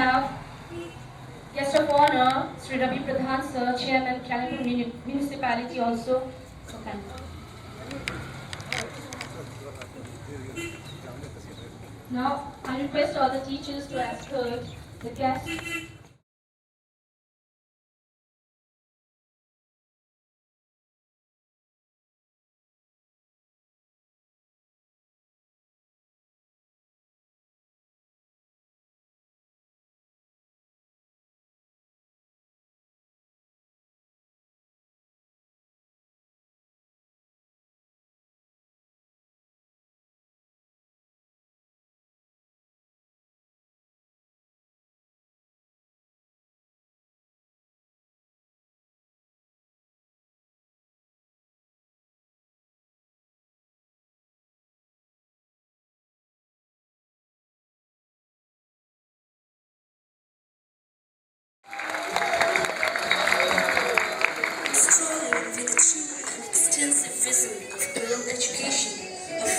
have guest of honor, Sri Ravi Pradhan Sir, Chairman, Kalimpong Municipality also. Okay. Now, I request all the teachers to escort the guests.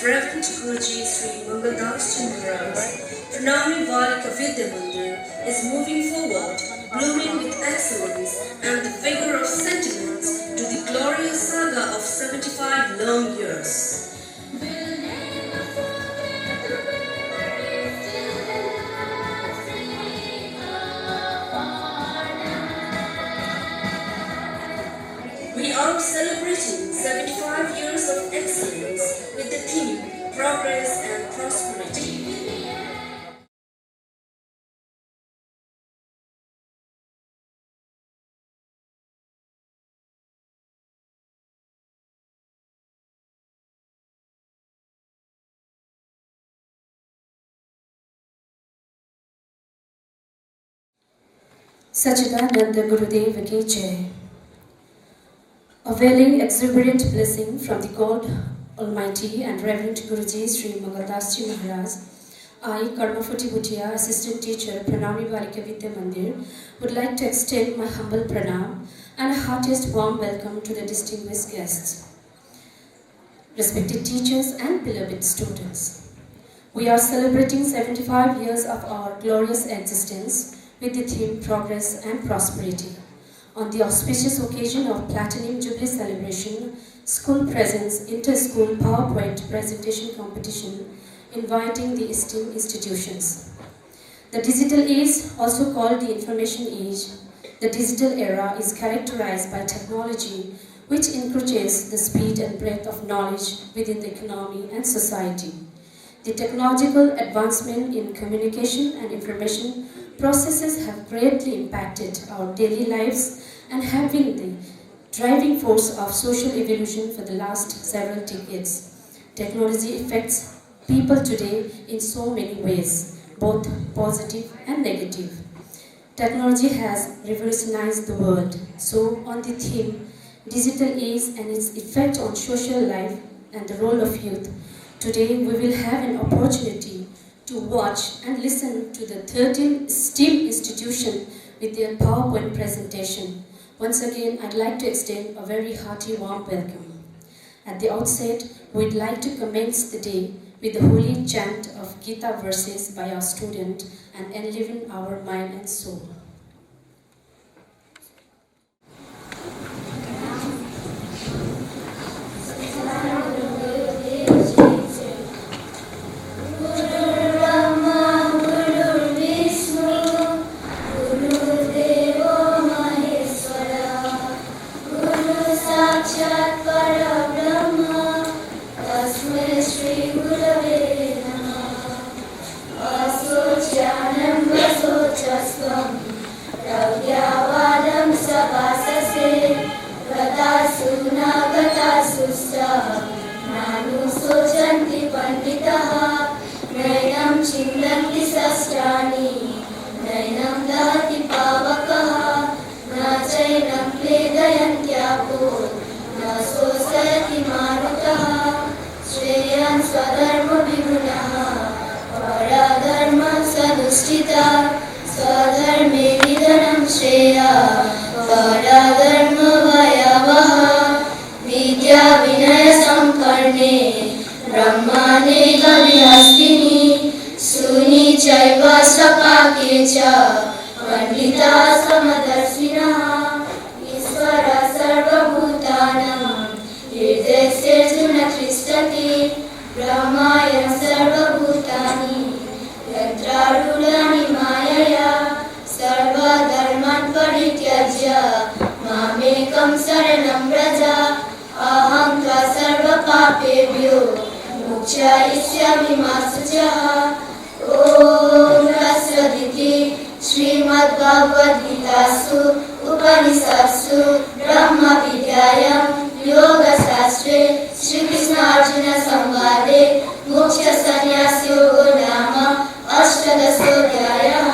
Reverend Guruji Sri M.Kalimpong Pranami is moving forward, blooming with excellence and the vigor of sentiments to the glorious saga of 75 long years. We are celebrating 75 years of excellence with the theme Progress and Prosperity. Sachidananda Gurudeva Ki Jai. Availing exuberant blessing from the God Almighty and Reverend Guruji Sri Mangaldas Maharaj, I, Karmafuti Bhutia, Assistant Teacher, Pranami Balika Vidya Mandir, would like to extend my humble pranam and a heartiest warm welcome to the distinguished guests, respected teachers and beloved students. We are celebrating 75 years of our glorious existence with the theme Progress and Prosperity. On the auspicious occasion of Platinum Jubilee celebration, school presents inter-school PowerPoint presentation competition inviting the esteemed institutions. The digital age, also called the information age, the digital era is characterized by technology which increases the speed and breadth of knowledge within the economy and society. The technological advancement in communication and information processes have greatly impacted our daily lives and have been the driving force of social evolution for the last several decades. Technology affects people today in so many ways, both positive and negative. Technology has revolutionized the world. So on the theme, digital age and its effect on social life and the role of youth, today we will have an opportunity to watch and listen to the 13 esteemed institutions with their PowerPoint presentation. Once again, I'd like to extend a very hearty warm welcome. At the outset, we'd like to commence the day with the holy chant of Gita verses by our student and enliven our mind and soul. Swadharme nidhanam shreya Paradharma vayavaha Vidya vinaya samparne Brahmane gavihastini Suni chaiva sapa के च पण्डिता समदर्शिनः ईश्वर सर्वभूतानां हृदयेऽर्जुन तिष्ठति ब्रह्मायं सर्वभूतानि यन्त्रारूढानि मायया सर्वधर्मान् परित्यज्य मामेकं शरणं व्रज अहं त्वा सर्वपापेभ्यो मोक्षयिष्यामि मा शुचः। ॐ तत्सदिति श्रीमद्भगवद्गीतासु उपनिषत्सु ब्रह्मविद्यायां योगशास्त्रे श्रीकृष्णार्जुन संवादे मोक्षसंन्यासयोगो नाम अष्टादशोऽध्यायः।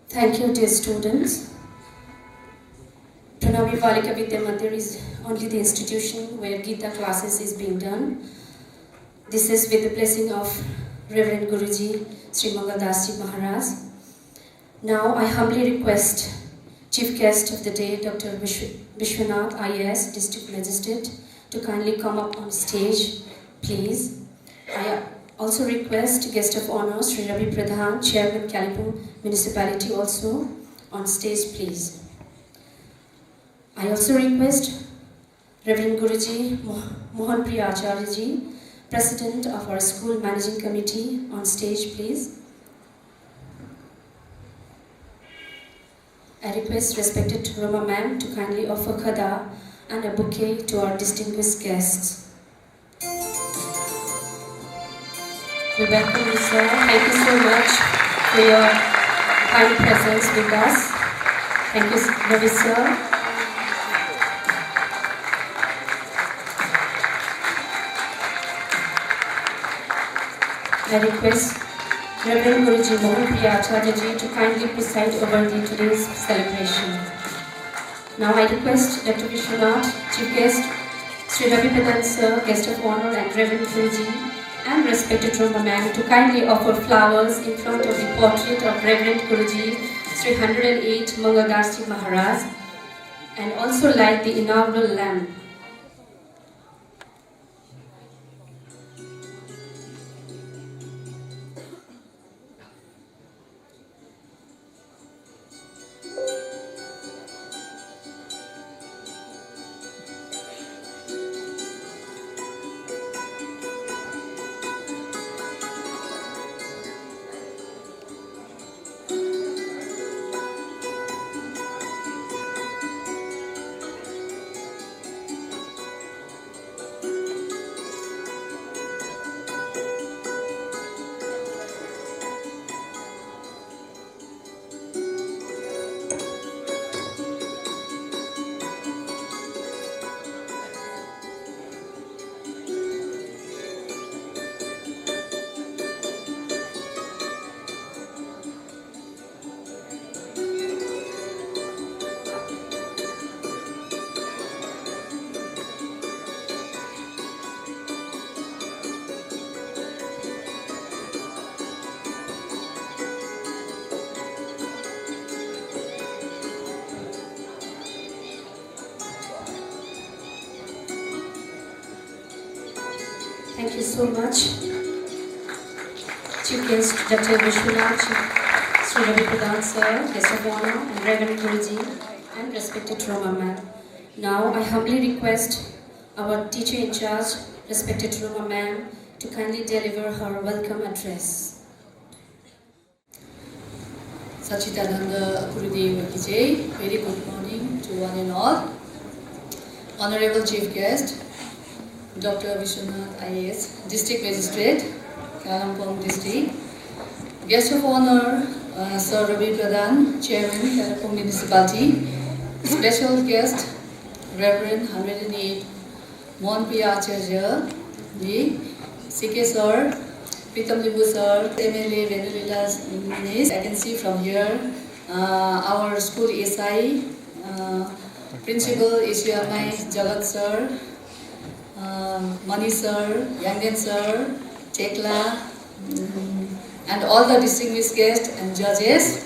Thank you, dear students. Pranami Balika Vidya Mandir is only the institution where Gita classes is being done. This is with the blessing of Reverend Guruji Sri Mangaldas Ji Maharaj. Now I humbly request Chief Guest of the day, Dr. Vishwanath IAS, District Magistrate, to kindly come up on stage, please. I also request Guest of Honor Sri Ravi Pradhan, Chairman Kalimpong Municipality, also on stage, please. I also request Reverend Guruji Mohan Priya Acharya Ji, President of our School Managing Committee, on stage, please. I request respected Roma Ma'am to kindly offer khada and a bouquet to our distinguished guests. We welcome you, sir. Thank you so much for your kind presence with us. Thank you, Ravi sir. I request Reverend Guruji Mohan Priya Acharya Ji to kindly preside over today's celebration. Now I request Dr. Vishwanath, Chief Guest, Sri Ravi Pradhan Sir, Guest of Honor, and Reverend Guruji, and respected Roma Ma'am to kindly offer flowers in front of the portrait of Reverend Guruji Sri 108 Mangaldas Ji Maharaj, and also light the inaugural lamp. Thank you so much, Chief Guest Dr. Vishwanath, Sri Ravi Pradhan Sir, Guest of Honor, and Reverend Guruji, and respected Roma Ma'am. Now I humbly request our teacher in charge, respected Roma Ma'am, to kindly deliver her welcome address. Sachidananda Gurudeva Kijay, very good morning to one and all. Honorable Chief Guest, Dr. Vishwanath IAS, District Magistrate, Kalimpong District. Guest of Honor, Sir Ravi Pradhan, Chairman, Kalimpong Municipality. Special guest, Reverend 108 Mohan Priya Acharya Ji, CK Sir, Pritam Limbu Sir, MLA Venulila Minis. I can see from here our school SI, Principal Ishiyamai Jagat Sir, Mani Sir, Yangden Sir, Tekla, and all the distinguished guests and judges.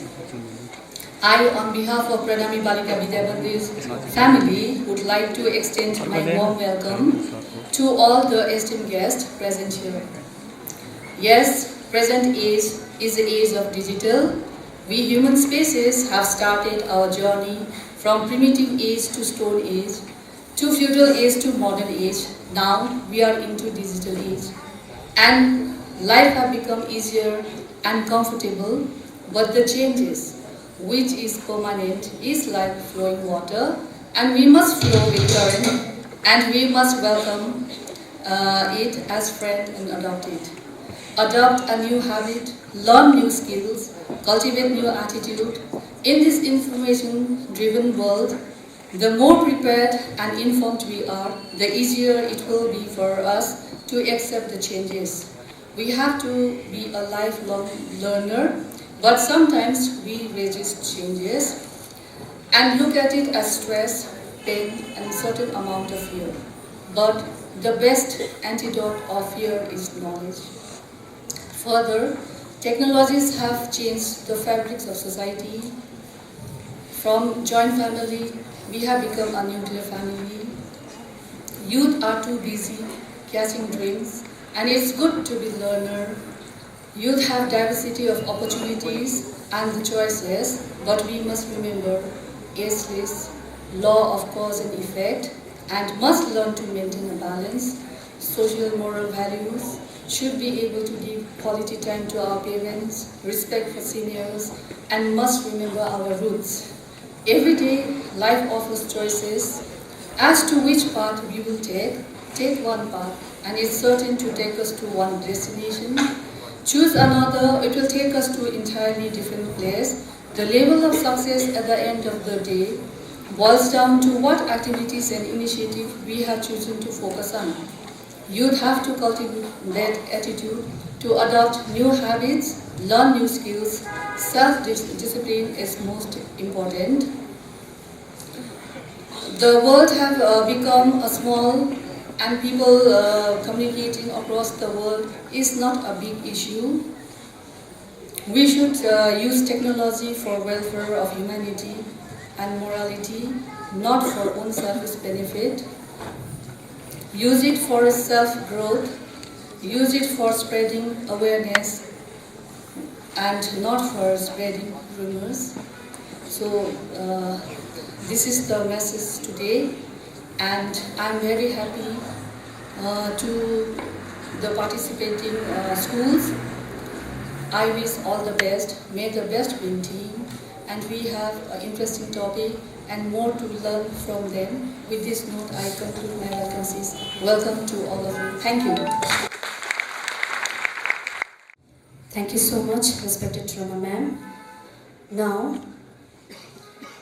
I, on behalf of Pranami Balika Vidya Mandir's family, would like to extend my warm welcome to all the esteemed guests present here. Yes, present age is the age of digital. We human species have started our journey from primitive age to stone age, to feudal age to modern age. Now we are into digital age. And life has become easier and comfortable, but the changes, which is permanent, is like flowing water, and we must flow with current, and we must welcome it as friend and adopt it. Adopt a new habit, learn new skills, cultivate new attitude. In this information-driven world, the more prepared and informed we are, the easier it will be for us to accept the changes. We have to be a lifelong learner, but sometimes we resist changes and look at it as stress, pain, and a certain amount of fear. But the best antidote of fear is knowledge. Further, technologies have changed the fabrics of society. From joint family, we have become a nuclear family. Youth are too busy catching dreams, and it's good to be learner. Youth have diversity of opportunities and the choices, but we must remember ageless, law of cause and effect, and must learn to maintain a balance. Social moral values should be able to give quality time to our parents, respect for seniors, and must remember our roots. Every day, life offers choices as to which path we will take. Take one path, and it's certain to take us to one destination. Choose another, it will take us to entirely different place. The level of success at the end of the day boils down to what activities and initiatives we have chosen to focus on. Youth have to cultivate that attitude to adopt new habits, learn new skills. Self-discipline is most important. The world have become a small, and people communicating across the world is not a big issue. We should use technology for welfare of humanity and morality, not for own selfish benefit. Use it for self-growth, use it for spreading awareness, and not for spreading rumors. So this is the message today, and I'm very happy to the participating schools. I wish all the best, may the best win team, and we have an interesting topic and more to learn from them. With this note, I conclude my welcomes. Welcome to all of you. Thank you. Thank you so much, respected Rama ma'am. Now,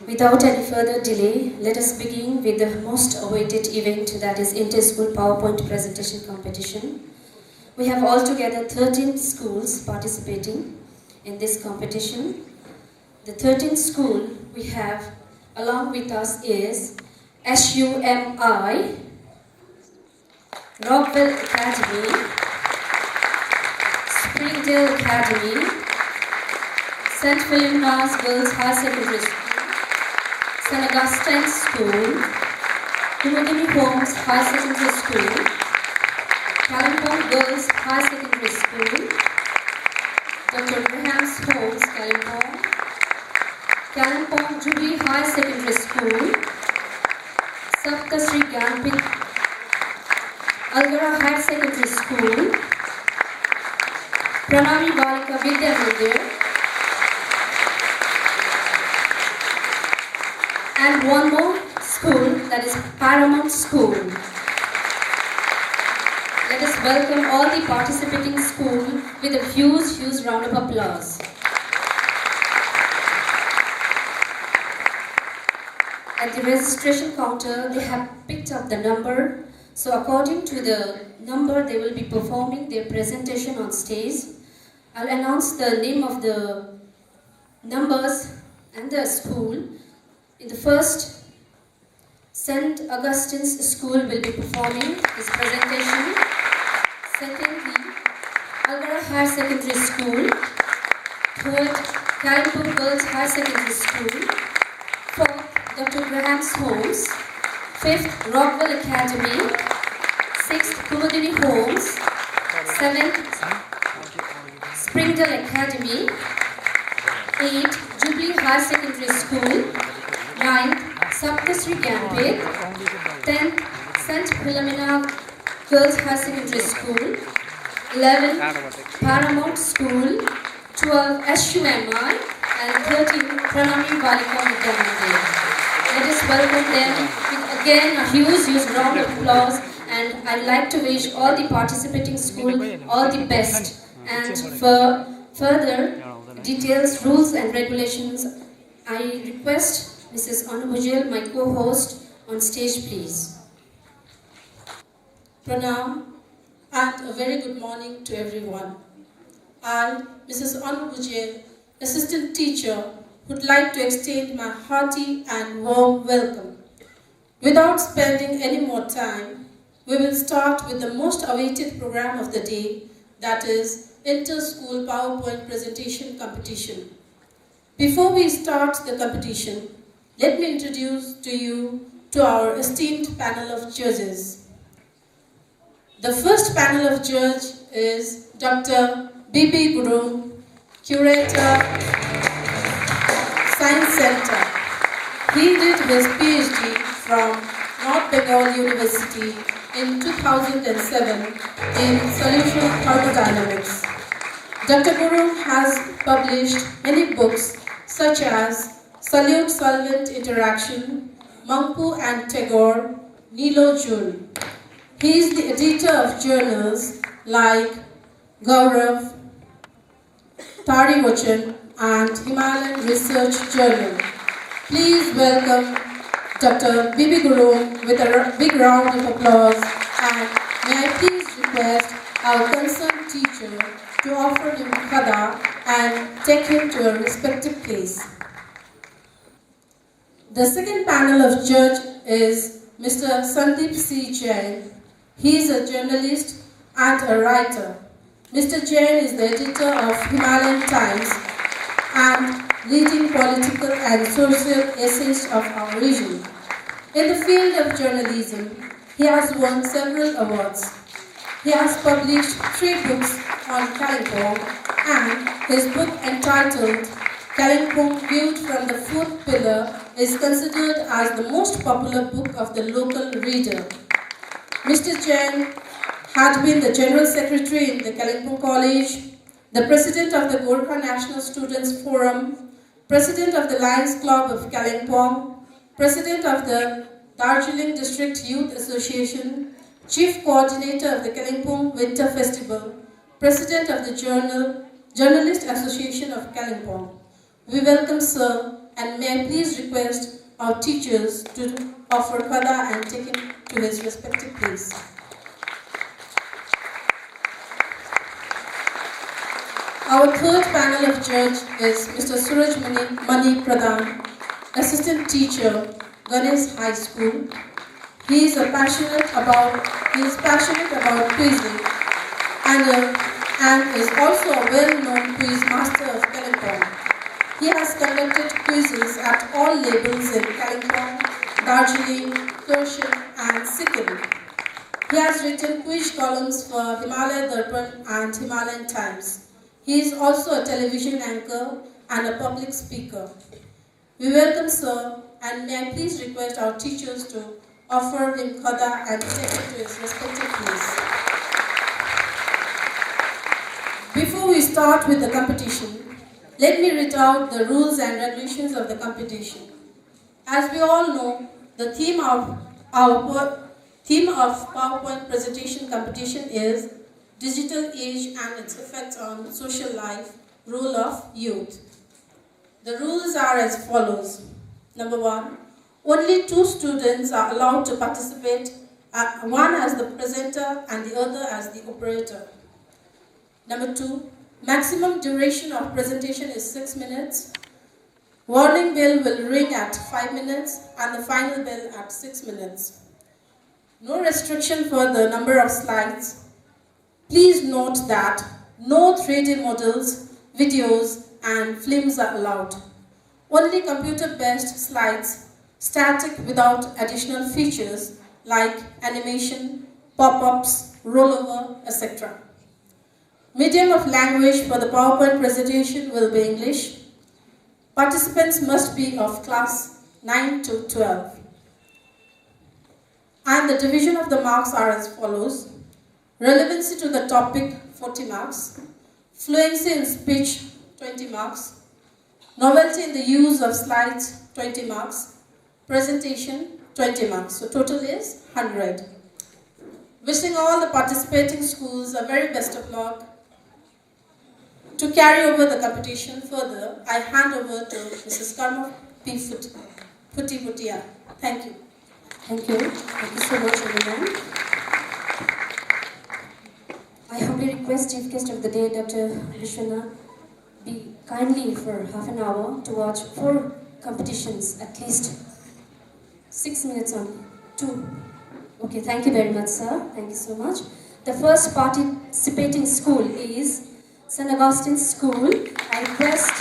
without any further delay, let us begin with the most awaited event, that is Inter-School PowerPoint Presentation Competition. We have altogether 13 schools participating in this competition. The 13th school we have along with us is SUMI, Rockville Academy, Springdale Academy, St. Philip's Girls High Secondary School, St. Augustine's School, Pranami Homes High Secondary School, Kalimpong Girls High Secondary School, Dr. Graham's Homes, Kalimpong, Kalimpong Jubilee High Secondary School, Sapta Sri Gyanpit Algara High Secondary School, Pranami Balika Vidya Mandir, and one more school, that is Paramount School. Let us welcome all the participating schools with a huge round of applause. At the registration counter, they have picked up the number. So according to the number, they will be performing their presentation on stage. I'll announce the name of the numbers and the school. In the first, St. Augustine's School will be performing this presentation. Secondly, Algara Higher Secondary School. Third, Kalimpong Girls Higher Secondary School. Fourth, Dr. Graham's Homes. Fifth, Rockville Academy. Sixth, Kumadini Homes. Seventh, Middle Academy. 8. Jubilee High Secondary School. 9. Saptasri Gyanpet. 10. St. Philomena Girls High Secondary School. 11. Paramount School. 12. SUMI. And 13. Pranami Balika Vidyamandir. Let us welcome them with again a huge round of applause, and I'd like to wish all the participating school all the best. And for further details, rules and regulations, I request Mrs. Anubujel, my co-host, on stage please. Pranam and a very good morning to everyone. I, Mrs. Anubujel, Assistant Teacher, would like to extend my hearty and warm welcome. Without spending any more time, we will start with the most awaited program of the day, that is Inter-School PowerPoint Presentation Competition. Before we start the competition, let me introduce to you to our esteemed panel of judges. The first panel of judges is Dr. B.B. Guru, Curator, Science Center. He did his PhD from North Bengal University in 2007 in solution thermodynamics. Dr. Guru has published many books such as Solute-Solvent Interaction, Mangpu and Tagore, Nilo Jul. He is the editor of journals like Gaurav, Tari Vachan, and Himalayan Research Journal. Please welcome Dr. B.B. Guru with a big round of applause, and may I please request our concerned teacher to offer him khada and take him to a respective place. The second panel of judge is Mr. Sandeep C. Jain. He is a journalist and a writer. Mr. Jain is the editor of Himalayan Times and leading political and social essays of our region. In the field of journalism, he has won several awards. He has published 3 books on Kalimpong, and his book entitled Kalimpong Viewed from the Fourth Pillar is considered as the most popular book of the local reader. Mr. Jain had been the General Secretary in the Kalimpong College, the President of the Gorkha National Students Forum, President of the Lions Club of Kalimpong, President of the Darjeeling District Youth Association, Chief Coordinator of the Kalimpong Winter Festival, President of the Journalist Association of Kalimpong. We welcome Sir, and may I please request our teachers to offer khada and take him to his respective place. Our third panel of judge is Mr. Suraj Mani Pradhan, Assistant Teacher, Ganesh High School. He is passionate about quizzing and is also a well-known quiz master of Kalimpong. He has conducted quizzes at all levels in Kalimpong, Darjeeling, Koshin, and Sikkim. He has written quiz columns for Himalaya Darpan and Himalayan Times. He is also a television anchor and a public speaker. We welcome Sir, and may I please request our teachers to offer him khada and take him to his respective place. Before we start with the competition, let me read out the rules and regulations of the competition. As we all know, the theme of PowerPoint presentation competition is Digital Age and its effects on social life, role of youth. The rules are as follows. Number 1, only 2 students are allowed to participate, one as the presenter and the other as the operator. Number 2, maximum duration of presentation is 6 minutes. Warning bell will ring at 5 minutes and the final bell at 6 minutes. No restriction for the number of slides. Please note that no 3D models, videos, and films are allowed. Only computer-based slides, static without additional features like animation, pop-ups, rollover, etc. Medium of language for the PowerPoint presentation will be English. Participants must be of class 9 to 12. And the division of the marks are as follows. Relevancy to the topic, 40 marks. Fluency in speech, 20 marks. Novelty in the use of slides, 20 marks. Presentation, 20 marks. So total is 100. Wishing all the participating schools a very best of luck. To carry over the competition further, I hand over to Mrs. Karma P. Putia. Thank you. Thank you. Thank you so much, everyone. I humbly request Chief Guest of the Day, Dr. Vishwanath, be kindly for half an hour to watch 4 competitions, at least 6 minutes on 2. Okay, thank you very much, sir. Thank you so much. The first participating school is St. Augustine's School. I request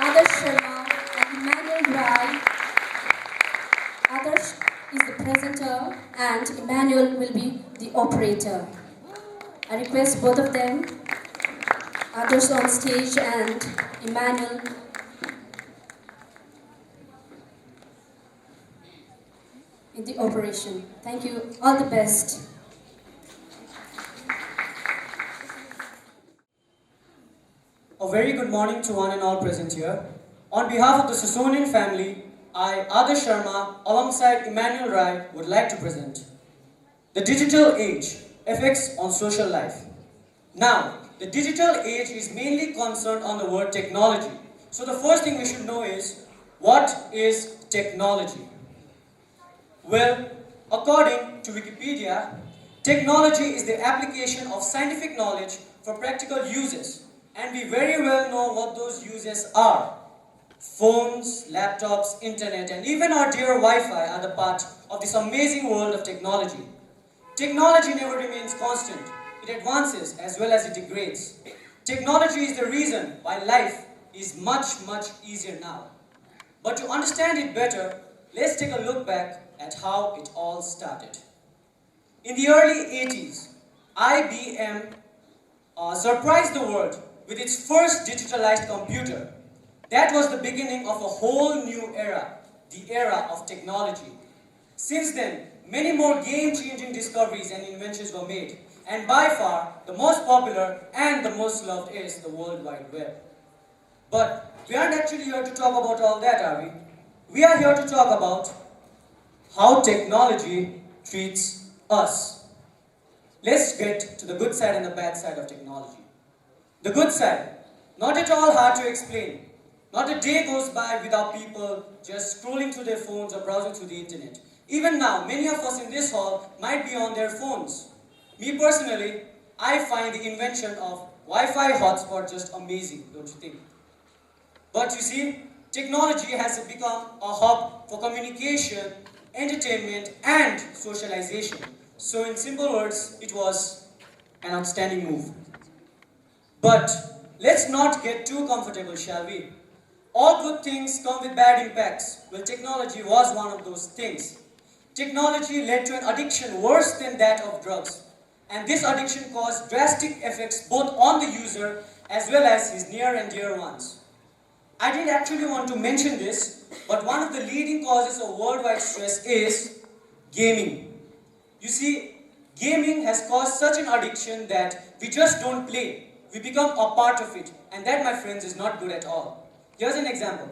Adarsh Sharma and Emmanuel Rai. Adarsh is the presenter and Emmanuel will be the operator. I request both of them, Adarsh on stage and Emmanuel, in the operation. Thank you. All the best. A very good morning to one and all present here. On behalf of the Sasonian family, I, Adarsh Sharma, alongside Emmanuel Rai, would like to present the digital age, effects on social life. Now, the digital age is mainly concerned on the word technology. So the first thing we should know is, what is technology? Well, according to Wikipedia, technology is the application of scientific knowledge for practical uses. And we very well know what those uses are. Phones, laptops, internet, and even our dear Wi-Fi are the part of this amazing world of technology. Technology never remains constant. It advances as well as it degrades. Technology is the reason why life is much, much easier now. But to understand it better, let's take a look back at how it all started. In the early 80s, IBM surprised the world with its first digitalized computer. That was the beginning of a whole new era, the era of technology. Since then, many more game-changing discoveries and inventions were made, and by far, the most popular and the most loved is the World Wide Web. But we aren't actually here to talk about all that, are we? We are here to talk about how technology treats us. Let's get to the good side and the bad side of technology. The good side, not at all hard to explain. Not a day goes by without people just scrolling through their phones or browsing through the internet. Even now, many of us in this hall might be on their phones. Me personally, I find the invention of Wi-Fi hotspot just amazing, don't you think? But you see, technology has become a hub for communication, entertainment, and socialization. So in simple words, it was an outstanding move. But let's not get too comfortable, shall we? All good things come with bad impacts. Well, technology was one of those things. Technology led to an addiction worse than that of drugs. And this addiction caused drastic effects both on the user as well as his near and dear ones. I didn't actually want to mention this, but one of the leading causes of worldwide stress is gaming. You see, gaming has caused such an addiction that we just don't play. We become a part of it, and that, my friends, is not good at all. Here's an example.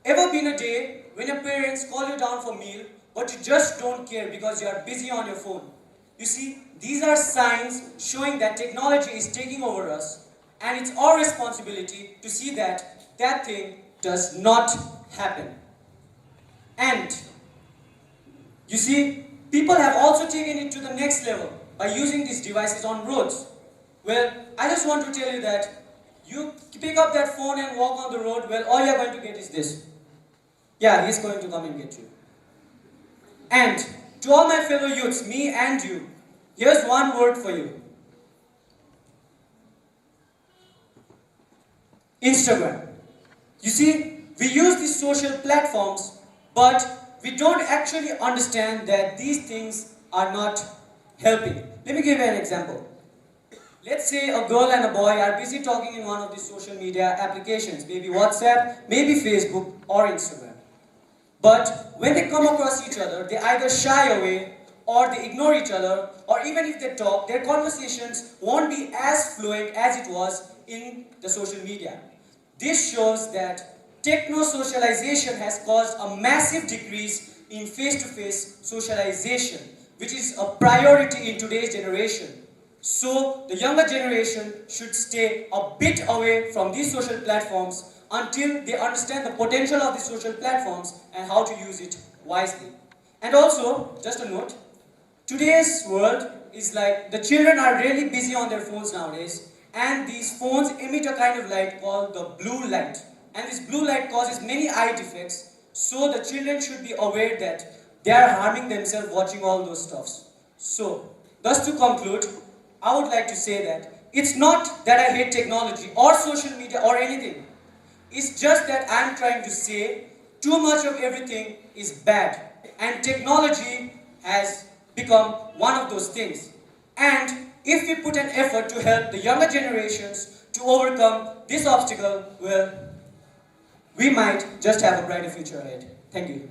Ever been a day when your parents call you down for meal, but you just don't care because you are busy on your phone? You see, these are signs showing that technology is taking over us, and it's our responsibility to see that that thing does not happen. And you see, people have also taken it to the next level by using these devices on roads. Well, I just want to tell you that you pick up that phone and walk on the road, well, all you're going to get is this. Yeah, he's going to come and get you. And to all my fellow youths, me and you, here's one word for you. Instagram. You see, we use these social platforms, but we don't actually understand that these things are not helping. Let me give you an example. Let's say a girl and a boy are busy talking in one of these social media applications, maybe WhatsApp, maybe Facebook or Instagram. But when they come across each other, they either shy away or they ignore each other, or even if they talk, their conversations won't be as fluent as it was in the social media. This shows that techno-socialization has caused a massive decrease in face-to-face socialization, which is a priority in today's generation. So, the younger generation should stay a bit away from these social platforms until they understand the potential of these social platforms and how to use it wisely. And also, just a note, today's world is like the children are really busy on their phones nowadays, and these phones emit a kind of light called the blue light. And this blue light causes many eye defects, so the children should be aware that they are harming themselves watching all those stuffs. So, thus to conclude, I would like to say that it's not that I hate technology or social media or anything. It's just that I'm trying to say too much of everything is bad, and technology has become one of those things. And if we put an effort to help the younger generations to overcome this obstacle, well, we might just have a brighter future ahead. Thank you.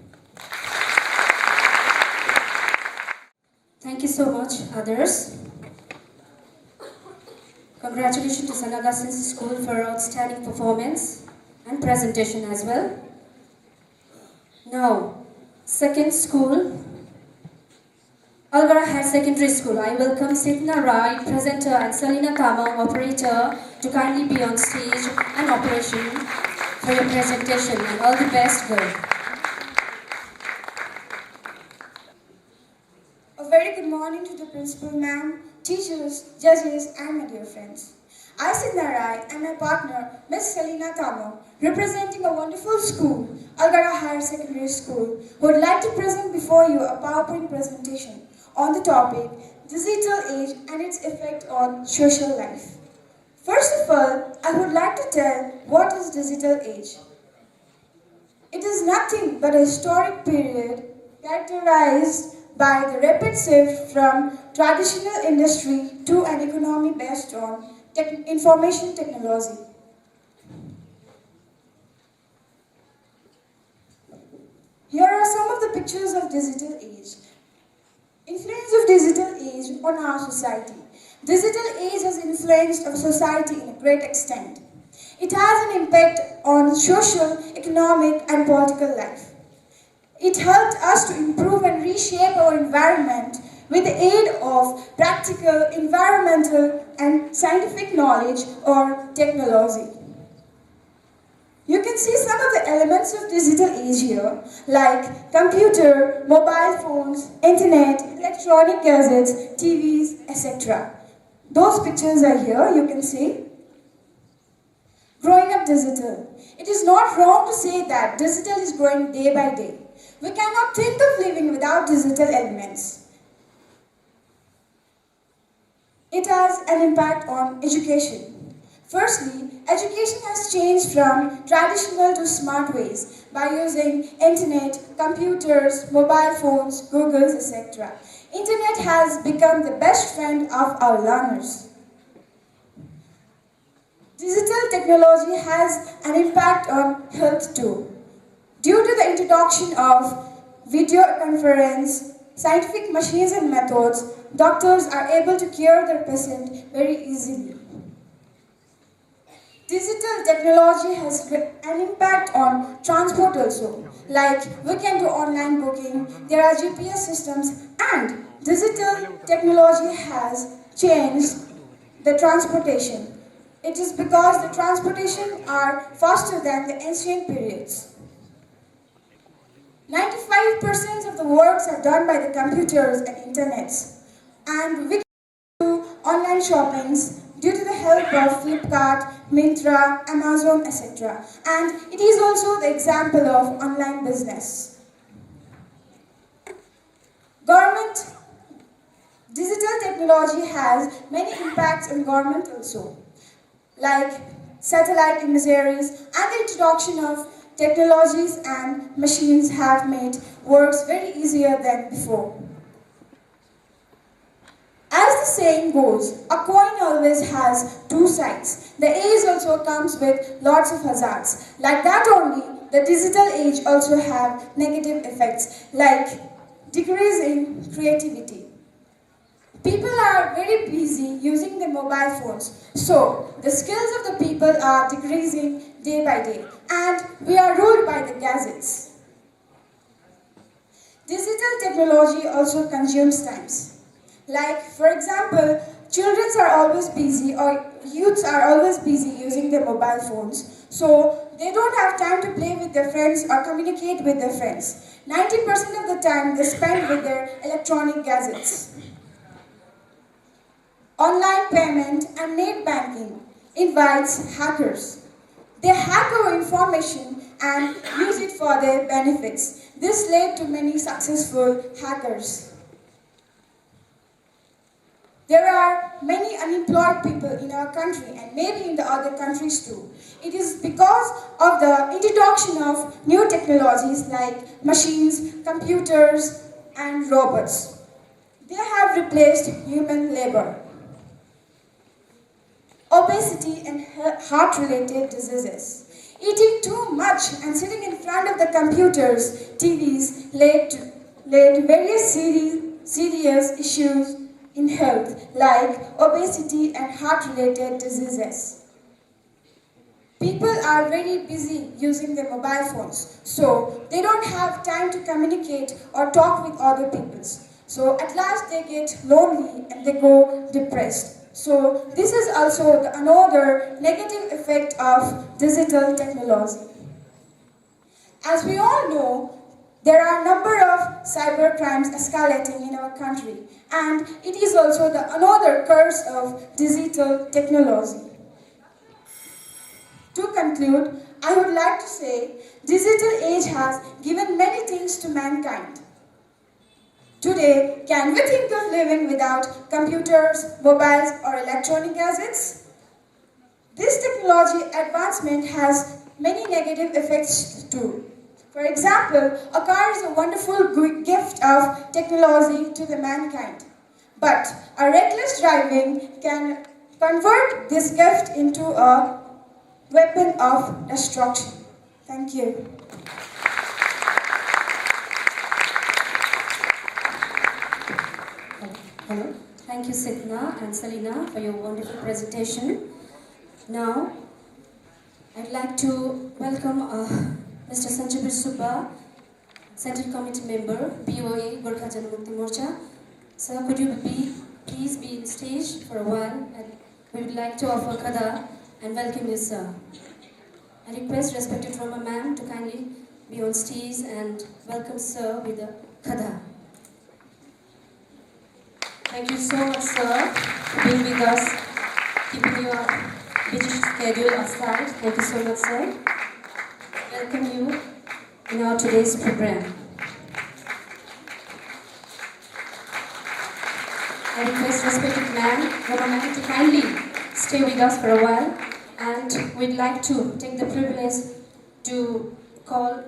Thank you so much, others. Congratulations to St. Augustine's School for outstanding performance and presentation as well. Now, second school, Algara Higher Secondary School. I welcome Sidna Rai, presenter, and Salina Kamang, operator, to kindly be on stage and operation for your presentation, and all the best, girl. A very good morning to the principal ma'am, teachers, judges, and my dear friends. I, Sidna Rai, and my partner, Miss Salina Kamang, representing a wonderful school, Algara Higher Secondary School, would like to present before you a PowerPoint presentation on the topic, digital age and its effect on social life. First of all, I would like to tell what is digital age. It is nothing but a historic period characterized by the rapid shift from traditional industry to an economy based on information technology. Here are some of the pictures of digital age. Influence of digital age on our society. Digital age has influenced our society in a great extent. It has an impact on social, economic, and political life. It helped us to improve and reshape our environment with the aid of practical, environmental, and scientific knowledge or technology. You can see some of the elements of digital age here, like computer, mobile phones, internet, electronic gadgets, TVs, etc. Those pictures are here, you can see. Growing up digital. It is not wrong to say that digital is growing day by day. We cannot think of living without digital elements. It has an impact on education. Firstly, education has changed from traditional to smart ways by using internet, computers, mobile phones, Googles, etc. Internet has become the best friend of our learners. Digital technology has an impact on health too. Due to the introduction of video conference, scientific machines and methods, doctors are able to cure their patient very easily. Digital technology has an impact on transport also. Like we can do online booking, there are GPS systems, and digital technology has changed the transportation. It is because the transportation are faster than the ancient periods. 95% of the works are done by the computers and internets, and we can do online shoppings due to the help of Flipkart, Myntra, Amazon, etc. And it is also the example of online business. Government. Digital technology has many impacts on government also, like satellite imageries, and the introduction of technologies and machines have made works very easier than before. As the saying goes, a coin always has two sides. The age also comes with lots of hazards. Like that only, the digital age also have negative effects like decrease in creativity. People are very busy using their mobile phones, so the skills of the people are decreasing day by day, and we are ruled by the gadgets. Digital technology also consumes times. Like, for example, children are always busy or youths are always busy using their mobile phones. So, they don't have time to play with their friends or communicate with their friends. 90% of the time they spend with their electronic gadgets. Online payment and net banking invites hackers. They hack our information and use it for their benefits. This led to many successful hackers. There are many unemployed people in our country and maybe in the other countries too. It is because of the introduction of new technologies like machines, computers, and robots. They have replaced human labor. Obesity and heart-related diseases. Eating too much and sitting in front of the computers, TVs, led various serious issues in health like obesity and heart-related diseases. People are very busy using their mobile phones, so they don't have time to communicate or talk with other people. So at last they get lonely and they go depressed. So this is also another negative effect of digital technology. As we all know, there are a number of cyber crimes escalating in our country, and it is also another curse of digital technology. To conclude, I would like to say, digital age has given many things to mankind. Today, can we think of living without computers, mobiles, or electronic gadgets? This technology advancement has many negative effects too. For example, a car is a wonderful gift of technology to the mankind. But a reckless driving can convert this gift into a weapon of destruction. Thank you. Hello. Thank you, Sidna and Salina, for your wonderful presentation. Now, I'd like to welcome Mr. Sanjibir Subba, Central Committee Member, BOA Gorkha Janmukti Morcha. Sir, could you please be on stage for a while? And we would like to offer Khada and welcome you, sir. I request respected Roma ma'am to kindly be on stage and welcome sir with the Khada. Thank you so much, sir, for being with us, keeping your busy schedule aside. Thank you so much, sir. Welcome you in our today's program. I request respected ma'am to kindly stay with us for a while, and we'd like to take the privilege to call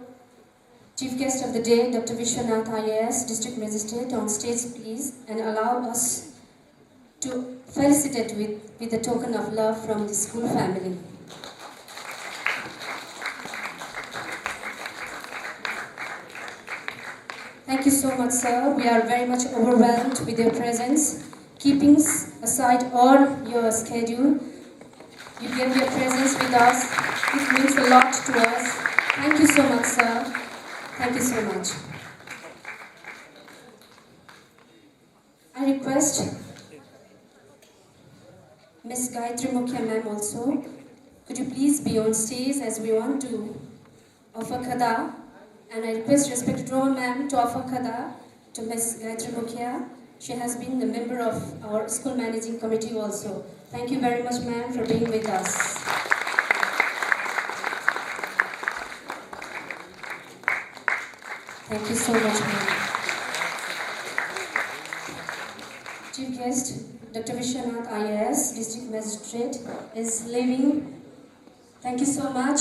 Chief Guest of the Day, Dr. Vishwanath IAS, District Magistrate, on stage please, and allow us to felicitate with a token of love from the school family. Thank you so much, sir. We are very much overwhelmed with your presence. Keeping aside all your schedule, you gave your presence with us. It means a lot to us. Thank you so much, sir. Thank you so much. I request Ms. Gayatri Mukhya ma'am also. Could you please be on stage as we want to offer Khada? And I request respected Roma ma'am to offer Khada to Ms. Gayatri Mukhya. She has been the member of our school managing committee also. Thank you very much ma'am for being with us. Thank you so much, ma'am. Chief Guest, Dr. Vishwanath IAS, District Magistrate, is leaving. Thank you so much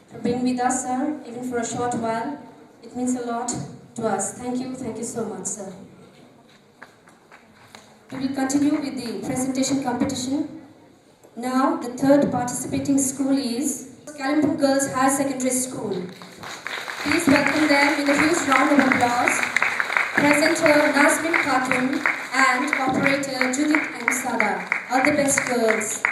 for being with us, sir, even for a short while. It means a lot to us. Thank you so much, sir. We will continue with the presentation competition. Now, the third participating school is Kalimpong Girls Higher Secondary School. Please welcome them with a huge round of applause. Presenter Nazmin Khatun and operator Judith M. Sada. All the best, girls.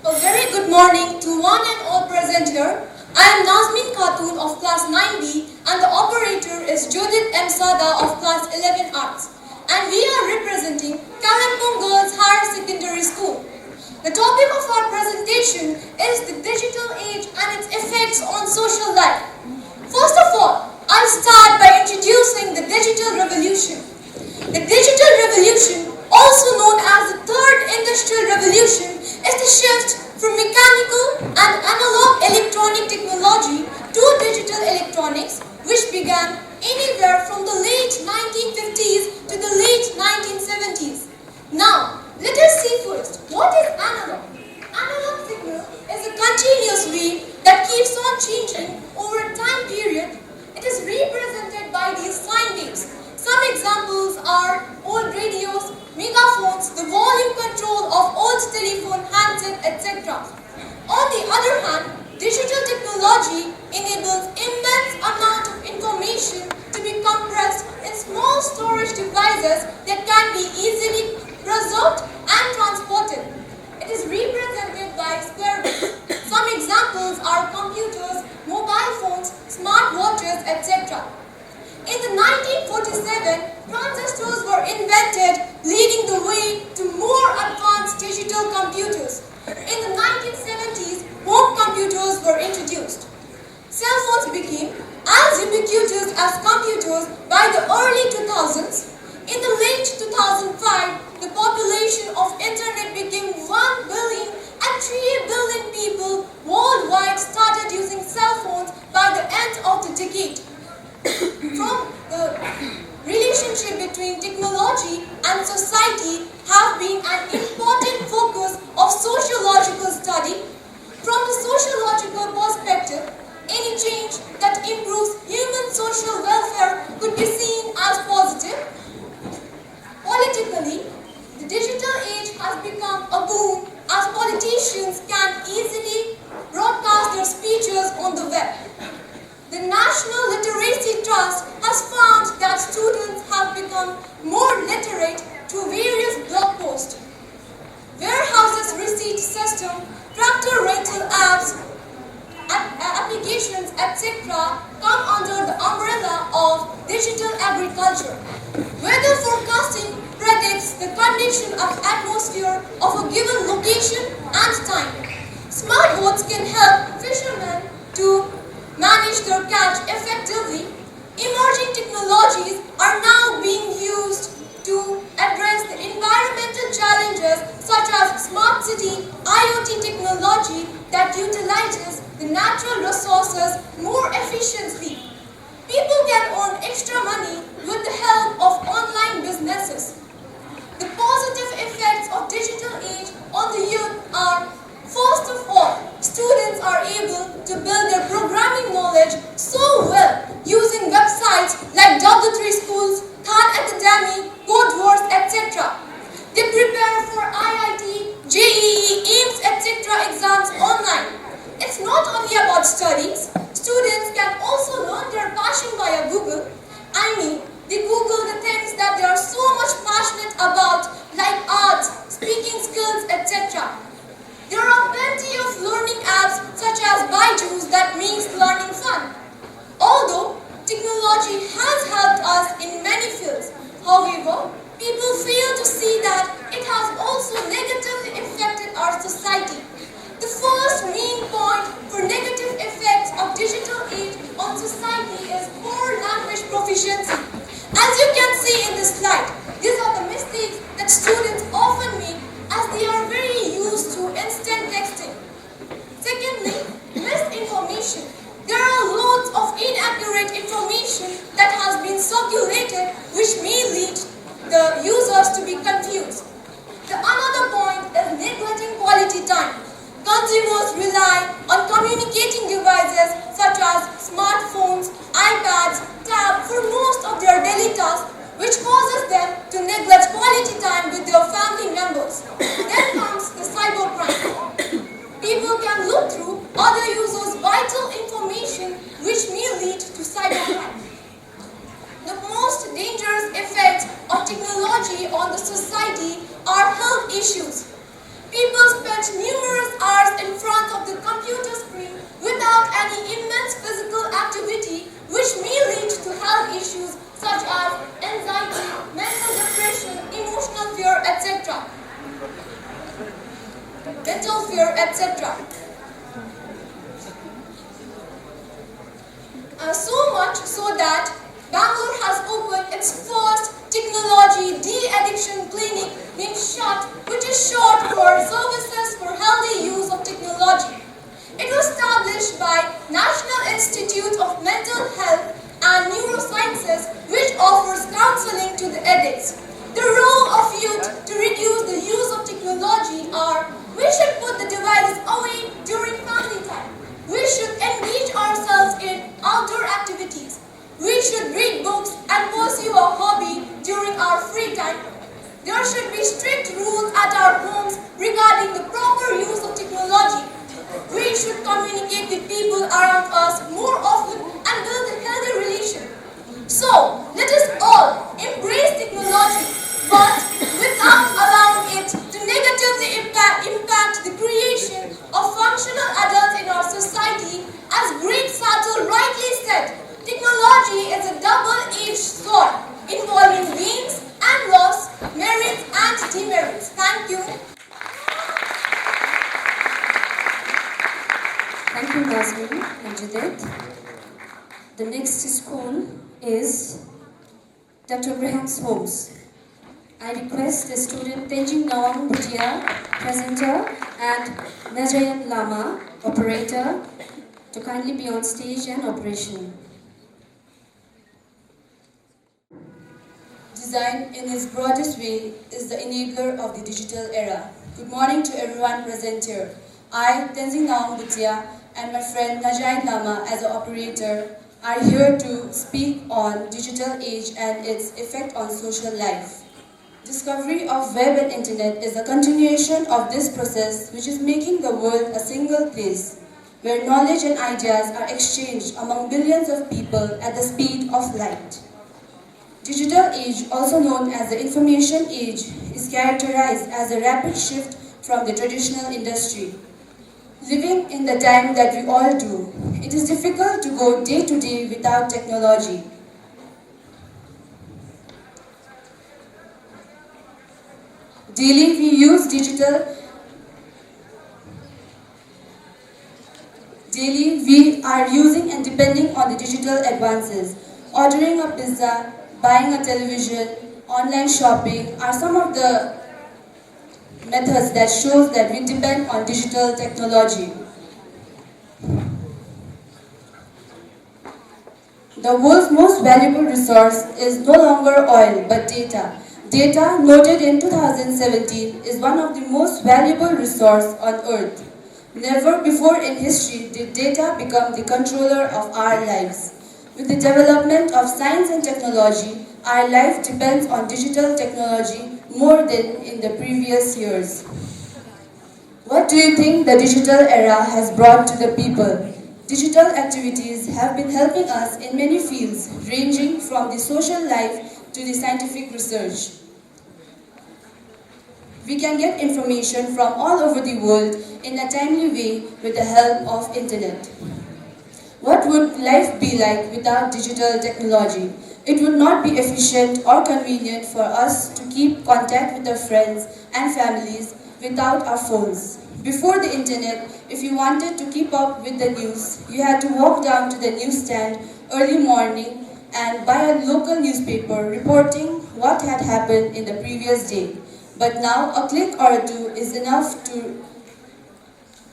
A very good morning to one and all present here. I am Nazmin Khatun of class 9B and the operator is Judith M. Sada of class 11 Arts. And we are representing Kalimpong Girls Higher Secondary School. The topic of our presentation is the digital age and its effects on social life. First of all, I'll start by introducing the digital revolution. The digital revolution, also known as the third industrial revolution, is the shift from mechanical and analog electronic technology to digital electronics, which began anywhere from the late 1950s to the late 1970s. Now, let us see first, what is analog? Analog signal is a continuous wave that keeps on changing over a time period. It is represented by these sine waves. Some examples are old radios, megaphones, the volume control of old telephone handset, etc. On the other hand, digital technology enables immense amount of information to be compressed in small storage devices that can be easily preserved and transported. It is represented by square waves. Some examples are computers, mobile phones, smart watches, etc. In the 1947, transistors were invented, leading the way to more advanced digital computers. In the 1970s, home computers were introduced. Cell phones became as ubiquitous as computers by the early 2000s. In the late 2005, the population of internet became 1 billion and 3 billion people worldwide started using cell phones by the end of the decade. From the relationship between technology and society have been an important focus of sociological study. From the sociological perspective, any change that improves human social welfare could be seen as positive. Politically, the digital age has become a boon as politicians can easily broadcast their speeches on the web. The National Literacy Trust has found that students have become more literate through various blog posts. Warehouses receipt system, tractor rental apps, applications, etc. come under the umbrella of digital agriculture. Weather forecasting predicts the condition of atmosphere of a given location and time. Smart boats can help fishermen to manage their catch effectively. Emerging technologies are now being used to address the environmental challenges such as smart city, IoT technology that utilizes the natural resources more efficiently. People can earn extra money with the help of online businesses. The positive effects of digital age on the youth are, first of all, students are able to build their programming knowledge so well using websites like W3 Schools, Khan Academy, Codewars, etc. They prepare for IIT, JEE, AIMS, etc. exams online. It's not only about studies. Students can also learn their passion via Google. They Google the things that they are so much passionate about, like arts, speaking skills, etc. There are plenty of learning apps such as Byju's that makes learning fun. Although technology has helped us in many fields, however, people fail to see that it has also negatively affected our society. The first main point for negative effects of digital age on society is poor language proficiency. As you can see in this slide, these are the mistakes that students often make as they are very used to instant texting. Secondly, misinformation. There are loads of inaccurate information that has been circulated which may lead the users to be confused. The another point is neglecting quality time. Consumers rely on communicating devices such as smartphones, iPads, tab for most of their daily tasks, which causes them to neglect quality time with their family members. Then comes the cybercrime. People can look through other users' vital information, which may lead to cybercrime. The most dangerous effects of technology on the society are health issues. People spend numerous hours in front of the computer screen without any immense physical activity, which may lead to health issues such as anxiety, mental depression, emotional fear, etc. Mental fear, etc. So much so that Bangalore has opened its first technology de-addiction clinic named SHOT, which is short for Services for Healthy Use of Technology. It was established by National Institute of Mental Health and Neurosciences, which offers counseling to the addicts. The role of youth to reduce the use of technology are: we should put the devices away during family time. We should engage ourselves in outdoor activities. We should read books and pursue a hobby during our free time. There should be strict rules at our homes regarding the proper use of technology. We should communicate with people around us more often and build a healthy relation. So, let us all embrace technology, but without allowing it to negatively impact the creation of functional adults in our society. As Greg Sattel rightly said, technology is a double-edged sword, involving gains and loss, merits and demerits. Thank you. Thank you, Nazmi and Judith. The next school is Dr. Abraham's Homes. I request the student Tenjing Nawang Bhutia, presenter, and Najayan Lama, operator, to kindly be on stage and operation. Design, in its broadest way, is the enabler of the digital era. Good morning to everyone present here. I, Tenzing Nawang Bhutia, and my friend Najayan Lama as an operator are here to speak on digital age and its effect on social life. Discovery of web and internet is a continuation of this process, which is making the world a single place where knowledge and ideas are exchanged among billions of people at the speed of light. Digital age, also known as the information age, is characterized as a rapid shift from the traditional industry. Living in the time that we all do, it is difficult to go day to day without technology. Daily we are using and depending on the digital advances. Ordering a pizza, buying a television, online shopping are some of the methods that shows that we depend on digital technology. The world's most valuable resource is no longer oil but data. Data, noted in 2017, is one of the most valuable resources on earth. Never before in history did data become the controller of our lives. With the development of science and technology, our life depends on digital technology more than in the previous years. What do you think the digital era has brought to the people? Digital activities have been helping us in many fields, ranging from the social life to the scientific research. We can get information from all over the world in a timely way with the help of internet. What would life be like without digital technology? It would not be efficient or convenient for us to keep contact with our friends and families without our phones. Before the internet, if you wanted to keep up with the news, you had to walk down to the newsstand early morning and buy a local newspaper reporting what had happened in the previous day. But now a click or two is enough to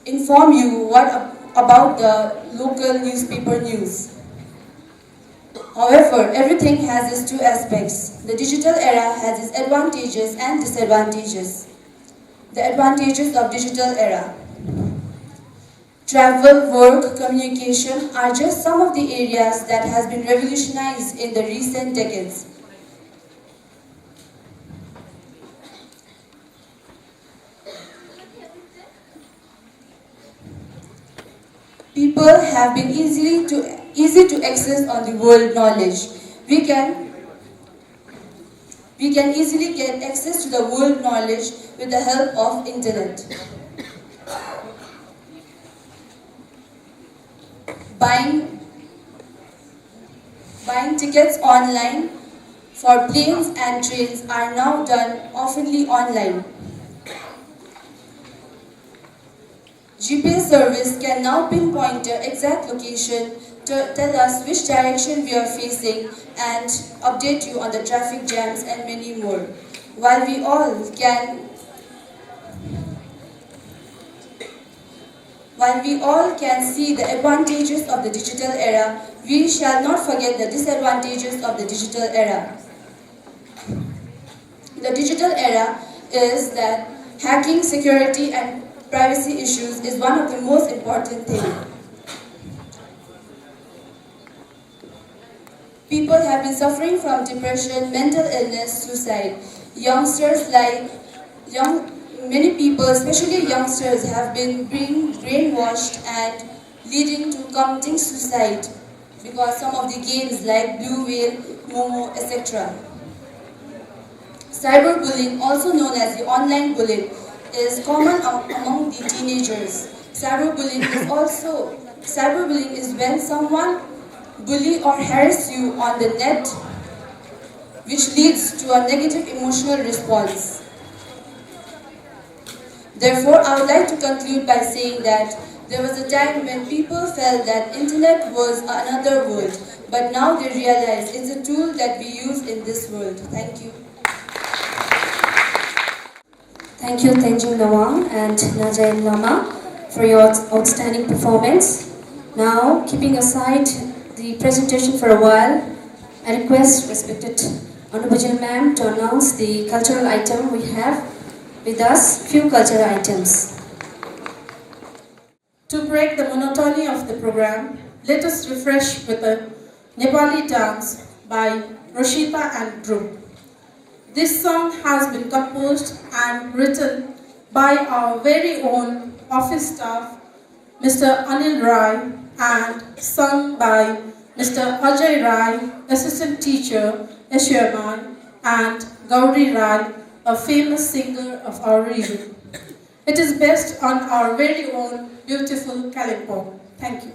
inform you about the local newspaper news. However, everything has its two aspects. The digital era has its advantages and disadvantages. The advantages of digital era. travel, work, communication are just some of the areas that has been revolutionized in the recent decades. People have been easy to access on the world knowledge. We can easily get access to the world knowledge with the help of internet. Buying tickets online for planes and trains are now done oftenly online. GPS service can now pinpoint the exact location to tell us which direction we are facing and update you on the traffic jams and many more. While we all can see the advantages of the digital era, we shall not forget the disadvantages of the digital era. The digital era is that hacking, security and privacy issues is one of the most important things. People have been suffering from depression, mental illness, suicide. Many people, especially youngsters, have been being brainwashed and leading to committing suicide because some of the games like Blue Whale, Momo, etc. Cyberbullying, also known as the online bullying, is common among the teenagers. Cyberbullying is when someone bully or harass you on the net, which leads to a negative emotional response. Therefore, I would like to conclude by saying that there was a time when people felt that internet was another world, but now they realize it's a tool that we use in this world. Thank you. Thank you, Tenjing Nawang and Najain Lama, for your outstanding performance. Now, keeping aside the presentation for a while, I request respected Honorable Ma'am to announce the cultural item we have with us, few cultural items. To break the monotony of the program, let us refresh with a Nepali dance by Roshita and Dhruv. This song has been composed and written by our very own office staff, Mr. Anil Rai, and sung by Mr. Ajay Rai, assistant teacher, Yashyaman, and Gauri Rai, a famous singer of our region. It is based on our very own beautiful Kalimpong. Thank you.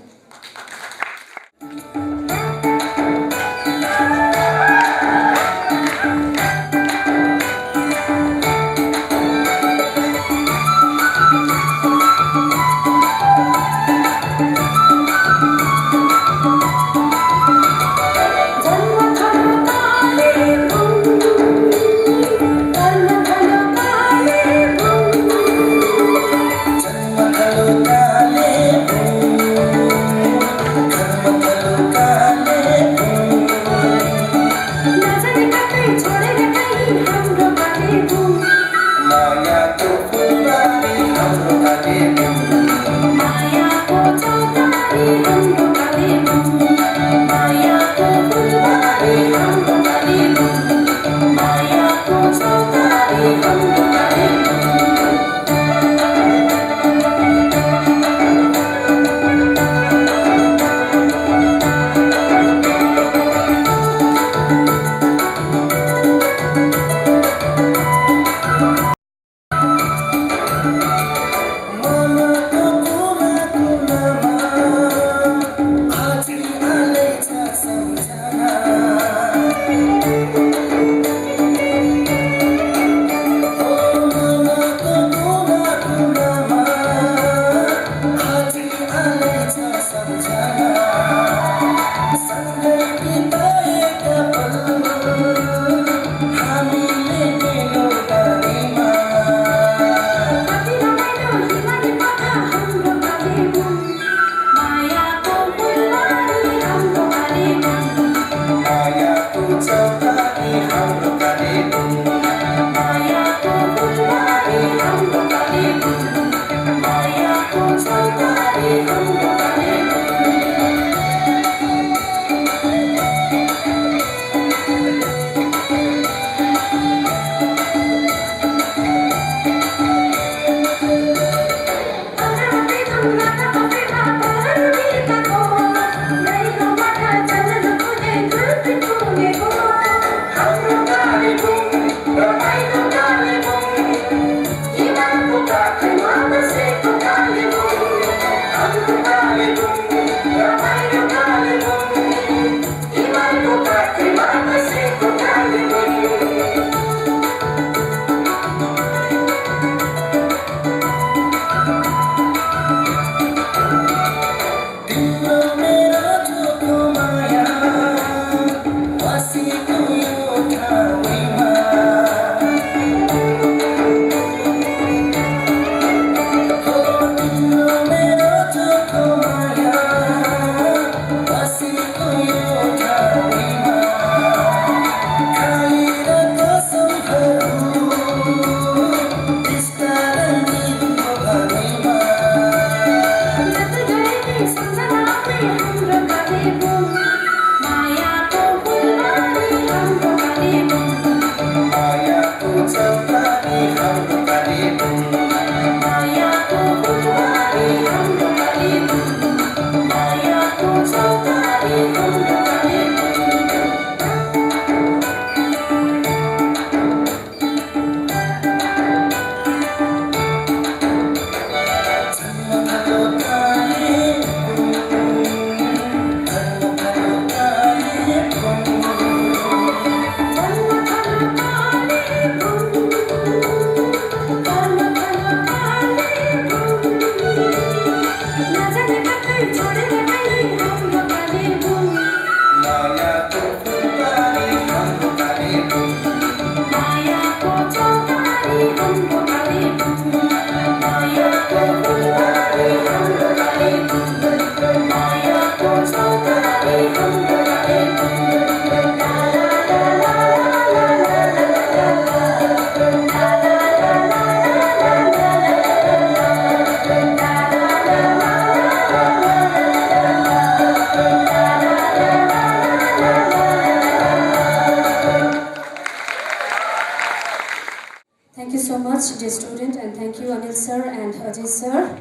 Thank you so much, dear student, and thank you Anil sir and Ajay sir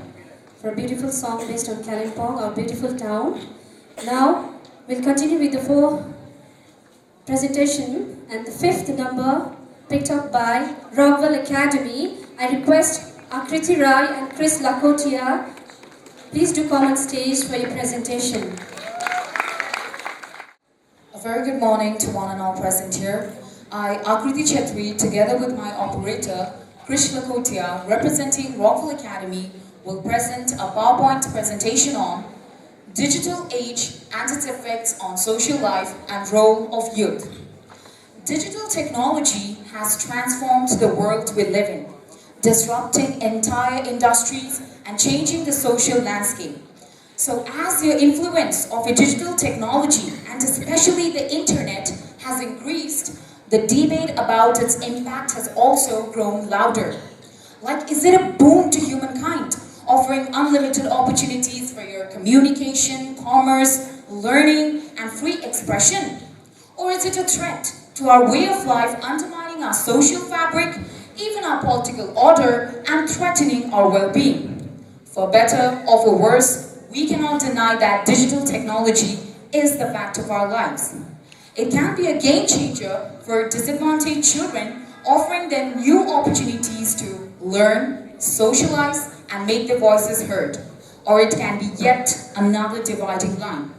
for a beautiful song based on Kalimpong, our beautiful town. Now, we'll continue with the fourth presentation and the fifth number picked up by Rockwell Academy. I request Akriti Rai and Chris Lakotia, please do come on stage for your presentation. A very good morning to one and all present here. I, Akriti Chetri, together with my operator, Krish Lakotia, representing Rockwell Academy, will present a PowerPoint presentation on Digital Age and its effects on social life and role of youth. Digital technology has transformed the world we live in, disrupting entire industries and changing the social landscape. So as the influence of a digital technology, and especially the internet, has increased, the debate about its impact has also grown louder. Like, is it a boon to humankind, offering unlimited opportunities for your communication, commerce, learning, and free expression? Or is it a threat to our way of life, undermining our social fabric, even our political order, and threatening our well-being? For better or for worse, we cannot deny that digital technology is the fact of our lives. It can be a game changer for disadvantaged children, offering them new opportunities to learn, socialize, and make their voices heard. Or it can be yet another dividing line.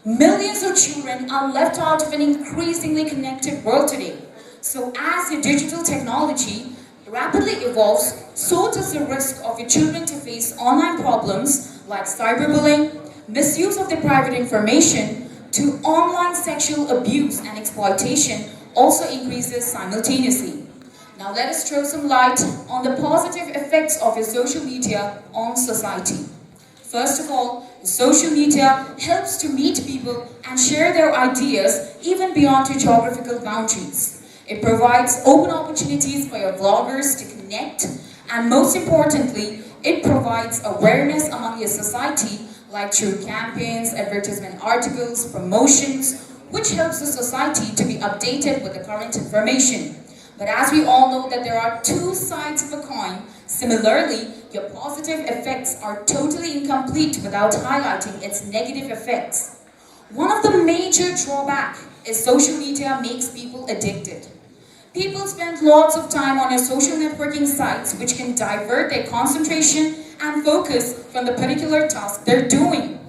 Millions of children are left out of an increasingly connected world today. So as the digital technology rapidly evolves, so does the risk of your children to face online problems like cyberbullying, misuse of their private information, to online sexual abuse and exploitation also increases simultaneously. Now let us throw some light on the positive effects of your social media on society. First of all, social media helps to meet people and share their ideas even beyond your geographical boundaries. It provides open opportunities for your bloggers to connect, and most importantly, it provides awareness among your society, like through campaigns, advertisement articles, promotions, which helps the society to be updated with the current information. But as we all know that there are two sides of a coin, similarly, your positive effects are totally incomplete without highlighting its negative effects. One of the major drawbacks is social media makes people addicted. People spend lots of time on your social networking sites, which can divert their concentration and focus from the particular task they're doing.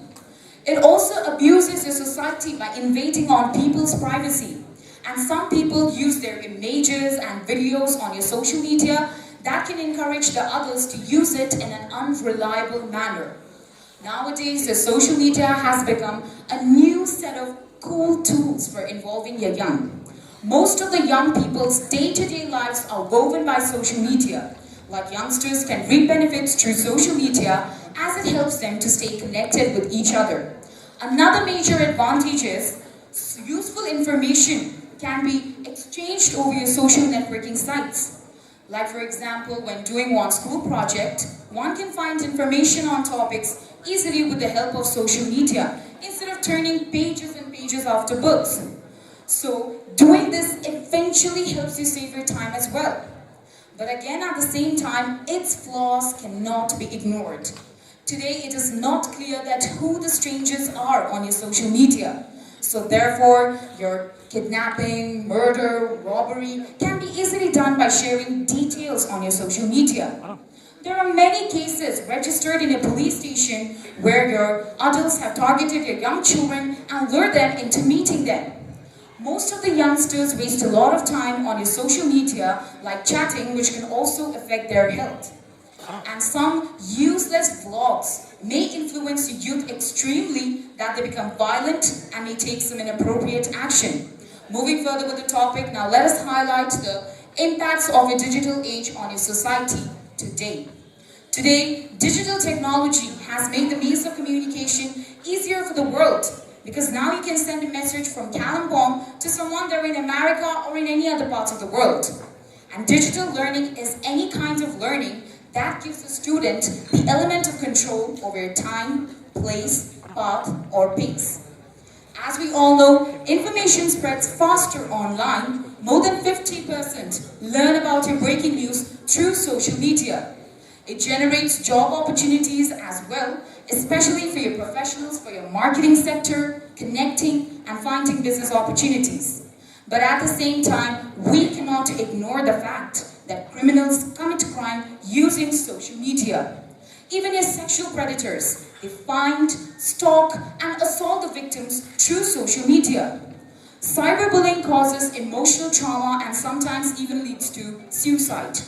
It also abuses your society by invading on people's privacy. And some people use their images and videos on your social media that can encourage the others to use it in an unreliable manner. Nowadays, the social media has become a new set of cool tools for involving your young. Most of the young people's day-to-day lives are woven by social media. Like, youngsters can reap benefits through social media as it helps them to stay connected with each other. Another major advantage is useful information can be exchanged over your social networking sites. Like, for example, when doing one's school project, one can find information on topics easily with the help of social media instead of turning pages and pages after books. So, doing this eventually helps you save your time as well. But again, at the same time, its flaws cannot be ignored. Today, it is not clear that who the strangers are on your social media. So therefore, your kidnapping, murder, robbery can be easily done by sharing details on your social media. There are many cases registered in a police station where your adults have targeted your young children and lured them into meeting them. Most of the youngsters waste a lot of time on your social media, like chatting, which can also affect their health. And some useless vlogs may influence the youth extremely that they become violent and may take some inappropriate action. Moving further with the topic, now let us highlight the impacts of a digital age on your society today. Today, digital technology has made the means of communication easier for the world, because now you can send a message from Kalimpong to someone there in America or in any other parts of the world. And digital learning is any kind of learning that gives the student the element of control over time, place, path, or pace. As we all know, information spreads faster online. More than 50% learn about your breaking news through social media. It generates job opportunities as well, especially for your professionals, for your marketing sector, connecting and finding business opportunities. But at the same time, we cannot ignore the fact that criminals commit crime using social media. Even as sexual predators, they find, stalk, and assault the victims through social media. Cyberbullying causes emotional trauma and sometimes even leads to suicide.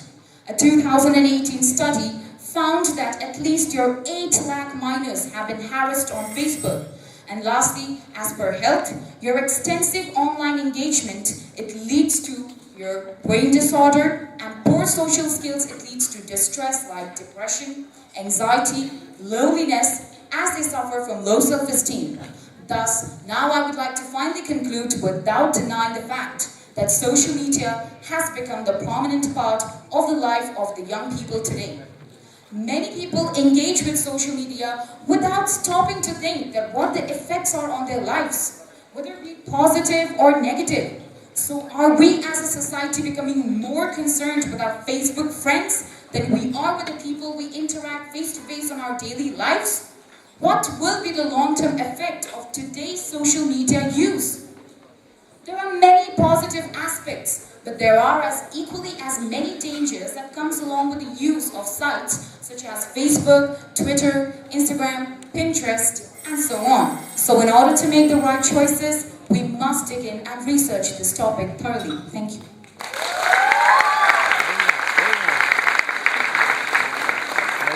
A 2018 study found that at least 8 lakh minors have been harassed on Facebook. And lastly, as per health, your extensive online engagement, it leads to your brain disorder and poor social skills. It leads to distress like depression, anxiety, loneliness, as they suffer from low self-esteem. Thus, now I would like to finally conclude without denying the fact that social media has become the prominent part of the life of the young people today. Many people engage with social media without stopping to think that what the effects are on their lives, whether it be positive or negative. So are we as a society becoming more concerned with our Facebook friends than we are with the people we interact face-to-face on our daily lives? What will be the long-term effect of today's social media use? There are many positive aspects, but there are equally as many dangers that comes along with the use of sites such as Facebook, Twitter, Instagram, Pinterest, and so on. So in order to make the right choices, we must dig in and research this topic thoroughly. Thank you.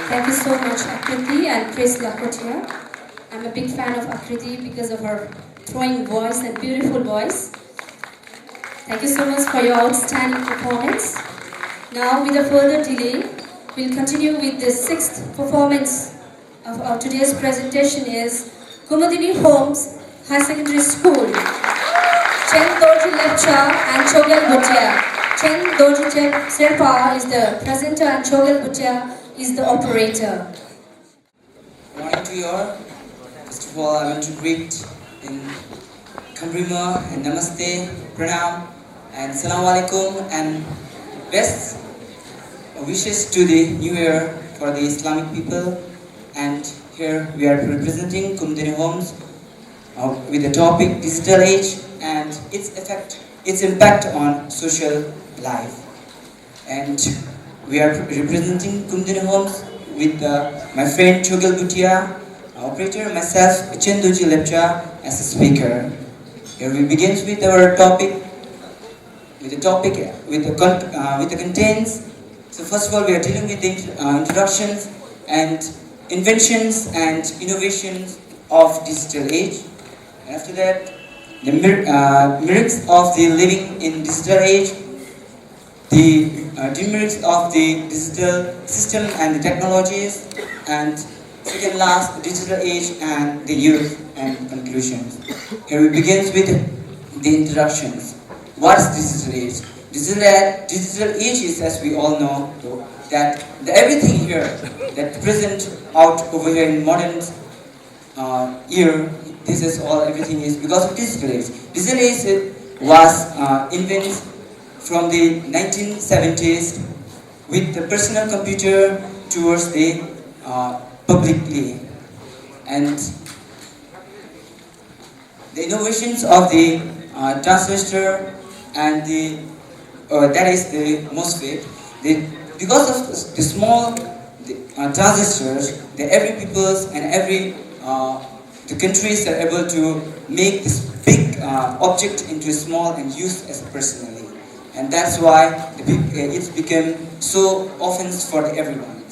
Thank you so much, Akriti and Chris Lakotia. I'm a big fan of Akriti because of her throwing voice and beautiful voice. Thank you so much for your outstanding performance. Now, without further delay, we'll continue with the 6th performance of our today's presentation is Kumudini Homes High Secondary School. Chen Dorji Lepcha and Chogel Bhutia. Chen Dorji Serpa is the presenter and Chogel Bhutia is the operator. Good morning to you all. First of all, I want to greet in Kambrima and Namaste, Pranam, and Assalamu Alaikum, and best wishes to the New Year for the Islamic people. And here we are representing Kumudini Homes with the topic Digital Age and its impact on social life. And we are representing Kumudini Homes with my friend Chogel Bhutia, operator, myself, Chendoji Lepcha as a speaker. Here we begin with our topic, with the contents. So first of all, we are dealing with the introductions and inventions and innovations of digital age. And after that, the merits of the living in digital age, the demerits of the digital system and the technologies, and second last, the digital age and the youth and conclusions. Here we begin with the introductions. What is digital age? Digital age is, as we all know, that everything here that present out over here in modern year, this is all, everything is because of digital age. Digital age was invented from the 1970s with the personal computer towards the publicly. And the innovations of the transistor and the that is the MOSFET. Because of the small transistors, every peoples and every the countries are able to make this big object into small and use as personally, and that's why it's become so often for everyone.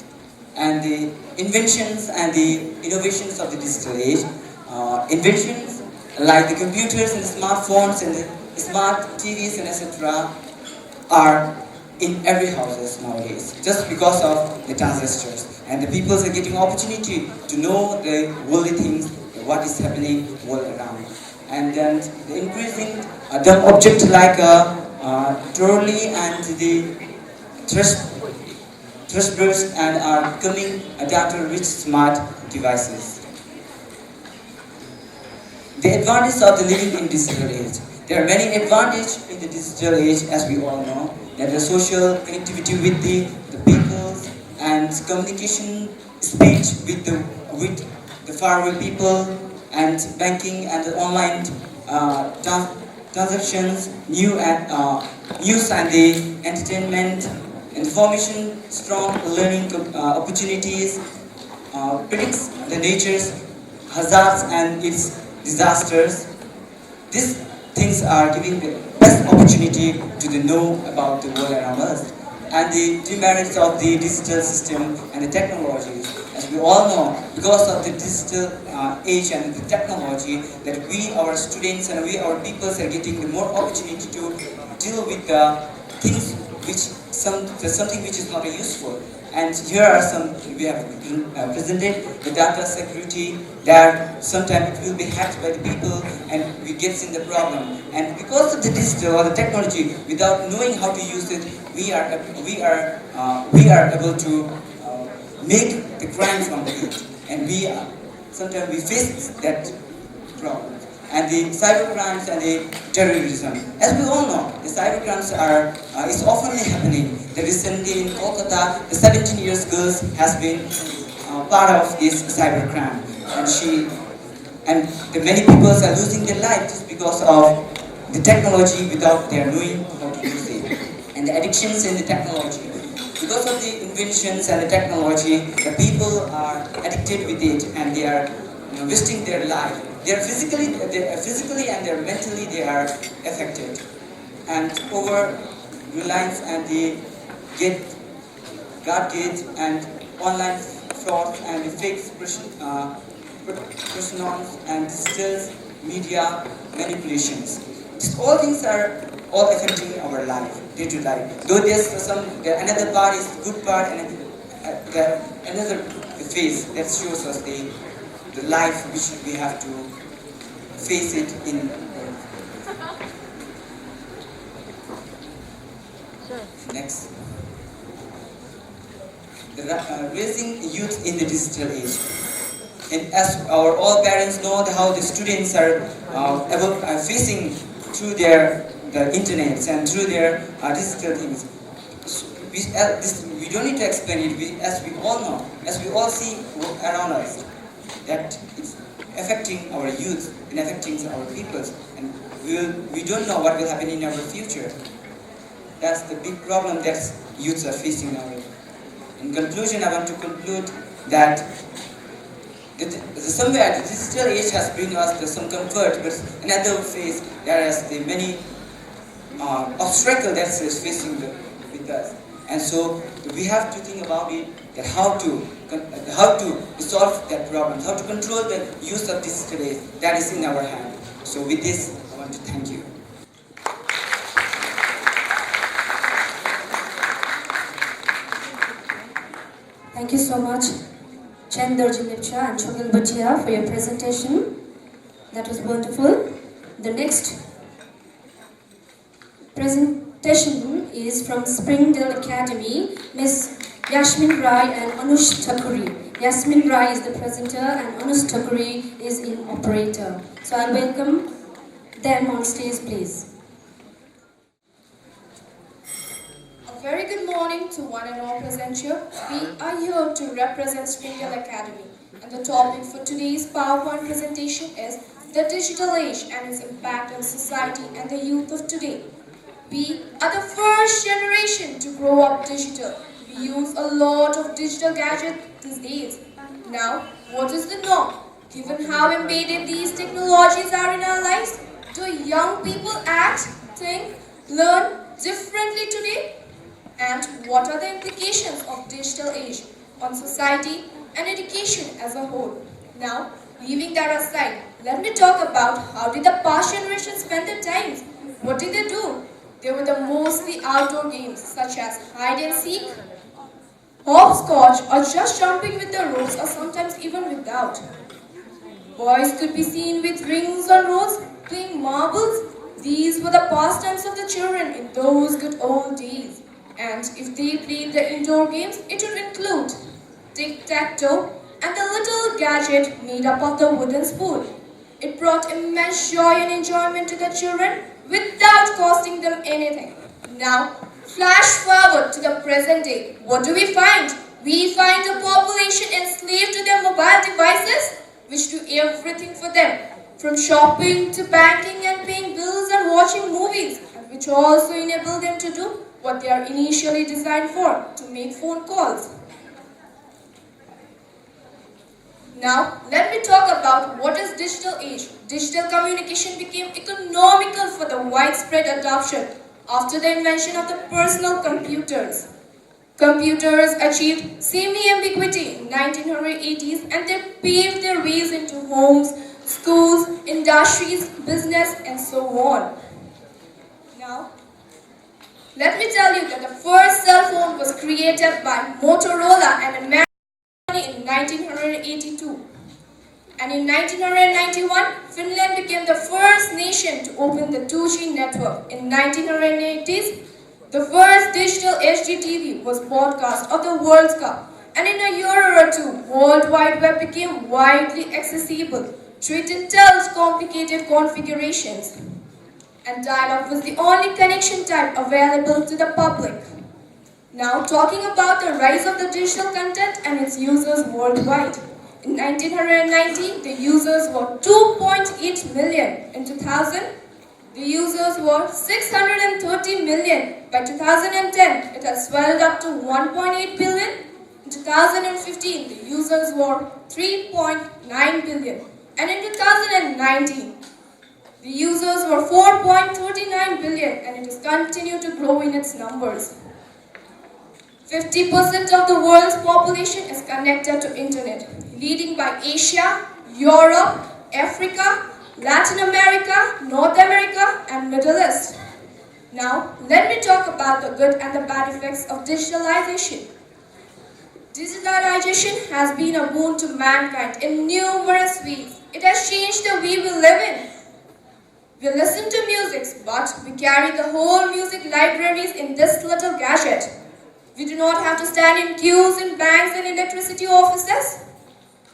And the inventions and the innovations of the digital age, inventions like the computers and smartphones and the smart TVs and etc. are in every houses nowadays, just because of the transistors. And the people are getting opportunity to know the worldly things, what is happening world around. And then the increasing the object like trolley and the thrust burst and are becoming adapter-rich smart devices. The advantage of the living in digital age. There are many advantages in the digital age, as we all know. That the social connectivity with the people and communication, speech with the faraway people, and banking and the online transactions, news and the entertainment, information, strong learning opportunities, predicts the nature's hazards and its disasters. These things are giving the best opportunity to know about the world around us. And the demerits of the digital system and the technology, as we all know, because of the digital age and the technology, that we, our students and we, our peoples are getting the more opportunity to deal with the things which something which is not useful. And here are some, we have presented the data security, that sometimes it will be hacked by the people and we get in the problem. And because of the digital or the technology, without knowing how to use it, we are able to make the crime from it. And sometimes we face that problem. And the cybercrimes and the terrorism. As we all know, the cybercrimes is often happening. Recently in Kolkata, the 17-year girl has been part of this cybercrime, and the many people are losing their lives just because of the technology without their knowing how to use it. And the addictions in the technology. Because of the inventions and the technology, the people are addicted with it and they are wasting their life. They are physically and mentally they are affected. And over reliance and the Guardgate and online fraud and the fake personas and digital media manipulations. All things are all affecting our life, day-to-day life. Though there's another part is good part and another phase that shows us the life which we have to face it in. Next. Raising youth in the digital age. And as our all parents know how the students are facing through the internet and through their digital things. We don't need to explain it, as we all know, as we all see around us, that it's affecting our youth and affecting our peoples, and we don't know what will happen in our future. That's the big problem that youths are facing now. In conclusion, I want to conclude that somewhere the digital age has bring us some comfort, but another phase there is the many obstacles that is facing with us. And so we have to think about it, that how to solve that problem, how to control the use of digital age. That is in our hand. So with this, I want to thank you. Thank you so much, Chen Darjeeling and Chogil Bhatia, for your presentation. That was wonderful. The next presentation is from Springdale Academy, Ms. Yasmin Rai and Anush Thakuri. Yasmin Rai is the presenter and Anush Thakuri is in operator. So I welcome them on stage, please. A very good morning to one and all present here. We are here to represent Springdale Academy, and the topic for today's PowerPoint presentation is the digital age and its impact on society and the youth of today. We are the first generation to grow up digital. We use a lot of digital gadgets these days. Now, what is the norm? Given how embedded these technologies are in our lives, do young people act, think, learn differently today? And what are the implications of digital age on society and education as a whole? Now, leaving that aside, let me talk about how did the past generation spend their times? What did they do? They were the mostly outdoor games such as hide and seek, hopscotch, or just jumping with the ropes, or sometimes even without. Boys could be seen with rings on roads playing marbles. These were the pastimes of the children in those good old days. And if they played the indoor games, it would include tic-tac-toe and the little gadget made up of the wooden spoon. It brought immense joy and enjoyment to the children without costing them anything. Now, flash forward to the present day. What do we find? We find the population enslaved to their mobile devices, which do everything for them, from shopping to banking and paying bills and watching movies, and which also enable them to do what they are initially designed for, to make phone calls. Now, let me talk about what is digital age. Digital communication became economical for the widespread adoption after the invention of the personal computers. Computers achieved semi-ambiguity in 1980s, and they paved their ways into homes, schools, industries, business, and so on. Now, let me tell you that the first cell phone was created by Motorola and American in 1982. And in 1991, Finland became the first nation to open the 2G network. In 1980s, the first digital HDTV was broadcast of the World Cup. And in a year or two, World Wide Web became widely accessible through Intel's complicated configurations. And dial-up was the only connection type available to the public. Now, talking about the rise of the digital content and its users worldwide. In 1990, the users were 2.8 million. In 2000, the users were 630 million. By 2010, it has swelled up to 1.8 billion. In 2015, the users were 3.9 billion. And in 2019, the users were 4.39 billion, and it has continued to grow in its numbers. 50% of the world's population is connected to internet, leading by Asia, Europe, Africa, Latin America, North America, and Middle East. Now, let me talk about the good and the bad effects of digitalization. Digitalization has been a boon to mankind in numerous ways. It has changed the way we live in. We listen to music, but we carry the whole music libraries in this little gadget. We do not have to stand in queues in banks and electricity offices.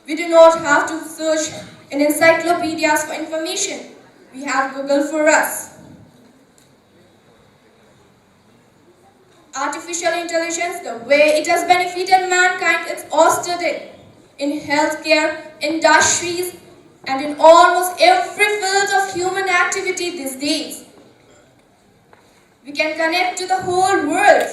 We do not have to search in encyclopedias for information. We have Google for us. Artificial intelligence, the way it has benefited mankind, is today in healthcare, industries, and in almost every field of human activity these days. We can connect to the whole world.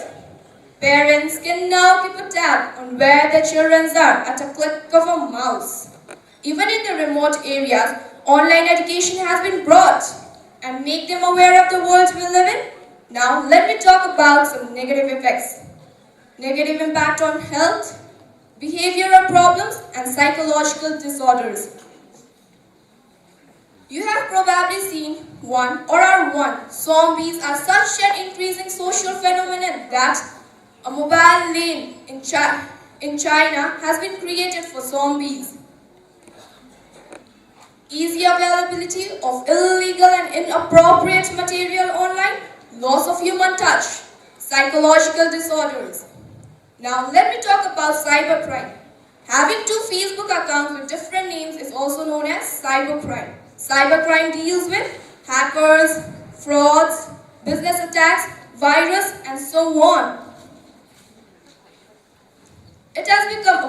Parents can now keep a tab on where their children are at a click of a mouse. Even in the remote areas, online education has been brought and make them aware of the world we live in. Now, let me talk about some negative effects. Negative impact on health, behavioral problems, and psychological disorders. You have probably seen one or are one. Zombies are such an increasing social phenomenon that a mobile lane in China has been created for zombies. Easy availability of illegal and inappropriate material online, loss of human touch, psychological disorders. Now let me talk about cybercrime. Having two Facebook accounts with different names is also known as cybercrime. Cybercrime deals with hackers, frauds, business attacks, virus, and so on.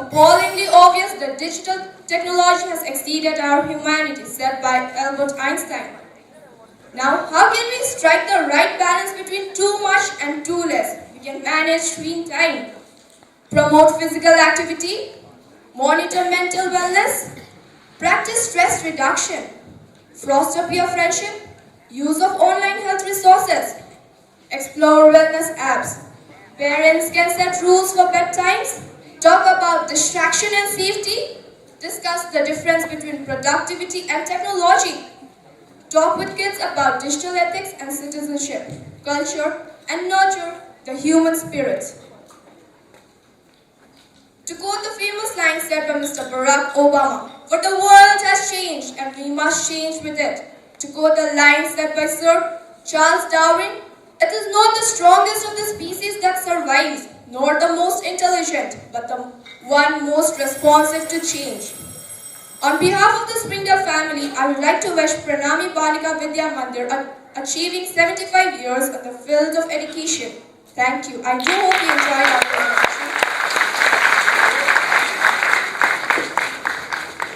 appallingly obvious that digital technology has exceeded our humanity, said by Albert Einstein. Now, how can we strike the right balance between too much and too less? We can manage screen time, promote physical activity, monitor mental wellness, practice stress reduction, foster peer friendship, use of online health resources, explore wellness apps. Parents can set rules for bedtimes, talk about distraction and safety, discuss the difference between productivity and technology, talk with kids about digital ethics and citizenship, culture, and nurture the human spirit. To quote the famous line said by Mr. Barack Obama, "For the world has changed and we must change with it." To quote the line said by Sir Charles Darwin, "It is not the strongest of the species that survives, nor the most intelligent, but the one most responsive to change." On behalf of the Springer family, I would like to wish Pranami Balika Vidya Mandir achieving 75 years in the field of education. Thank you. I do hope you enjoyed our presentation.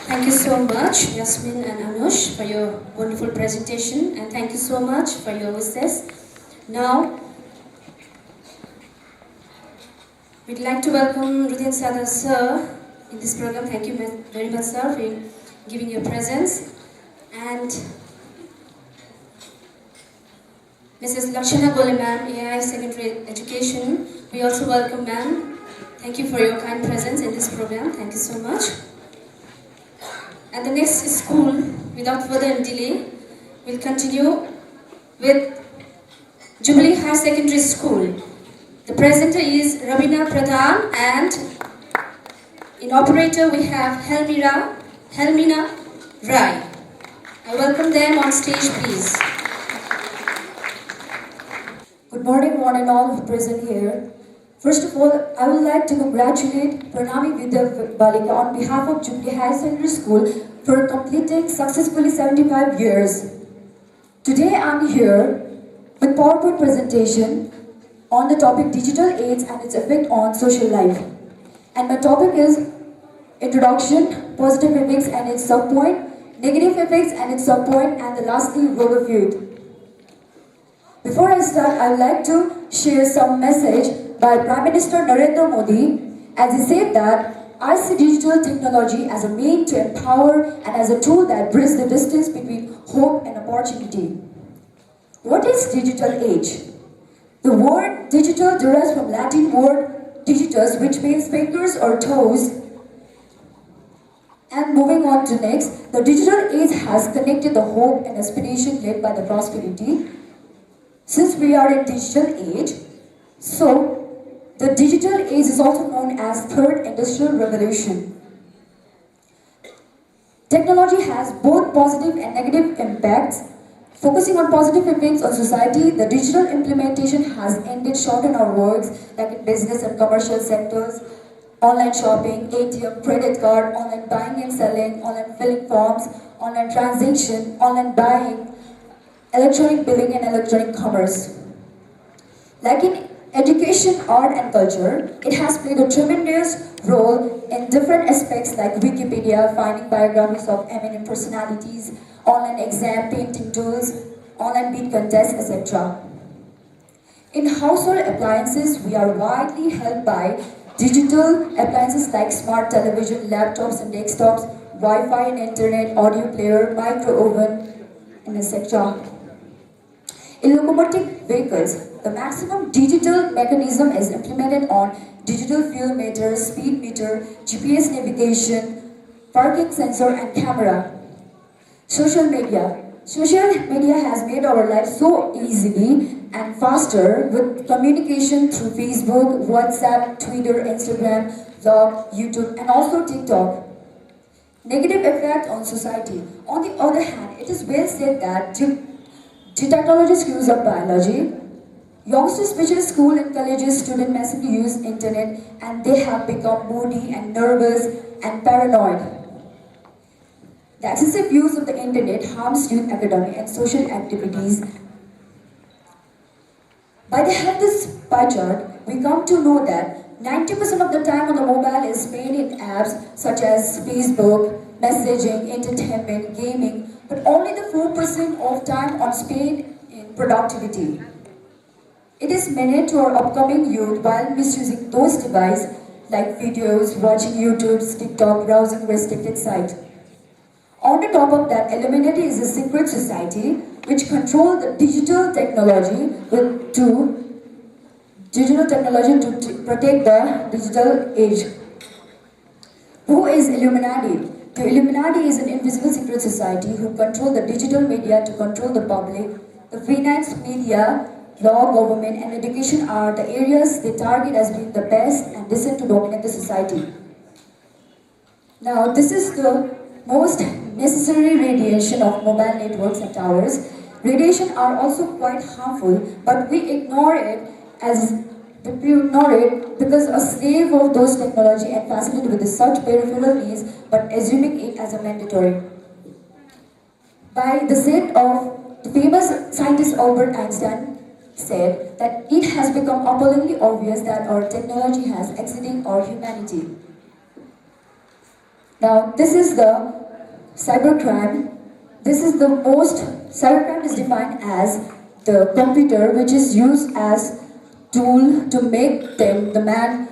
Thank you so much, Yasmin and Anush, for your wonderful presentation, and thank you so much for your wishes. Now, we'd like to welcome Rudin Sada sir in this program. Thank you very much, sir, for giving your presence. And Mrs. Lakshana Gole ma'am, AI Secondary Education, we also welcome ma'am. Thank you for your kind presence in this program. Thank you so much. And the next school, without further delay, will continue with Jubilee High Secondary School. The presenter is Rabina Pradhan, and in operator we have Helmina Rai. I welcome them on stage, please. Good morning, one and all who present here. First of all, I would like to congratulate Pranami Vidya Balika on behalf of Jubilee High Secondary School for completing successfully 75 years. Today I am here with PowerPoint presentation on the topic digital age and its effect on social life. And my topic is introduction, positive effects and its subpoint, negative effects and its subpoint, and the lastly, role of youth. Before I start, I would like to share some message by Prime Minister Narendra Modi, as he said that I see digital technology as a means to empower and as a tool that bridges the distance between hope and opportunity. What is digital age? The word digital derives from Latin word digitus, which means fingers or toes. And moving on to next, the digital age has connected the hope and aspiration led by the prosperity. Since we are in digital age, so the digital age is also known as Third Industrial Revolution. Technology has both positive and negative impacts. Focusing on positive effects on society, the digital implementation has ended shortened our works like in business and commercial sectors, online shopping, ATM, credit card, online buying and selling, online filling forms, online transaction, online buying, electronic billing and electronic commerce. Like in education, art and culture, it has played a tremendous role in different aspects like Wikipedia, finding biographies of eminent personalities, online exam, painting tools, online beat contests, etc. In household appliances, we are widely helped by digital appliances like smart television, laptops and desktops, Wi-Fi and internet, audio player, micro oven, and etc. In locomotive vehicles, the maximum digital mechanism is implemented on digital fuel meter, speed meter, GPS navigation, parking sensor and camera. Social media. Social media has made our lives so easily and faster with communication through Facebook, WhatsApp, Twitter, Instagram, vlog, YouTube and also TikTok. Negative effect on society. On the other hand, it is well said that technology screws up biology. Youngsters, especially school and colleges, students massively use internet and they have become moody and nervous and paranoid. The excessive use of the internet harms youth academic and social activities. By the help of this pie chart, we come to know that 90% of the time on the mobile is spent in apps such as Facebook, messaging, entertainment, gaming, but only the 4% of time on spent in productivity. It is meant to our upcoming youth while misusing those devices like videos, watching YouTube, TikTok, browsing restricted sites. On the top of that, Illuminati is a secret society which control the digital technology to protect the digital age. Who is Illuminati? The Illuminati is an invisible secret society who control the digital media to control the public. The finance, media, law, government, and education are the areas they target as being the best and destined to dominate the society. Now, this is the most necessary radiation of mobile networks and towers. Radiation are also quite harmful, but we ignore it because a slave of those technology and facility with such peripheral needs, but assuming it as a mandatory. By the set of the famous scientist Albert Einstein said that it has become appallingly obvious that our technology has exceeded our humanity. Now, this is the cybercrime. Cybercrime is defined as the computer which is used as tool to make them the man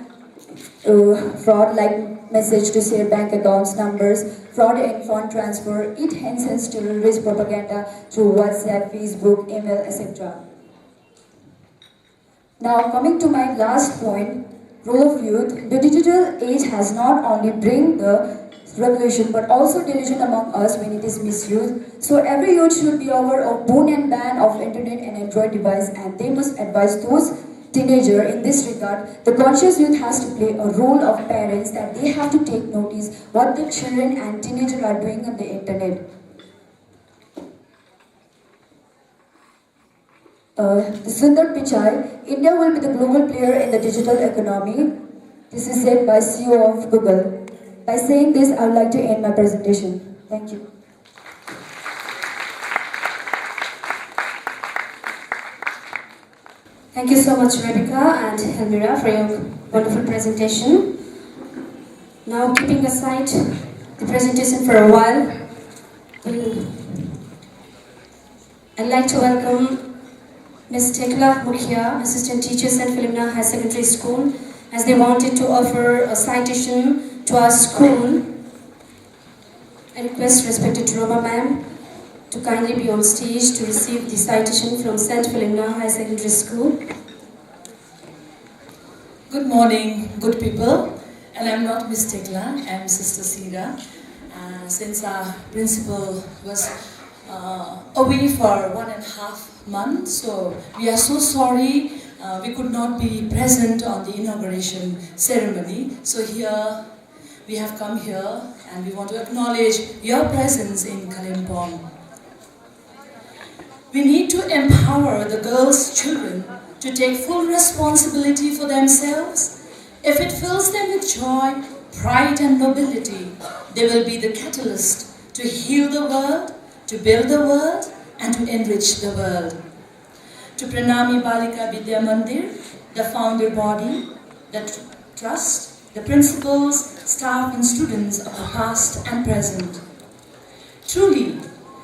fraud like message to share bank accounts numbers, fraud in fund transfer, it enhances terrorist propaganda through WhatsApp, Facebook, email, etc. Now coming to my last point, role of youth, the digital age has not only bring the revolution but also delusion among us when it is misused. So every youth should be aware of boon and ban of internet and Android device, and they must advise those teenager in this regard. The conscious youth has to play a role of parents that they have to take notice what the children and teenagers are doing on the internet. Sundar Pichai, India will be the global player in the digital economy. This is said by CEO of Google. By saying this, I would like to end my presentation. Thank you. Thank you so much, Rebecca and Helmira, for your wonderful presentation. Now, keeping aside the presentation for a while, I'd like to welcome Ms. Tekla Mukhia, Assistant Teacher, St. Philomena High Secondary School, as they wanted to offer a citation to our school. I request respected Roma ma'am to kindly be on stage to receive the citation from St. Philomena High Secondary School. Good morning, good people. And I'm not Miss Tekla, I'm Sister Sira. Since our principal was away for 1.5 months, so we are so sorry we could not be present on the inauguration ceremony. So here, we have come here and we want to acknowledge your presence in Kalimpong. We need to empower the girls' children to take full responsibility for themselves. If it fills them with joy, pride and nobility, they will be the catalyst to heal the world, to build the world and to enrich the world. To Pranami Balika Vidya Mandir, the founder body, the trust, the principals, staff and students of the past and present. Truly,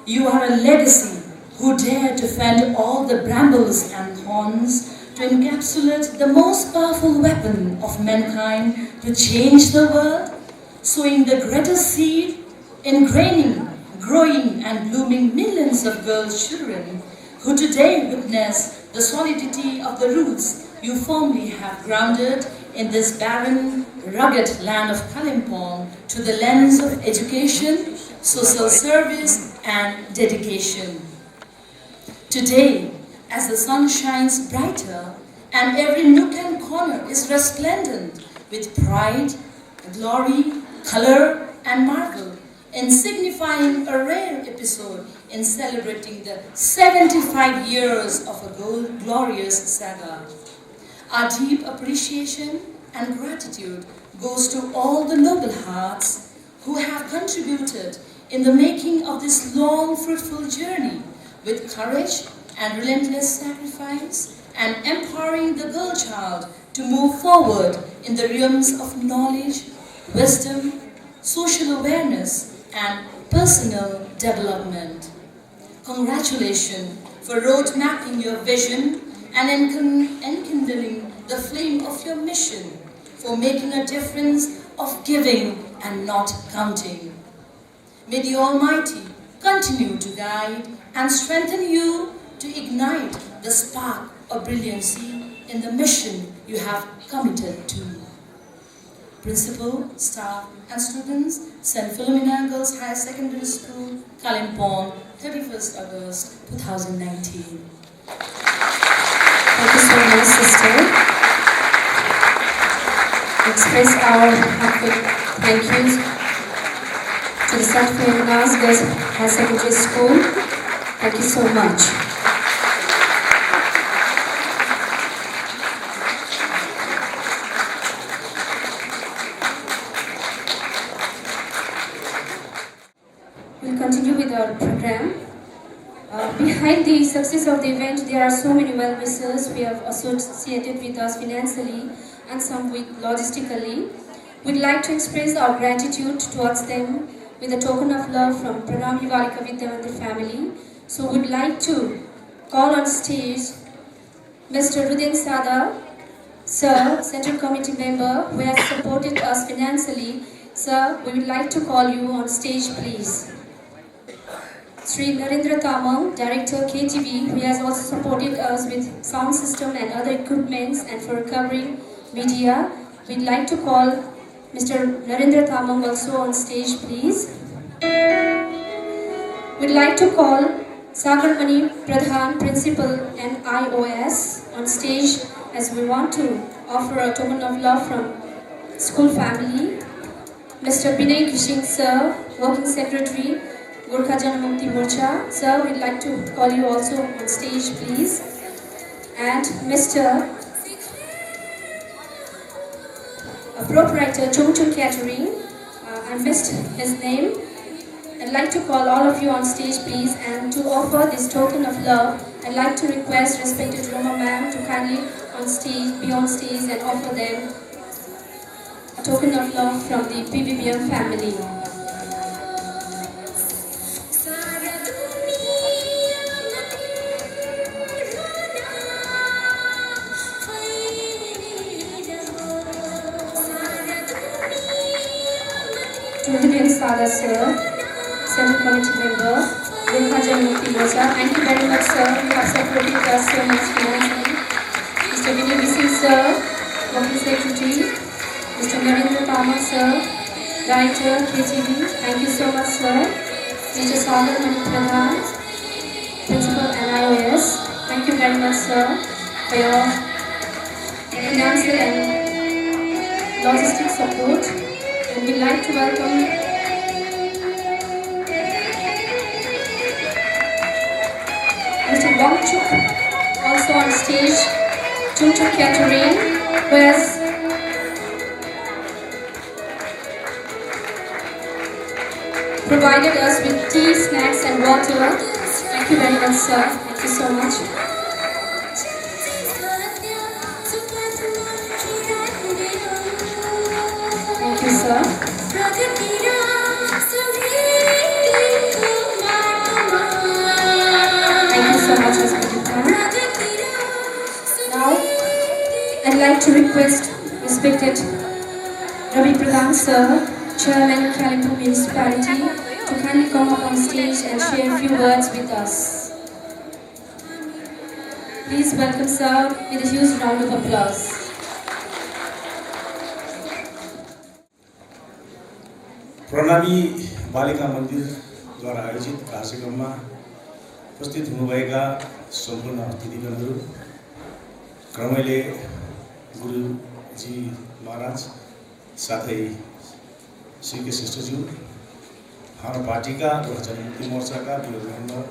you are a legacy who dare to fend all the brambles and thorns to encapsulate the most powerful weapon of mankind to change the world, sowing the greatest seed, ingraining, growing and blooming millions of girls' children who today witness the solidity of the roots you firmly have grounded in this barren, rugged land of Kalimpong to the lens of education, social service and dedication. Today, as the sun shines brighter and every nook and corner is resplendent with pride, glory, color and marvel, in signifying a rare episode in celebrating the 75 years of a glorious saga. Our deep appreciation and gratitude goes to all the noble hearts who have contributed in the making of this long, fruitful journey with courage and relentless sacrifice and empowering the girl child to move forward in the realms of knowledge, wisdom, social awareness, and personal development. Congratulations for road mapping your vision and enkindling the flame of your mission, for making a difference of giving and not counting. May the Almighty continue to guide and strengthen you to ignite the spark of brilliancy in the mission you have committed to. Principal, staff and students, St. Philomena Girls Higher Secondary School, Kalimpong, 31st August 2019. Thank you so much, sister. Express our heartfelt thank yous to the St. Philomena Girls Higher Secondary School. Thank you so much. We'll continue with our program. Behind the success of the event, there are so many well-wishers we have associated with us financially and some with logistically. We'd like to express our gratitude towards them with a token of love from Pranami and the family. So we'd like to call on stage Mr. Rudin Sada, Sir, Central Committee member who has supported us financially. Sir, we would like to call you on stage, please. Sri Narendra Tamang, Director KTV, who has also supported us with sound system and other equipments and for covering media. We'd like to call Mr. Narendra Tamang also on stage, please. We'd like to call Sagarmani Pradhan, Principal and IOS on stage as we want to offer a token of love from school family. Mr. Binay Kishing, Sir, Working Secretary, Gorkha Janamukti Morcha. Sir, we'd like to call you also on stage, please. And Mr. Proprietor Chungchung Catering, I missed his name. I'd like to call all of you on stage, please, and to offer this token of love, I'd like to request respected Roma ma'am to kindly be on stage and offer them a token of love from the PBBM family. Indian Gorkha, sir, Central Committee member, Gorkha Janamukti Morcha. Thank you very much, sir. You have supported us so much financially. Mr. Vinay Singh, sir, Working Secretary, Mr. Narendra Tamang, sir, Director, KTV. Thank you so much, sir. Mr. Sagar Mani Pradhan, Principal and IOS. Thank you very much, sir, for your financial and logistic support. And we'd like to welcome Mr. Wangchuk, also on stage, Chungchuk Catering, who has provided us with tea, snacks and water. Thank you very much, sir. Thank you so much. Thank you, sir. Thank you so much, Mr. Khan. Now, I'd like to request respected Ravi Pradhan, sir, Chairman Kalimpong Municipality, to kindly come up on stage and share a few words with us. Please welcome, sir, with a huge round of applause. Pranami Balika Mandir द्वारा आयोजित कार्यक्रममा उपस्थित हुनुभएका सम्पूर्ण अतिथिगणहरू, क्रमैले गुरुजी महाराज साथै श्री श्रेष्ठज्यू, हाम्रो पार्टीका गोर्खा जनमुक्ति मोर्चाका bureau member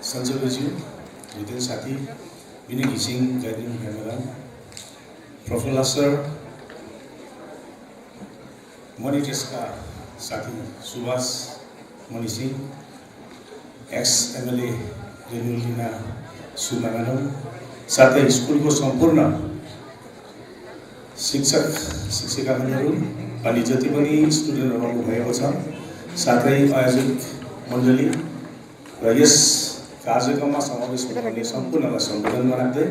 सञ्जयज्यू, retail साथी विनय घिसिङ गाइदिङ हेमराम, प्रफुल्ल सर, मनिटेसका साथी सुभाष मणि सिंह, एक्स एमएलए रेणुलिना सुब्रमण्यम, साथै स्कुलको सम्पूर्ण शिक्षक शिक्षिकाहरू अनि जति पनि स्टुडेन्टहरू आउनु भएको छ, साथै आयोजक मण्डली र यस कार्यक्रममा समावेश हुने सम्पूर्णलाई सम्बोधन गराउँदै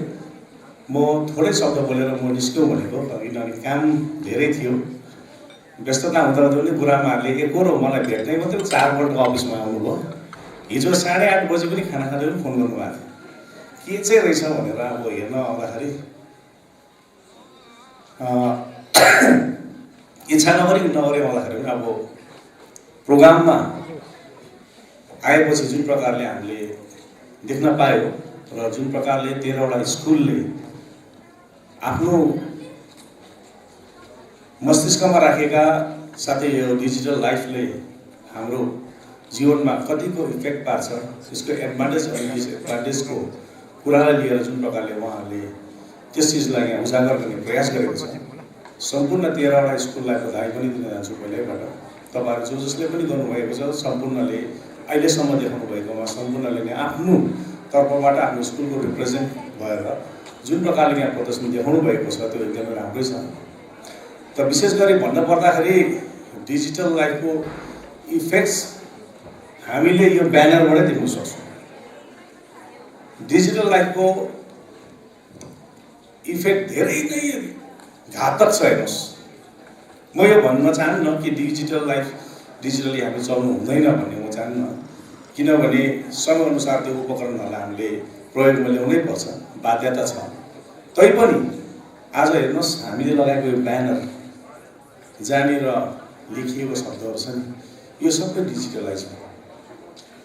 म थोरै शब्द बोलेर म निस्क्यौँ भनेको, किनभने काम धेरै थियो। व्यस्तता हुँदा पनि गुरुआमाहरूले एकहोरो मलाई भेट्नै मात्रै 4 पल्ट अफिसमा आउनुभयो। हिजो 8:30 बजे पनि खाना खाँदै पनि फोन गर्नुभएको थियो, के चाहिँ रहेछ भनेर अब हेर्न आउँदाखेरि इच्छा नगरी आउँदाखेरि पनि अब प्रोग्राममा आएपछि जुन प्रकारले हामीले देख्न पायौँ र जुन प्रकारले 13वटा स्कुलले आफ्नो मस्तिष्कमा राखेका, साथै यो डिजिटल लाइफले हाम्रो जीवनमा कतिको इफेक्ट पार्छ, त्यसको एडभान्टेज अनि डिसएडभान्टेजको कुरालाई लिएर जुन प्रकारले उहाँहरूले त्यस चिजलाई यहाँ उजागर गर्ने प्रयास गरेको छ, सम्पूर्ण 13वटा स्कुललाई बधाई पनि दिन चाहन्छु पहिल्यैबाट। तपाईँहरू जसले पनि गर्नुभएको छ, सम्पूर्णले अहिलेसम्म देखाउनु भएकोमा सम्पूर्णले नै आफ्नो तर्फबाट आफ्नो स्कुलको रिप्रेजेन्ट भएर जुन प्रकारले यहाँ प्रदर्शन देखाउनु भएको छ त्यो एकदमै राम्रै छ। त विशेष गरी भन्न पर्दाखेरि डिजिटल लाइफको इफेक्ट्स हामीले यो ब्यानरबाटै देख्न सक्छौँ। डिजिटल लाइफको इफेक्ट धेरै नै घातक छ। हेर्नुहोस्, म यो भन्न चाहन्न कि डिजिटल लाइफ डिजिटली हामी चल्नु हुँदैन भन्ने म चाहन्न, किनभने समयअनुसार त्यो उपकरणहरूलाई हामीले प्रयोगमा ल्याउनै पर्छ, बाध्यता छ। तैपनि आज हेर्नुहोस्, हामीले लगाएको यो ब्यानर जहाँनिर लेखिएको शब्दहरू छन्, यो सबै डिजिटलाइज भयो।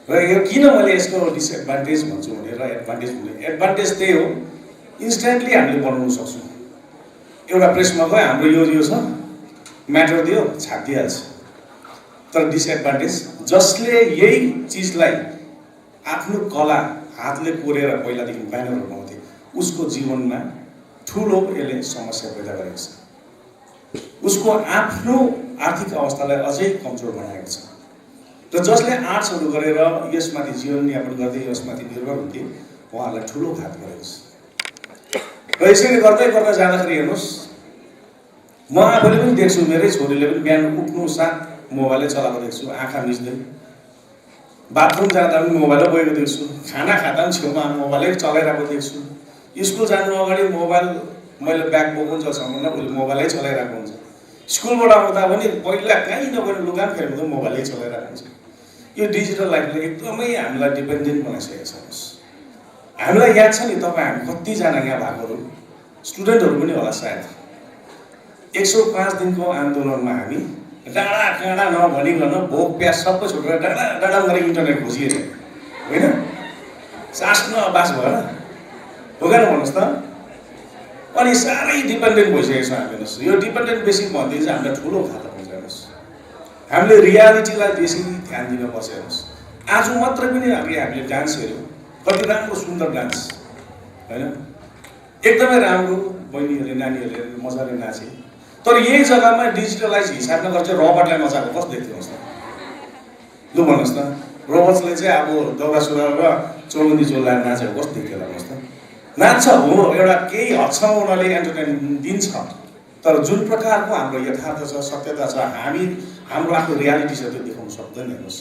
र यो किन मैले यसको डिसएडभान्टेज भन्छु भनेर एडभान्टेज भन्ने, एडभान्टेज त्यही हो, इन्स्ट्यान्टली हामीले बनाउन सक्छौँ। एउटा प्रेसमा गयो, हाम्रो यो छ, म्याटर दियो, छापिदिइहाल्छ। तर डिसएडभान्टेज, जसले यही चिजलाई आफ्नो कला हातले कोरेर पहिलादेखि ब्यानर बनाउँथे, उसको जीवनमा ठुलो यसले समस्या पैदा गरेको छ। उसको आफ्नो आर्थिक अवस्थालाई अझै कमजोर बनाएको छ। र जसले आर्ट्सहरू गरेर यसमाथि जीवनयापन गर्दै यसमाथि निर्भर हुन्थे, उहाँहरूलाई ठुलो घात गरेको छ। र यसरी गर्दै गर्दै जाँदाखेरि हेर्नुहोस्, म आफूले पनि देख्छु, मेरै छोरीले पनि बिहान उठ्नु साथ मोबाइलै चलाएको देख्छु, आँखा मिच्दै। बाथरुम जाँदा पनि मोबाइलै गएको देख्छु, खाना खाँदा पनि छेउमा मोबाइलै चलाइरहेको देख्छु। स्कुल जानु अगाडि मोबाइल, मैले ब्याग बोकुन्जेलसम्म उसले मोबाइलै चलाइरहेको हुन्छ। स्कुलबाट आउँदा पनि पहिला कहीँ नगएर लुगा फेर्नु त मोबाइलै चलाइरहेको हुन्छ। यो डिजिटल लाइफले एकदमै हामीलाई डिपेन्डेन्ट बनाइसकेको छ। हामीलाई याद छ नि, तपाईँ हामी कतिजना यहाँ भएकोहरू स्टुडेन्टहरू पनि होला सायद, 105 दिनको आन्दोलनमा हामी डाँडा काँडा नभनिकन भोक प्यास सबै छोडेर डाँडा गरेर इन्टरनेट खोजिएर, होइन? सास नबास भएर हो क्या भन्नुहोस् त। अनि साह्रै डिपेन्डेन्ट भइसकेको छ हामी। यो डिपेन्डेन्ट बेसी भन्दै चाहिँ हामीलाई ठुलो घातक हुन्छ। हेर्नुहोस्, हामीले रियालिटीलाई बेसी ध्यान दिनुपर्छ। हेर्नुहोस्, आज मात्रै पनि हामीले डान्स हेऱ्यौँ, कति राम्रो सुन्दर डान्स, होइन? एकदमै राम्रो, बहिनीहरूले नानीहरूले मजाले नाचे। तर यही जग्गामा डिजिटलाइज हिसाब नगर्दा चाहिँ रोबोटलाई नचाएको कस्तो देख्नुहोस् त? लु भन्नुहोस् त, रोबोट्सले चाहिँ अब दौरा सुरुवाल र चौबन्दी चोल लगाएर नाचेको कस्तो देख्थ्यो भन्नुहोस् त? नाच्छ हो, एउटा केही हदसम्म उनीहरूले एन्टरटेनमेन्ट दिन्छ। तर जुन प्रकारको हाम्रो यथार्थ छ, सत्यता छ, हाम्रो आफ्नो रियालिटी छ, त्यो देखाउन सक्दैन। हेर्नुहोस्,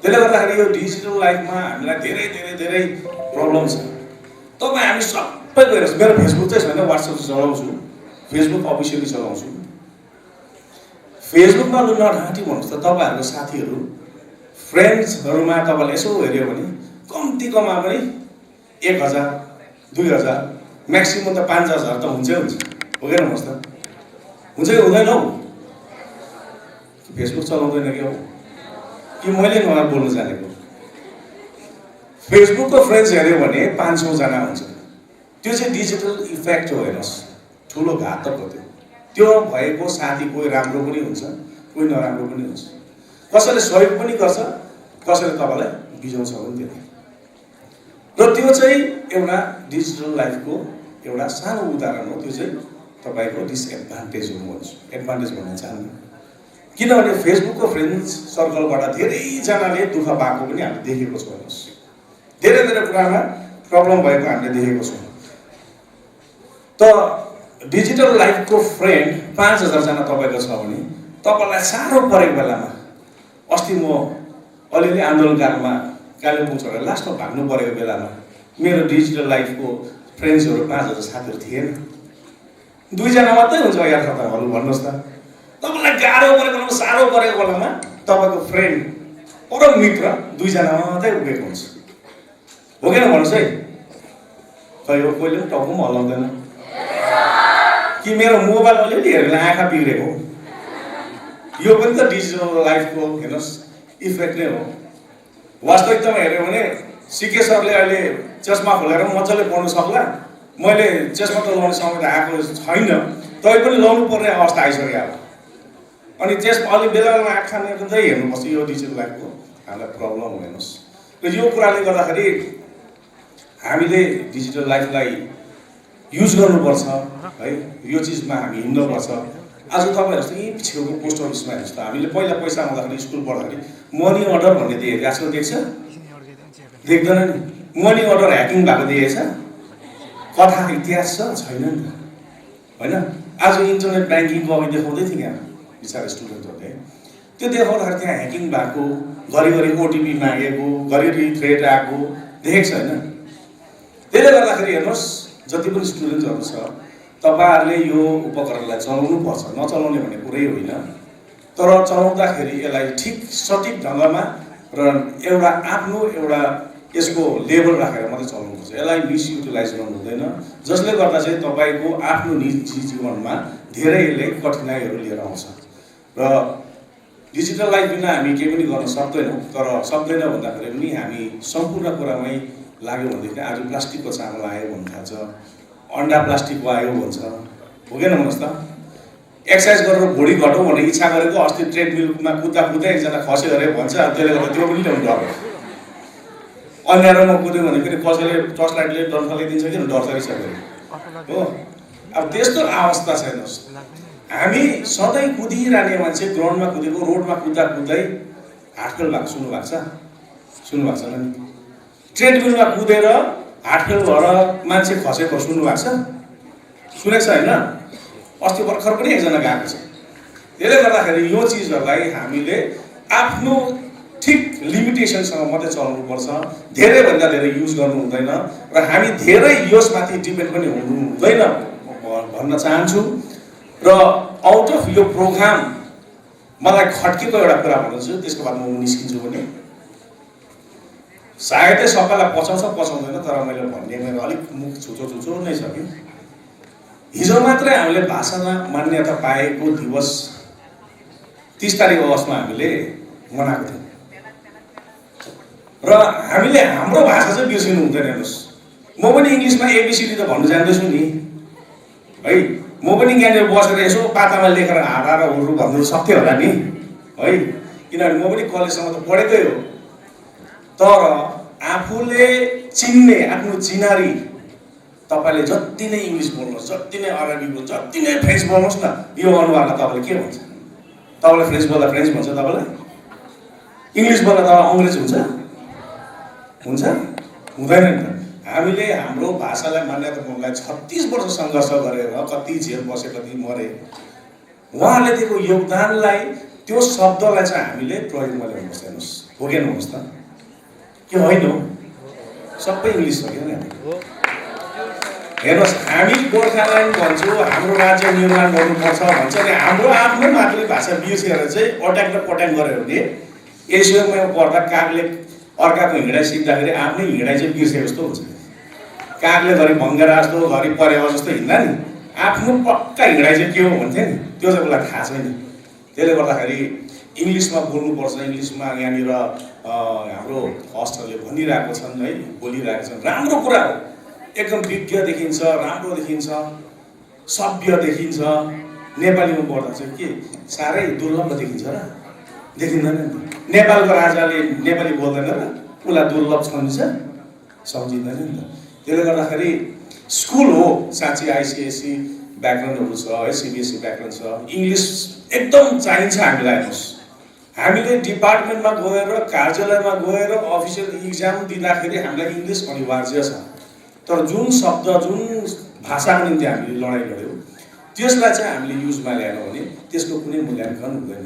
त्यसले गर्दाखेरि यो डिजिटल लाइफमा हामीलाई धेरै धेरै धेरै प्रब्लम छ। तपाईँ हामी सबै गएर, मेरो फेसबुक चाहिँ छैन, वाट्सएप चलाउँछु, फेसबुक अफिसियली चलाउँछु। फेसबुकमा लु नढाँटी भन्नुहोस् त, तपाईँहरूको साथीहरू फ्रेन्ड्सहरूमा तपाईँले यसो हेऱ्यो भने कम्तीकोमा पनि 1000, 2000, म्याक्सिमम त 5000 त हुन्छै हुन्छ, हो क्या भन्नुहोस् त? हुन्छ कि हुँदैन हौ? फेसबुक चलाउँदैन कि हो कि मैले नयाँ बोल्नु जानेको? फेसबुकको फ्रेन्ड्स हेऱ्यो भने 500 जना हुन्छ। त्यो चाहिँ डिजिटल इफेक्ट हो। हेर्नुहोस्, ठुलो घातक हो त्यो। त्यो भएको साथी कोही राम्रो पनि हुन्छ, कोही नराम्रो पनि हुन्छ। कसैले सहयोग पनि गर्छ, कसैले तपाईँलाई बिजाउँछ पनि त्यो। र त्यो चाहिँ एउटा डिजिटल लाइफको एउटा सानो उदाहरण हो। त्यो चाहिँ तपाईँको डिसएडभान्टेज हो म भन्छु, एडभान्टेज भन्न चाहन्न। किनभने फेसबुकको फ्रेन्ड्स सर्कलबाट धेरैजनाले दुःख पाएको पनि हामीले देखेको छौँ। हेर्नुहोस्, धेरै धेरै कुरामा प्रब्लम भएको हामीले देखेको छौँ। त डिजिटल लाइफको फ्रेन्ड 5000 जना तपाईँको छ भने तपाईँलाई साह्रो परेको बेलामा अस्ति म अलिअलि आन्दोलनकालमा कालिम्पोङ छोडेर लास्टमा भाग्नु परेको बेलामा मेरो डिजिटल लाइफको फ्रेन्ड्सहरू 5000 साथीहरू थिएन। 2 जना मात्रै हुन्छ यार तपाईँहरू भन्नुहोस् त। तपाईँलाई गाह्रो परेको बेलामा साह्रो परेको बेलामा तपाईँको फ्रेन्ड परम मित्र 2 जना मात्रै उभिएको हुन्छ। हो कि भन्नुहोस् है। खै हो कहिले पनि टाउको पनि हल्लाउँदैन कि मेरो मोबाइल अलिअलि हेरेर आँखा बिग्रेको हो। यो पनि त डिजिटल लाइफको हेर्नुहोस् इफेक्ट नै हो। वास्तविकतामा हेऱ्यो भने सिके सरले अहिले चस्मा खोलेर मजाले पढ्नु सक्ला। मैले चस्मा त लाउने समय त आएको छैन, तै पनि लाउनु पर्ने अवस्था आइसक्यो अब। अनि त्यसमा अलि बेला बेला आँखा चाहिँ हेर्नुपर्छ। यो डिजिटल लाइफको हामीलाई प्रब्लम हो हेर्नुहोस्। र यो कुराले गर्दाखेरि हामीले डिजिटल लाइफलाई युज गर्नुपर्छ है। यो चिजमा हामी हिँड्नुपर्छ। आज तपाईँहरू चाहिँ यहीँ छेउको पोस्ट अफिसमा हेर्नुहोस् त, हामीले पहिला पैसा आउँदाखेरि स्कुल पढ्दाखेरि मनी अर्डर भन्ने दिएको आजकल देख्छ देख्दैन नि। मनी अर्डर ह्याकिङ भएको दिएछ, कथा इतिहास छ छैन नि त होइन। आज इन्टरनेट ब्याङ्किङको अघि देखाउँदै थिएँ यहाँ बिचारा स्टुडेन्टहरूले, त्यो देखाउँदाखेरि त्यहाँ ह्याकिङ भएको, घरिघरि ओटिपी मागेको, घरिघरि थ्रेट आएको देखेको छ होइन। त्यसले गर्दाखेरि हेर्नुहोस् जति पनि स्टुडेन्टहरू छ तपाईँहरूले यो उपकरणलाई चलाउनु पर्छ। नचलाउने भन्ने कुरै होइन, तर चलाउँदाखेरि यसलाई ठिक सठिक ढङ्गमा र एउटा आफ्नो एउटा यसको लेभल राखेर मात्रै चलाउनुपर्छ। यसलाई मिसयुटिलाइज गर्नु हुँदैन, जसले गर्दा चाहिँ तपाईँको आफ्नो निजी जीवनमा धेरै यसले कठिनाइहरू लिएर आउँछ। र डिजिटल लाइफ बिना हामी केही पनि गर्न सक्दैनौँ। तर सक्दैन भन्दाखेरि पनि हामी सम्पूर्ण कुरामै लाग्यो भनेदेखि आज प्लास्टिकको चामल आयो भन्नु थाल्छ, अन्डा प्लास्टिकको आयो भन्छ। हो कि भन्नुहोस् त। एक्सर्साइज गरेर भुँडी घटौँ भनेर इच्छा गरेको अस्ति ट्रेडमिलमा कुद्दा कुद्दै एकजना खस्यो अरे भन्छ। त्यसले गर्दा त्यो पनि ल्याउनु डर। अन्यारोमा कुद्यो भने फेरि कसैले टर्च लाइटले डन्ठा ल्याइदिन्छ कि डर सकिसक्यो हो। अब त्यस्तो अवस्था छ हेर्नुहोस्। हामी सधैँ कुदिरहने मान्छे ग्राउन्डमा कुदेको, रोडमा कुद्दा कुद्दै हार्टफेल भएको सुन्नु भएको छ नि। ट्रेडमिलमा कुदेर हार्टफेल भएर मान्छे खसेको सुन्नु भएको छ, सुनेको छ होइन। अस्ति भर्खर पनि एकजना गएको छ। त्यसले गर्दाखेरि यो चिजहरूलाई हामीले आफ्नो ठिक लिमिटेसनसँग मात्रै चलाउनुपर्छ। धेरैभन्दा धेरै युज गर्नु हुँदैन र हामी धेरै यसमाथि डिपेन्ड पनि हुनु हुँदैन भन्न चाहन्छु। र आउट अफ यो प्रोग्राम मलाई खट्केको एउटा कुरा भन्छु, त्यसको बादमा म निस्किन्छु भने सायदै सबैलाई पचाउँछ पचाउँदैन, तर मैले भन्ने मेरो अलिक मुख छुचो नै छ कि हिजो मात्रै हामीले भाषामा मान्यता पाएको दिवस 30 तारिक अगस्तमा हामीले मनाएको थियौँ। र हामीले हाम्रो भाषा चाहिँ बिर्सिनु हुँदैन हेर्नुहोस्। म पनि इङ्ग्लिसमा एबिसिडी त भन्नु जान्दैछु नि है। म पनि यहाँनिर बसेर यसो पातामा लेखेर हारा र हुरु भन्नु सक्थेँ होला नि है, किनभने म पनि कलेजसम्म त पढेकै हो। तर आफूले चिन्ने आफ्नो चिनारी तपाईँले जति नै इङ्ग्लिस बोल्नुहोस्, जति नै अरबी बोल्नुहोस्, जति नै फ्रेन्च बोल्नुहोस् न, यो अनुहारलाई तपाईँले के भन्छ? तपाईँलाई फ्रेन्च बोल्दा फ्रेन्च भन्छ, तपाईँलाई इङ्ग्लिस बोल्दा तपाईँलाई अङ्ग्रेज हुन्छ हुँदैन नि त। हामीले हाम्रो भाषालाई मान्यता पाउनलाई 36 वर्ष सङ्घर्ष गरेर कति जेल बसे, कति मरे। उहाँहरूले दिएको योगदानलाई, त्यो शब्दलाई चाहिँ हामीले प्रयोगमा ल्याउनुपर्छ हेर्नुहोस्। हो कि भन्नुहोस् त, के होइन हो? सबै इङ्ग्लिस हो कि हेर्नुहोस्। हामी गोर्खाल्यान्ड भन्छौँ, हाम्रो राज्य निर्माण गर्नुपर्छ भन्छ नि। हाम्रो आफ्नो मातृभाषा बिर्सेर चाहिँ अट्याङ र पट्याङ गऱ्यो भने एसियामा पढ्दा कागले अर्काको हिँडाइ सिक्दाखेरि आफ्नै हिँडाइ चाहिँ बिर्सेको जस्तो हुन्छ। कागले घरि भङ्गेरा जस्तो, घरि परेवा जस्तो हिँड्दा नि आफ्नो पक्का हिँडाइ चाहिँ के हो भन्थ्यो नि, त्यो चाहिँ उसलाई थाहा छैन। त्यसले गर्दाखेरि इङ्ग्लिसमा बोल्नुपर्छ। इङ्ग्लिसमा यहाँनिर हाम्रो हस्टहरूले भनिरहेको छन् है, बोलिरहेको छन्। राम्रो कुरा हो, एकदम विज्ञ देखिन्छ, राम्रो देखिन्छ, सभ्य देखिन्छ। नेपालीमा पढ्दा चाहिँ के साह्रै दुर्लभ देखिन्छ र देखिँदैन नि। नेपालको राजाले नेपाली बोल्दैन र उसलाई दुर्लभ सम्झिँदैन नि त। त्यसले गर्दाखेरि स्कुल हो साँच्चै आइसिएससी ब्याकग्राउन्डहरू छ है, सिबिएससी ब्याकग्राउन्ड छ, इङ्ग्लिस एकदम चाहिन्छ हामीलाई। हेर्नुहोस्, हामीले डिपार्टमेन्टमा गएर, कार्यालयमा गएर अफिसियल इक्जाम दिँदाखेरि हामीलाई इङ्ग्लिस अनिवार्य छ। तर जुन शब्द, जुन भाषाको निम्ति हामीले लडाइँ गऱ्यौँ त्यसलाई चाहिँ हामीले युजमा ल्याएनौँ भने त्यसको कुनै मूल्याङ्कन हुँदैन।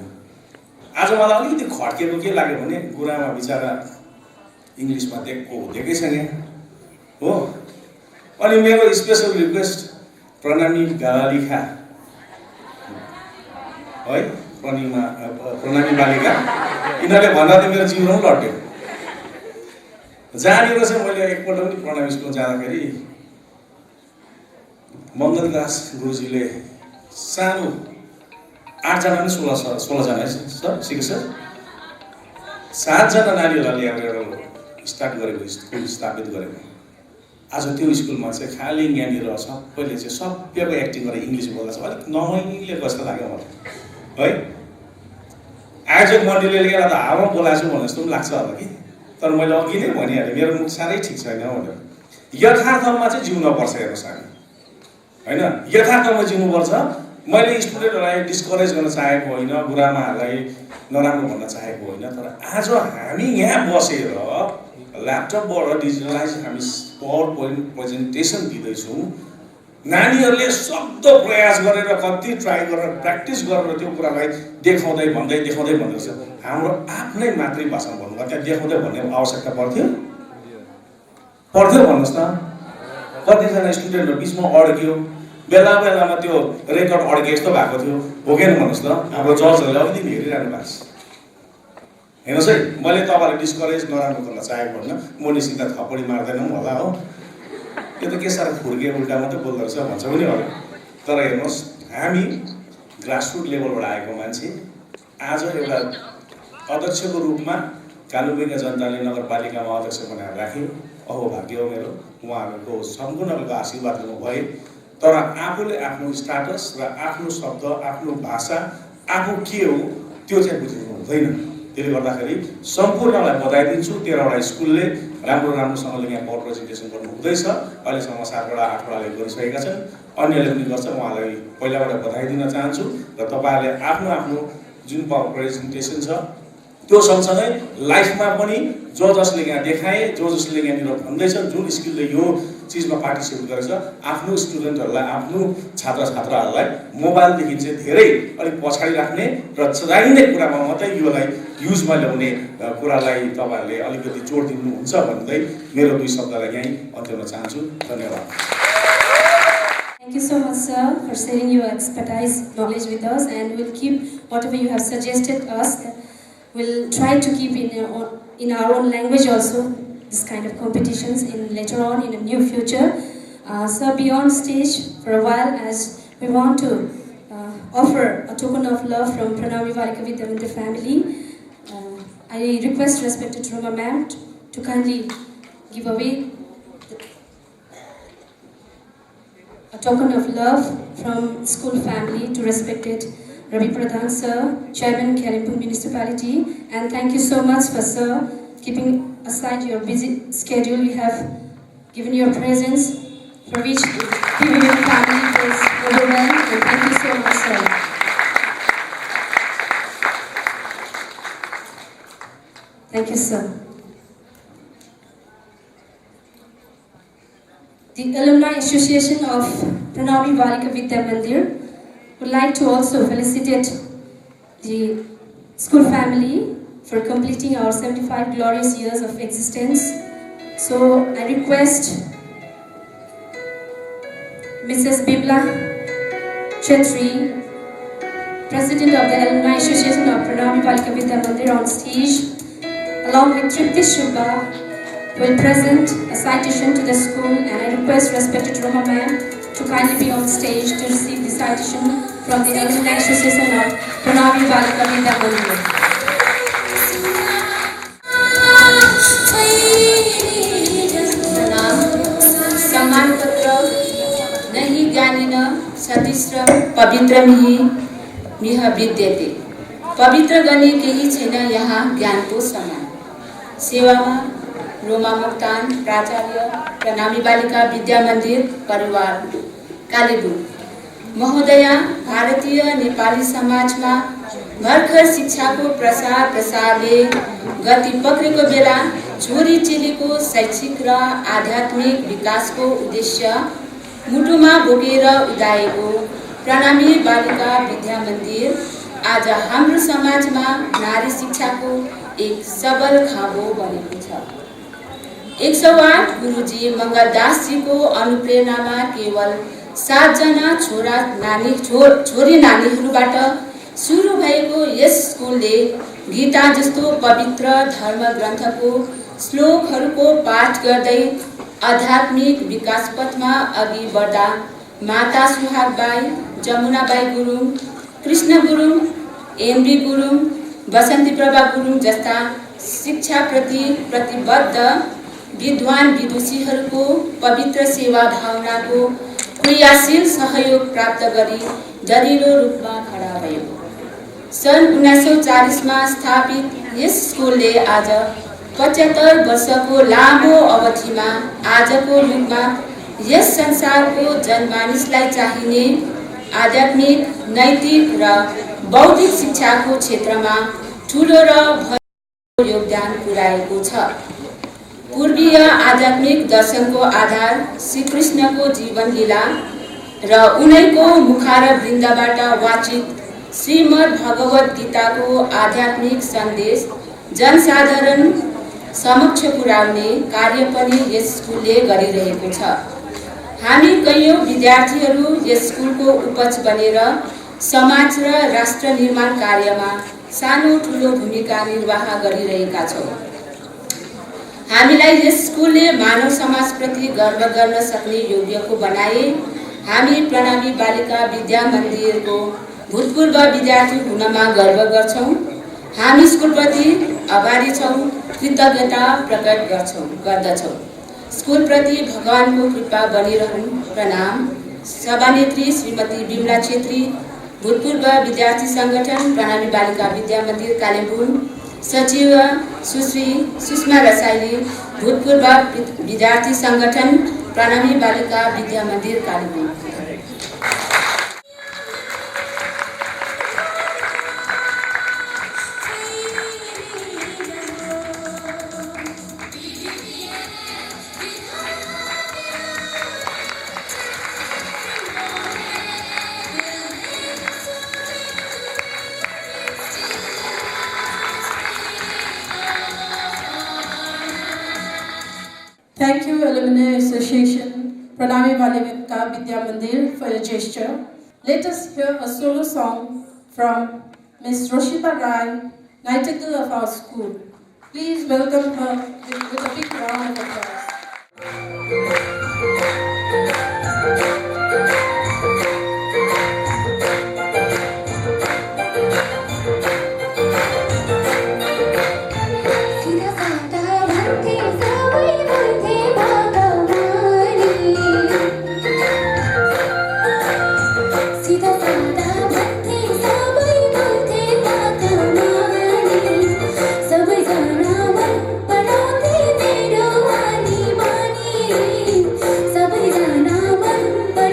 आज मलाई अलिकति खड्केको के लाग्यो भने गुरुआमा बिचरा इङ्ग्लिसमा देखेकै छैन हो। अनि मेरो स्पेसल रिक्वेस्ट प्रणामी गालिखा है प्रणामी बालिका यिनीहरूले भन्दा त मेरो जिउरो पनि लड्यो। जहाँनिर चाहिँ मैले एकपल्ट पनि प्रणामी स्कुल जाँदाखेरि मङ्गलदास गुरुजीले सानो 8जना पनि 16जना है सर सिके सर 7जना नानीहरूलाई ल्याएर एउटा स्टार्ट गरेको स्कुल स्थापित गरेको। आज त्यो स्कुलमा चाहिँ खालि यहाँनिर सबैले चाहिँ सबैको एक्टिङ गरेर इङ्ग्लिस बोल्दा चाहिँ अलिक नमैले कस्तो लाग्यो मलाई है। आयोजक मण्डलीले लिएर त हावा बोलाएको छु भन्ने जस्तो पनि लाग्छ होला कि, तर मैले अघि नै भनिहालेँ मेरो मुख साह्रै ठिक छैन भनेर। यथार्थमा चाहिँ जिउनुपर्छ हेर्नुहोस् हामी होइन, यथार्थमा जिउनुपर्छ। मैले स्टुडेन्टहरूलाई डिस्करेज गर्न चाहेको होइन, गुरुआमाहरूलाई नराम्रो भन्न चाहेको होइन, तर आज हामी यहाँ बसेर ल्यापटपबाट डिजिटलाइज हामी पावर पोइन्ट प्रेजेन्टेसन दिँदैछौँ। नानीहरूले शब्द प्रयास गरेर कति ट्राई गरेर प्र्याक्टिस गरेर त्यो कुरालाई देखाउँदै भन्दै भन्दैछ। हाम्रो आफ्नै मातृभाषामा भन्नुभयो त्यहाँ देखाउँदै भन्ने आवश्यकता पर्थ्यो भन्नुहोस् न। कतिजना स्टुडेन्टहरू बिचमा अड्क्यो, बेला बेलामा त्यो रेकर्ड अड्के जस्तो भएको थियो, भोगेन भन्नुहोस् न। हाम्रो जजहरूले अलिकति हेरिरहनु भएको छ हेर्नुहोस् है। मैले तपाईँलाई डिस्करेज नराम्रो गर्न चाहेको होइन, म निश्चित थप्पडी मार्दैनौँ होला हो, त्यो त के साह्रो फुर्के उल्टा मात्रै बोल्दो रहेछ भन्छ पनि होला। तर हेर्नुहोस् हामी ग्रासरुट लेभलबाट आएको मान्छे आज एउटा अध्यक्षको रूपमा कालिम्पोङका जनताले नगरपालिकामा अध्यक्ष बनाएर राख्यो। अहो भाग्य हो मेरो, उहाँहरूको सम्पूर्णको आशीर्वादले म भएँ। तर आफूले आफ्नो स्टाटस र आफ्नो शब्द आफ्नो भाषा आफू के हो त्यो चाहिँ बुझ्नु हुँदैन। त्यसले गर्दाखेरि सम्पूर्णलाई बधाई दिन्छु। 13वटा स्कुलले राम्रोसँगले यहाँ पावर प्रेजेन्टेसन गर्नु हुँदैछ। अहिलेसम्म 7वटा 8वटाले गरिसकेका छन्, अन्यले पनि गर्छ। उहाँलाई पहिलाबाट बधाई दिन चाहन्छु। र तपाईँहरूले आफ्नो आफ्नो जुन पावर प्रेजेन्टेसन छ त्यो सँगसँगै लाइफमा पनि जसले यहाँ देखाए, जसले यहाँनिर भन्दैछ, जुन स्किलले यो चिजमा पार्टिसिपेट गरेछ, आफ्नो स्टुडेन्टहरूलाई आफ्नो छात्रछात्राहरूलाई मोबाइलदेखि चाहिँ धेरै अलिक पछाडि राख्ने र चाहिने कुरामा मात्रै योलाई युजमा ल्याउने कुरालाई तपाईँहरूले अलिकति जोड दिनुहुन्छ भन्दै मेरो 2 शब्दलाई यहीँ अन्त्याउन चाहन्छु। धन्यवाद। Thank you so much, sir, for sharing your expertise, knowledge with us, and we'll keep whatever you have suggested us. We'll try to keep in our own language also this kind of competitions in later on in the near future. So beyond stage for a while, as we want to offer a token of love from Pranami Balika Vidya Mandir family, I request respected Roma ma'am to kindly give away a token of love from school family to respected Ravi Pradhan sir, Chairman Kalimpong Municipality, and thank you so much for sir keeping aside your busy schedule. We have given your presence for which the family is overwhelmed, and thank you so much, sir. Thank you, sir. The Alumni Association of Pranami Balika Vidya Mandir would like to also felicitate the school family for completing our 75 glorious years of existence. So I request Mrs. Bibla Chetri, President of the Alumni Association of Pranami Balika Vidya Mandir, on stage, along with Tripti Shubha, will present a citation to the school, and I request respected Roma ma'am to kindly be on stage to receive the citation from the Alumni Association of Pranami Balika Vidya Mandir. सम्मान पत्र नहीं ज्ञानिन सतिश्र पवित्र मिह विद्यते। पवित्र गर्ने केही छैन यहाँ ज्ञानको समान। सेवामा रोमा मोक्तान प्राचार्य प्रणामी बालिका विद्या मन्दिर परिवार कालेबुङ महोदया, भारतीय नेपाली समाजमा भर्खर शिक्षाको प्रसारले गति पक्रेको बेला छोरी चेलीको शैक्षिक र आध्यात्मिक विकासको उद्देश्य मुटुमा बोकेर उदाएको प्रणामी बालिका विद्या मन्दिर आज हाम्रो समाजमा नारी शिक्षाको एक सबल खाँबो बनेको छ। 108 गुरुजी मङ्गलदासजीको अनुप्रेरणामा केवल 7 जना छोरी नानीहरूबाट सुरु भएको यस स्कुलले गीता जस्तो पवित्र धर्म ग्रन्थको श्लोकहरूको पाठ गर्दै आध्यात्मिक विकास पथमा अघि बढ्दा माता सुहागबाई, जमुनाबाई गुरुङ, कृष्ण गुरुङ, एमबी गुरुङ, बसन्ती प्रभा गुरुङ जस्ता शिक्षाप्रति प्रतिबद्ध विद्वान विदुषीहरूको पवित्र सेवा भावनाको क्रियाशील सहयोग प्राप्त गरी दरिलो रूपमा खडा भयो। सन् 1940 मा स्थापित यस स्कुलले आज 75 वर्षको लामो अवधिमा आजको युगमा यस संसारको जनमानिसलाई चाहिने आध्यात्मिक, नैतिक र बौद्धिक शिक्षाको क्षेत्रमा ठुलो र भव्य योगदान पुर्याएको छ। पूर्वीय आध्यात्मिक दर्शनको आधार श्रीकृष्णको जीवन लीला र उनैको मुखारवृन्दबाट वाचित श्रीमद् भगवत गीताको आध्यात्मिक सन्देश जनसाधारण समक्ष पुर्याउने कार्य पनि यस स्कुलले गरिरहेको छ। हामी कैयौँ विद्यार्थीहरू यस स्कुलको उपज बनेर समाज र राष्ट्र निर्माण कार्यमा सानो ठुलो भूमिका निर्वाह गरिरहेका छौँ। हामीलाई यस स्कुलले मानव समाजप्रति गर्व गर्न सक्ने योग्यको बनाए। हामी प्रणामी बालिका विद्या मन्दिरको भूतपूर्व विद्यार्थी हुनमा गर्व गर्छौँ। हामी स्कुलप्रति आभारी छौँ, कृतज्ञता प्रकट गर्दछौँ। स्कुलप्रति भगवानको कृपा बनिरहन्। प्रणाम। सभानेत्री श्रीमती बिमला छेत्री, भूतपूर्व विद्यार्थी संगठन प्रणामी बालिका विद्या मन्दिर कालिम्पोङ, सचिव सुश्री सुषमा रसाइली, भूतपूर्व विद्यार्थी संगठन प्रणामी बालिका विद्या मन्दिर Kalimpong. Thank you, Alumni Association, Pranami Balika Vidya Mandir, for your gesture. Let us hear a solo song from Ms. Roshita Rai, Nightingale of our school. Please welcome her with a big round of applause. But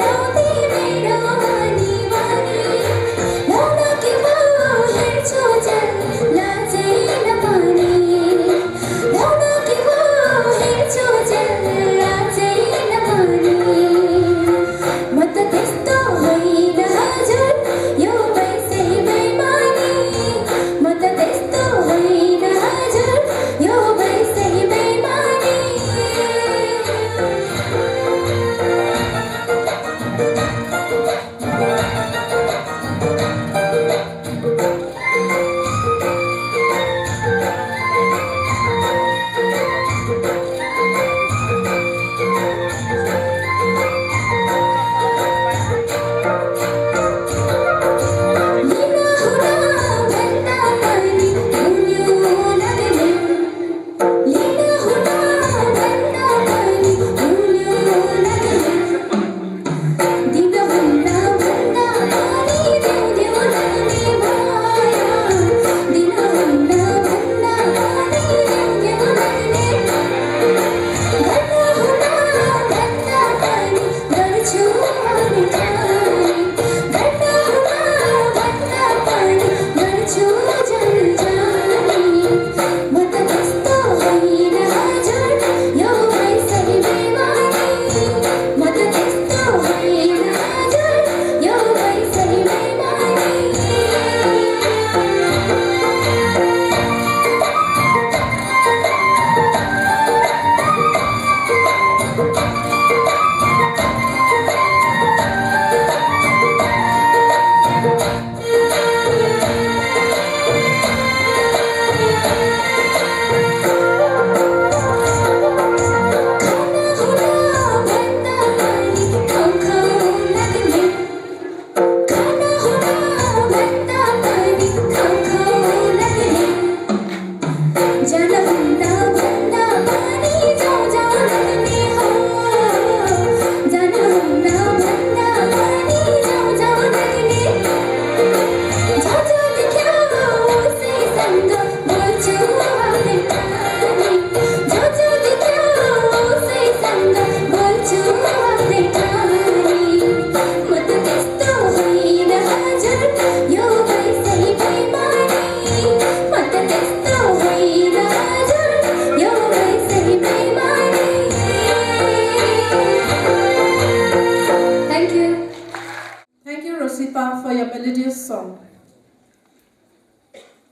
for your melodious song.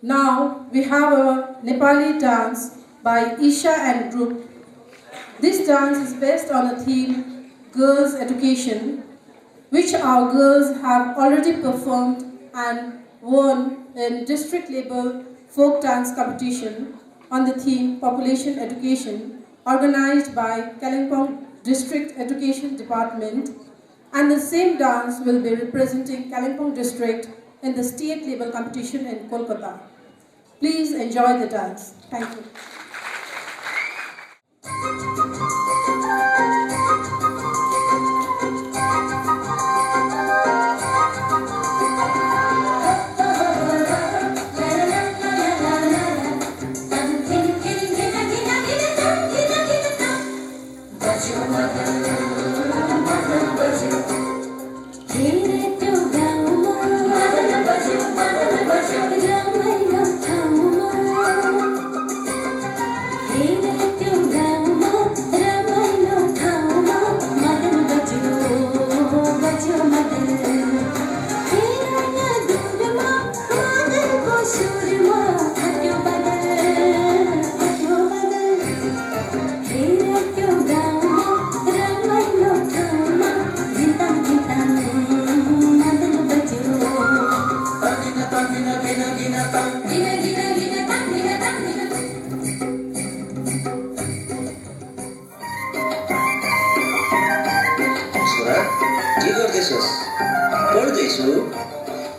Now we have a Nepali dance by Isha and group. This dance is based on a theme, girls' education, which our girls have already performed and won in district level folk dance competition on the theme Population Education, organized by Kalimpong District Education Department, and the same dance will be representing Kalimpong District in the state level competition in Kolkata. Please enjoy the dance. Thank you.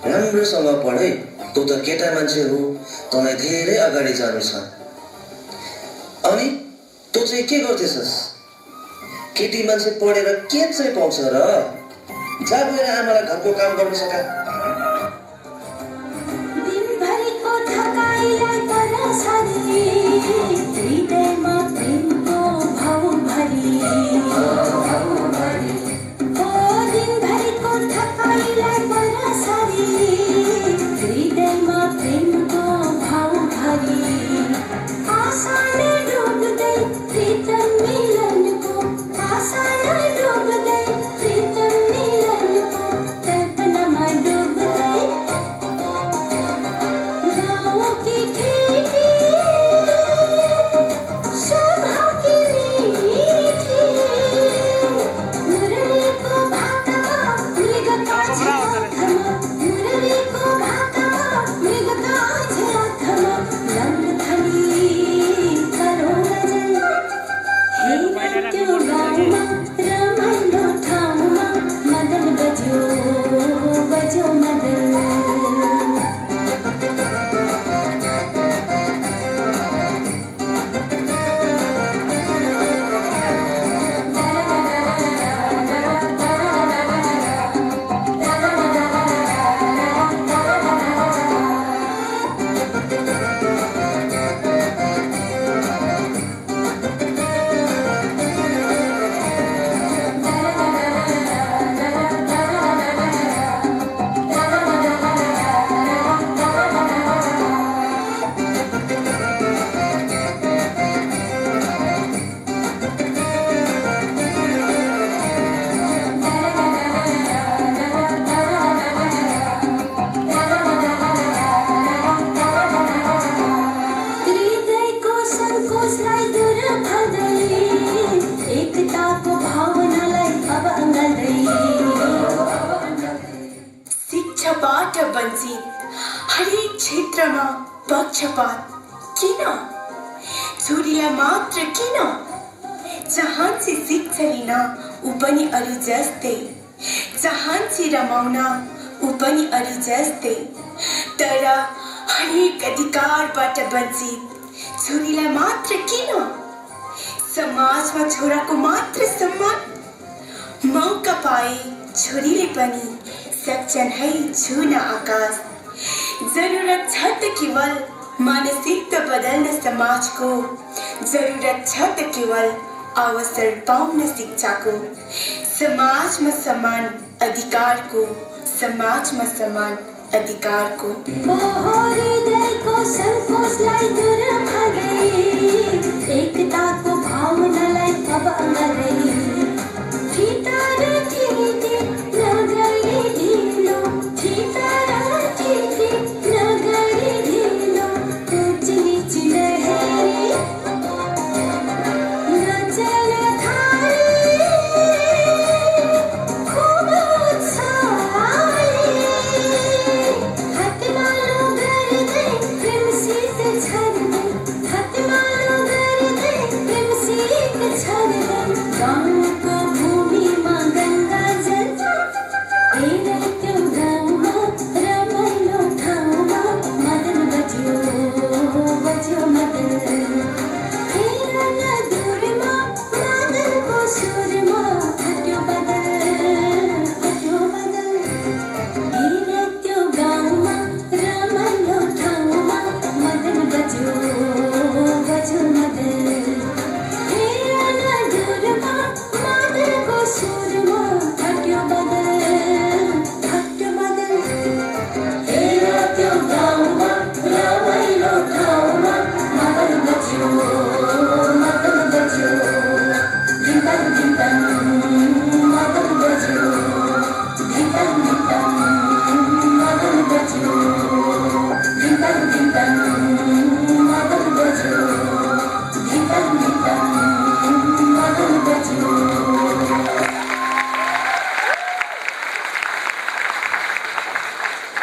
राम्रोसँग पढै तँ त केटा मान्छे हो तँलाई धेरै अगाडि जानु छ अनि तँ चाहिँ के गर्दैछस् केटी मान्छे पढेर के चाहिँ पाउँछ र जा गएर आमालाई घरको काम गर्न सका दिनभरिको थकाइलाई परसारी हृदयमा प्रेमको भाव भरी दिनभरिको थकाइलाई परसारी हृदयमा प्रेमको भाव भरी आशाले डुब्दै प्रीतम मिलनको आशाले डुब्दै प्रीतम मिलनको तर्पणमा डुब्दै गाउँकी खेती शोभाकी मिठी मुरलीको भाका मृगका छाथमा मुरलीको भाका मृगका छाथमा रंग थली करो गजल हे त्यो गाउँमा रमाइलो ठाउँमा मदन बज्यो बज्यो मदन हृदयको सङ्कोचलाई दूर भर्दै एकताको भावनालाई अब अँगाल्दै शिक्षाबाट वञ्चित हरेक क्षेत्रमा पक्षपात किन छोरीलाई मात्र किन चाहन्छे शिक्षा लिन ऊ पनि अरू जस्तै चाहन्छे रमाउन ऊ पनि अरू जस्तै तर हरेक अधिकारबाट वञ्चित छोरीलाई मात्र किन समाजमा छोराको मात्र सम्मान मौका पाए छोरीले पनि सक्छन् है छुन आकाश जरुरत छ त केवल मानसिकता बदल्न समाजको जरुरत छ त केवल अवसर पाउन शिक्षाको समाजमा समान अधिकारको समाजमा समान अधिकारको हृदयको सङ्कोचलाई दूर भर्दै एकताको भावनालाई अब अँगाल्दै भित्र थिए नगरी ढिलो मगन बजो धितन धितन मगन बजो धितन धितन मगन बजो धितन धितन मगन बजो धितन धितन मगन बजो.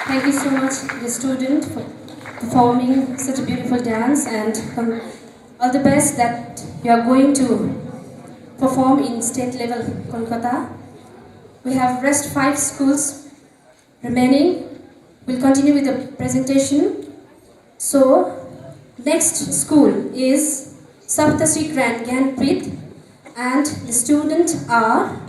Thank you so much, the student, for performing such a beautiful dance, and all the best that you are going to perform in state level Kolkata. We have rest 5 schools remaining. We'll continue with the presentation. So, next school is Saptasri Grand Gyanprit, and the students are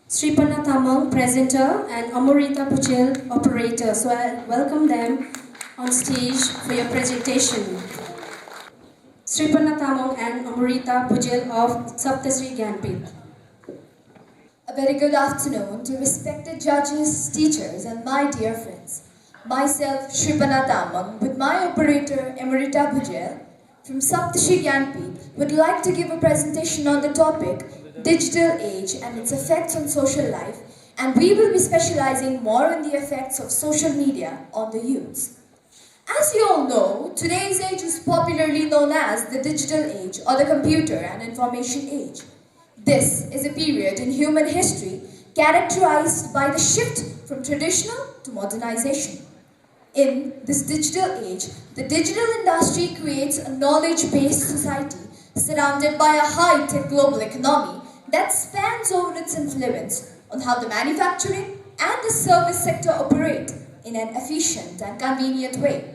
Sripanna Tamang, presenter, and Amorita Puchel, operator. So I welcome them on stage for your presentation. Sripanna Tamang and Amorita Puchel of Saptasri Gyanprit. A very good afternoon to respected judges, teachers, and my dear friends. Myself, Sripanna Tamang, with my operator, Amorita Puchel, from Saptasri Gyanpit, would like to give a presentation on the topic Digital Age and its effects on social life, and we will be specializing more in the effects of social media on the youths. As you all know, today's age is popularly known as the digital age or the computer and information age. This is a period in human history characterized by the shift from traditional to modernization. In this digital age, the digital industry creates a knowledge-based society surrounded by a high-tech global economy that spans over its influence on how the manufacturing and the service sector operate in an efficient and convenient way.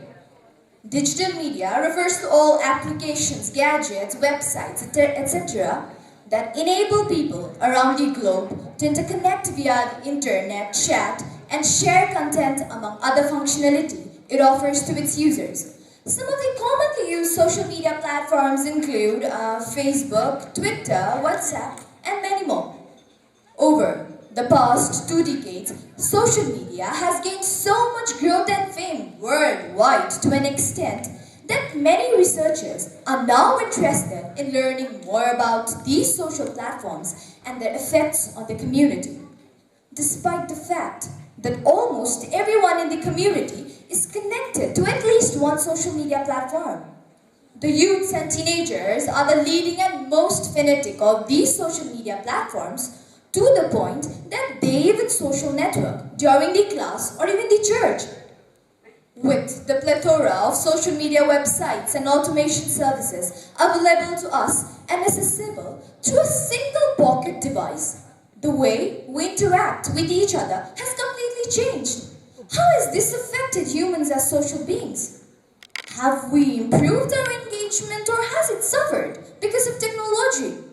Digital media refers to all applications, gadgets, websites, etc. that enable people around the globe to interconnect via the internet, chat, and share content among other functionality it offers to its users. Some of the commonly used social media platforms include Facebook, Twitter, WhatsApp, and many more. Over the past 2 decades, social media has gained so much growth and fame worldwide to an extent that many researchers are now interested in learning more about these social platforms and their effects on the community. Despite the fact that almost everyone in the community is connected to at least one social media platform, the youths and teenagers are the leading and most fanatic of these social media platforms, to the point that they even social network during the class or even the church. With the plethora of social media websites and automation services available to us and accessible through a single pocket device, the way we interact with each other has completely changed. How has this affected humans as social beings? Have we improved our engagement, or has it suffered because of technology?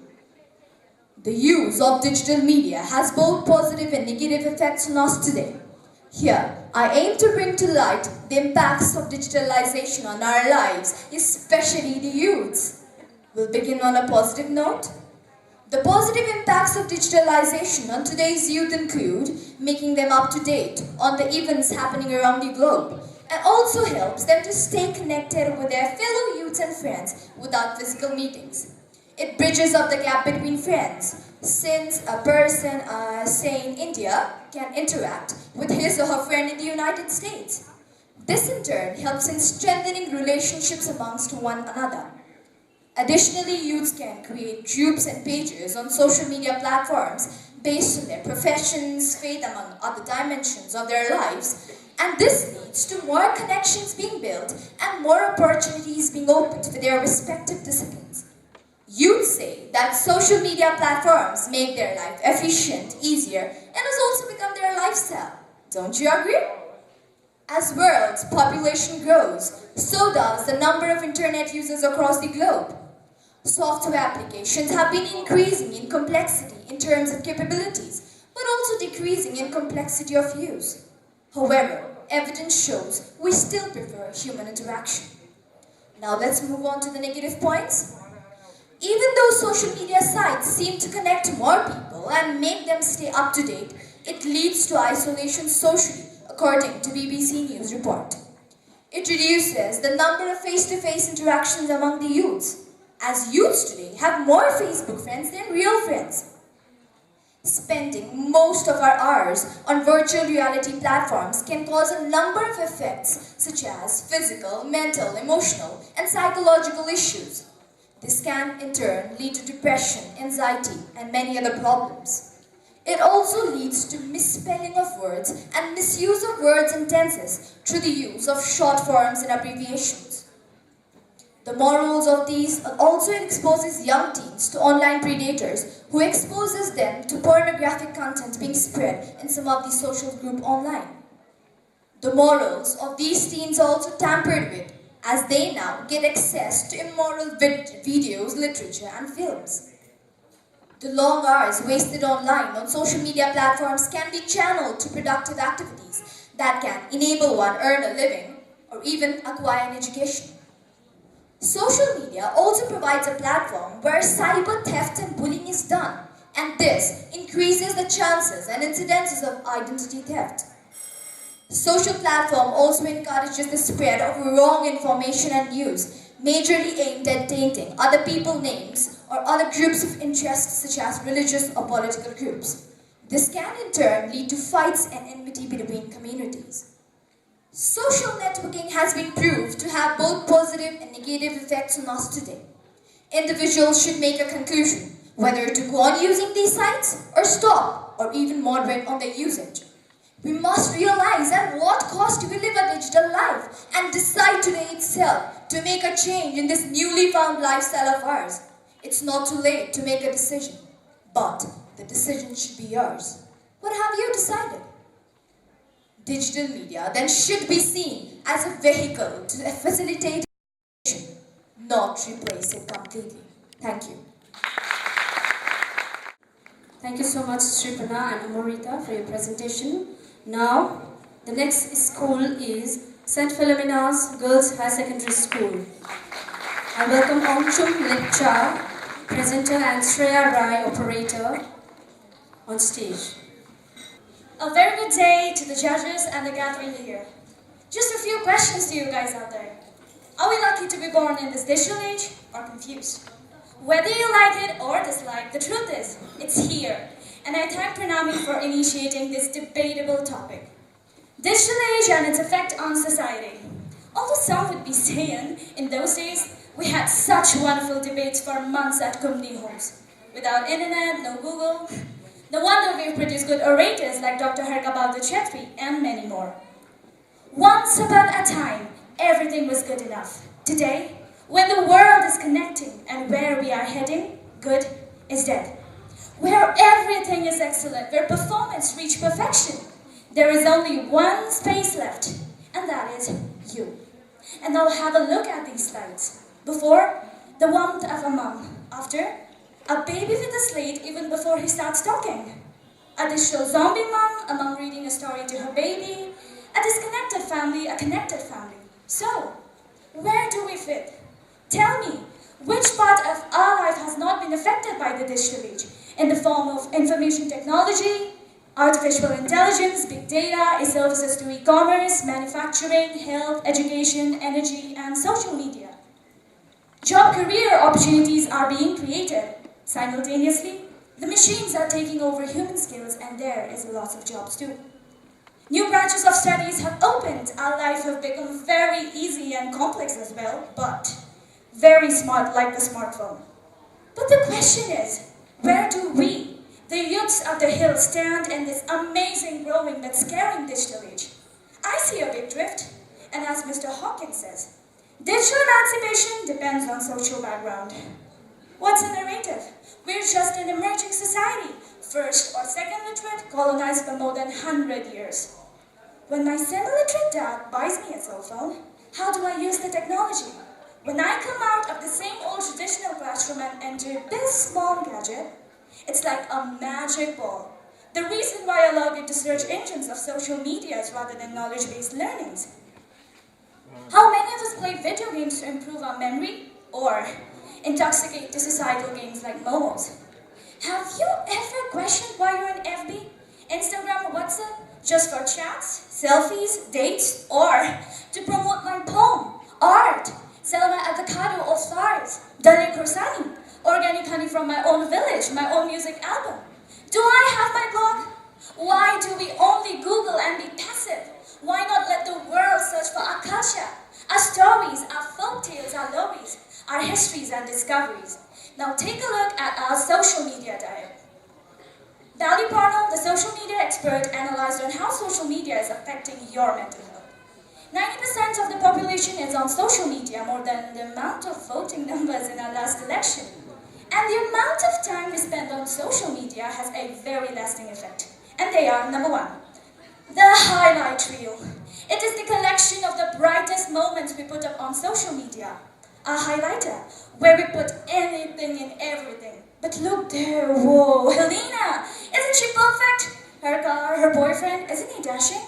The use of digital media has both positive and negative effects on us today. Here, I aim to bring to light the impacts of digitalization on our lives, especially the youths. We'll begin on a positive note. The positive impacts of digitalization on today's youth include making them up to date on the events happening around the globe, and also helps them to stay connected with their fellow youths and friends without physical meetings. It bridges up the gap between friends, since a person, say in India, can interact with his or her friend in the United States. This in turn helps in strengthening relationships amongst one another. Additionally, youths can create groups and pages on social media platforms based on their professions, faith, among other dimensions of their lives, and this leads to more connections being built and more opportunities being opened for their respective disciplines. Youths say that social media platforms make their life efficient, easier, and has also become their lifestyle. Don't you agree? As world's population grows, so does the number of internet users across the globe. Software applications have been increasing in complexity in terms of capabilities, but also decreasing in complexity of use. However, evidence shows we still prefer human interaction. Now let's move on to the negative points. Even though social media sites seem to connect more people and make them stay up to date, it leads to isolation socially, according to BBC News report. It reduces the number of face-to-face interactions among the youths. as youths today have more Facebook friends than real friends. Spending most of our hours on virtual reality platforms can cause a number of effects such as physical, mental, emotional, and psychological issues. This can in turn lead to depression, anxiety, and many other problems. It also leads to misspelling of words and misuse of words and tenses through the use of short forms and abbreviations. The morals of these also exposes young teens to online predators who exposes them to pornographic content being spread in some of these social groups online. The morals of these teens are also tampered with as they now get access to immoral videos, literature and films. The long hours wasted online on social media platforms can be channeled to productive activities that can enable one earn a living or even acquire an education. Social media also provides a platform where cyber theft and bullying is done, and this increases the chances and incidences of identity theft. Social platform also encourages the spread of wrong information and news, majorly aimed at tainting other people's names or other groups of interest such as religious or political groups. This can in turn lead to fights and enmity between communities. Social networking has been proved to have both positive and negative effects on us today. Individuals should make a conclusion whether to go on using these sites or stop or even moderate on their usage. We must realize at what cost we live a digital life and decide today itself to make a change in this newly found lifestyle of ours. It's not too late to make a decision, but the decision should be yours. What have you decided? Digital media then should be seen as a vehicle to facilitate education, not replace it completely. Thank you. Thank you so much, Sripana and Amorita, for your presentation. Now, the next school is St. Philomena's Girls High Secondary School. I welcome Ongchum Lepcha, presenter, and Shreya Rai, operator, on stage. A very good day to the judges and the gathering here. Just a few questions to you guys out there. Are we lucky to be born in this digital age or confused? Whether you like it or dislike, the truth is, it's here. And I thank Pranami for initiating this debatable topic. Digital age and its effect on society. Although some would be saying, in those days, we had such wonderful debates for months at company homes. Without internet, no Google. No wonder we've produced good orators like Dr. Harkabalda Chetri and many more. Once upon a time, everything was good enough. Today, when the world is connecting and where we are heading, good is dead. Where everything is excellent, where performance reaches perfection, there is only one space left, and that is you. And now have a look at these slides. Before, the warmth of a mom. After, a baby with a slate even before he starts talking. A digital zombie mom among reading a story to her baby. A disconnected family, a connected family. So, where do we fit? Tell me, which part of our life has not been affected by the digital age? In the form of information technology, artificial intelligence, big data, services to e-commerce, manufacturing, health, education, energy, and social media. Job career opportunities are being created. Simultaneously, the machines are taking over human skills and there is lots of jobs too. New branches of studies have opened. Our life have become very easy and complex as well, but very smart like the smartphone. But the question is, where do we, the youths of the hill, stand in this amazing, growing but scaring digital age? I see a big drift, and as Mr. Hawkins says, digital emancipation depends on social background. What's a narrative? We're just an emerging society, first or second literate, colonized for more than 100 years. When my semi-literate dad buys me a cell phone, how do I use the technology? When I come out of the same old traditional classroom and enter this small gadget, it's like a magic ball. The reason why I log into search engines of social medias rather than knowledge-based learnings. How many of us play video games to improve our memory or intoxicate to societal games like momos? Have you ever questioned why you're on FB, Instagram, or WhatsApp? Just for chats, selfies, dates, or to promote my poem, art, sell my avocado or flowers, Dalai Khorsani, organic honey from my own village, my own music album. Do I have my blog? Why do we only Google and be passive? Why not let the world search for our culture, our stories, our folk tales, our lobbies, our histories and discoveries? Now take a look at our social media diet. Dali Parnell, the social media expert, analyzed on how social media is affecting your mental health. 90% of the population is on social media, more than the amount of voting numbers in our last election. And the amount of time we spend on social media has a very lasting effect. And they are, number one, the highlight reel. It is the collection of the brightest moments we put up on social media. A highlighter, where we put anything and everything. But look there, whoa, Helena, isn't she perfect? Her car, her boyfriend, isn't he dashing?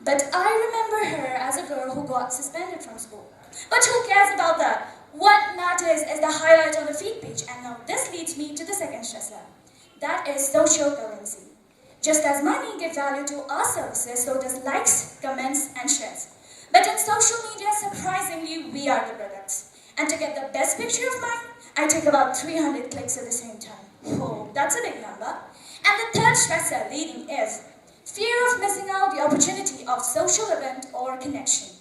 But I remember her as a girl who got suspended from school. But who cares about that? What matters is the highlight on the feed page. And now this leads me to the second stressor. That is social currency. Just as money gives value to our services, so does likes, comments, and shares. But in social media, surprisingly, we are the products. And to get the best picture of mine, I take about 300 clicks at the same time. Whoa, that's a big number. And the third stressor leading is fear of missing out the opportunity of social event or connection.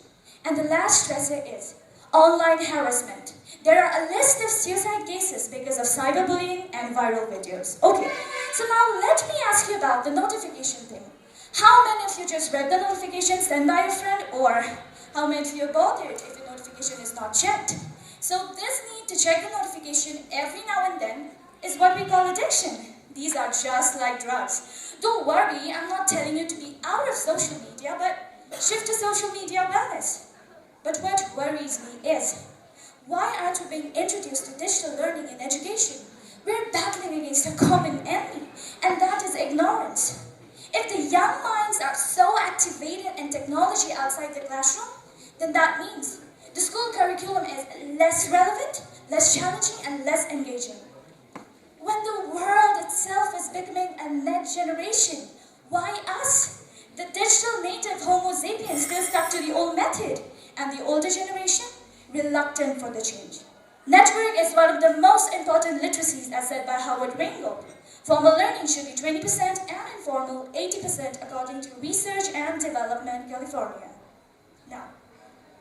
And the last stressor is online harassment. There are a list of suicide cases because of cyberbullying and viral videos. Okay, so now let me ask you about the notification thing. How many of you just read the notification sent by a friend, or how many of you are bothered if the notification is not checked? So this need to check the notification every now and then is what we call addiction. These are just like drugs. Don't worry, I'm not telling you to be out of social media, but shift to social media wellness. But what worries me is, why aren't we being introduced to digital learning in education? We're battling against a common enemy, and that is ignorance. If the young minds are so activated in technology outside the classroom, then that means the school curriculum is less relevant, less challenging, and less engaging. When the world itself is becoming a net generation, why us? The digital native Homo sapiens still stuck to the old method, and the older generation reluctant for the change. Network is one of the most important literacies, as said by Howard Ringgold. Formal learning should be 20% and informal 80% according to Research and Development, California. Now,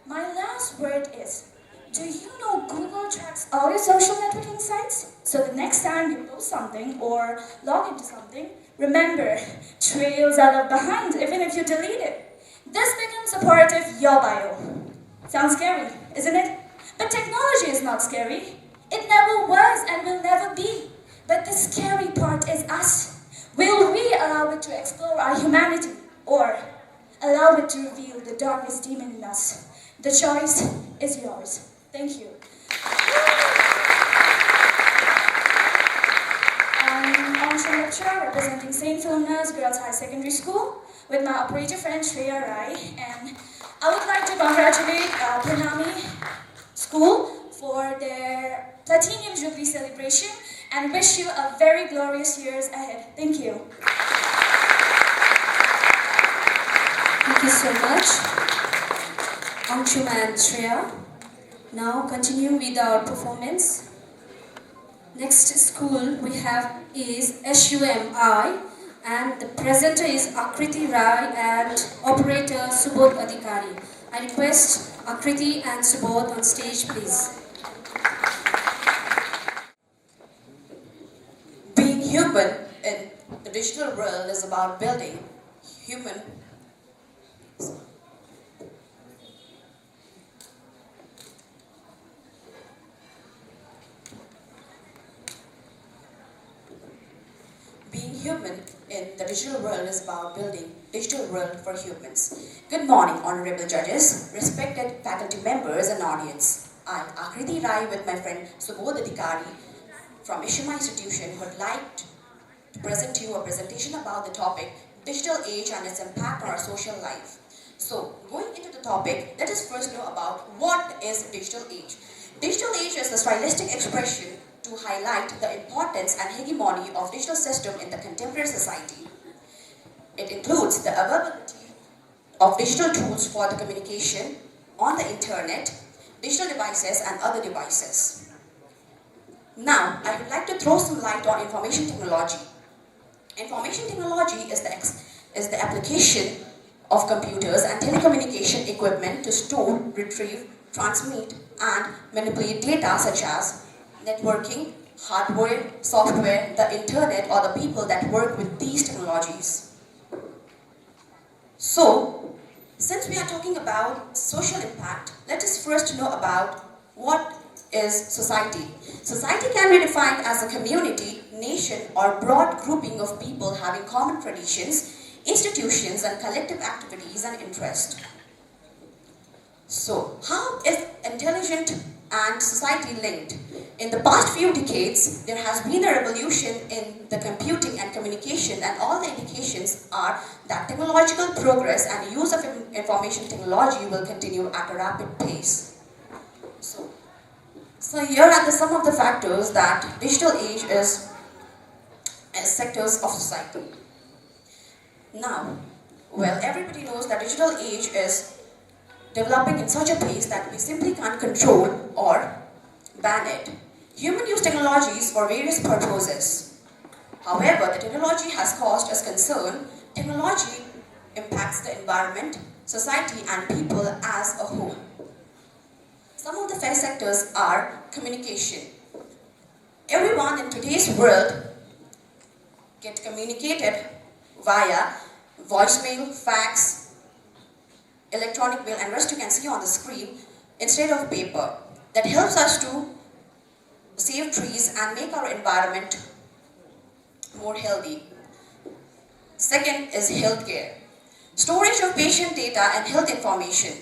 my last word is, do you know Google tracks all your social networking sites? So the next time you post something or log into something, remember, trails are left behind even if you delete it. This becomes a part of your bio. Sounds scary, isn't it? But technology is not scary. It never was and will never be. But the scary part is us. Will we allow it to explore our humanity, or allow it to reveal the darkest demon in us? The choice is yours. Thank you. I'm Anshu lecturer representing St. Philomena's Girls High Secondary School with my operator friend Shreya Rai, and I would like to congratulate Pranami School for their Platinum Jubilee celebration and wish you a very glorious years ahead. Thank you. Thank you so much, Anshu and Shreya. Now continue with our performance. Next school we have is SUMI, and the presenter is Akriti Rai and operator Subodh Adhikari. I request Akriti and Subodh on stage, please. Being human in the digital world is about building human. Being human in the digital world is about building digital world for humans. Good morning, honorable judges, respected faculty members and audience. I'm Akriti Rai with my friend Subodh Adhikari from Ishima Institution would like to present to you a presentation about the topic digital age and its impact on our social life. So, going into the topic, let us first know about what is digital age. Digital age is the stylistic expression to highlight the importance and hegemony of digital system in the contemporary society. It includes the availability of digital tools for the communication on the internet, digital devices and other devices. Now, I would like to throw some light on information technology. Information technology is the application of computers and telecommunication equipment to store, retrieve, transmit, and manipulate data such as networking, hardware, software, the internet, or the people that work with these technologies. So, since we are talking about social impact, let us first know about what is society. Society can be defined as a community, nation, or broad grouping of people having common traditions, institutions, and collective activities and interests. So, how is intelligence and society linked? In the past few decades, there has been a revolution in the computing and communication, and all the indications are that technological progress and use of information technology will continue at a rapid pace. So here are some of the factors that digital age is as sectors of society. Now, well, everybody knows that digital age is developing in such a pace that we simply can't control or ban it. Humans use technologies for various purposes. However, the technology has caused us concern. Technology impacts the environment, society, and people as a whole. Some of the first sectors are communication. Everyone in today's world get communicated via voicemail, fax, electronic mail, and rest you can see on the screen instead of paper. That helps us to save trees and make our environment more healthy. Second is healthcare. Storage of patient data and health information.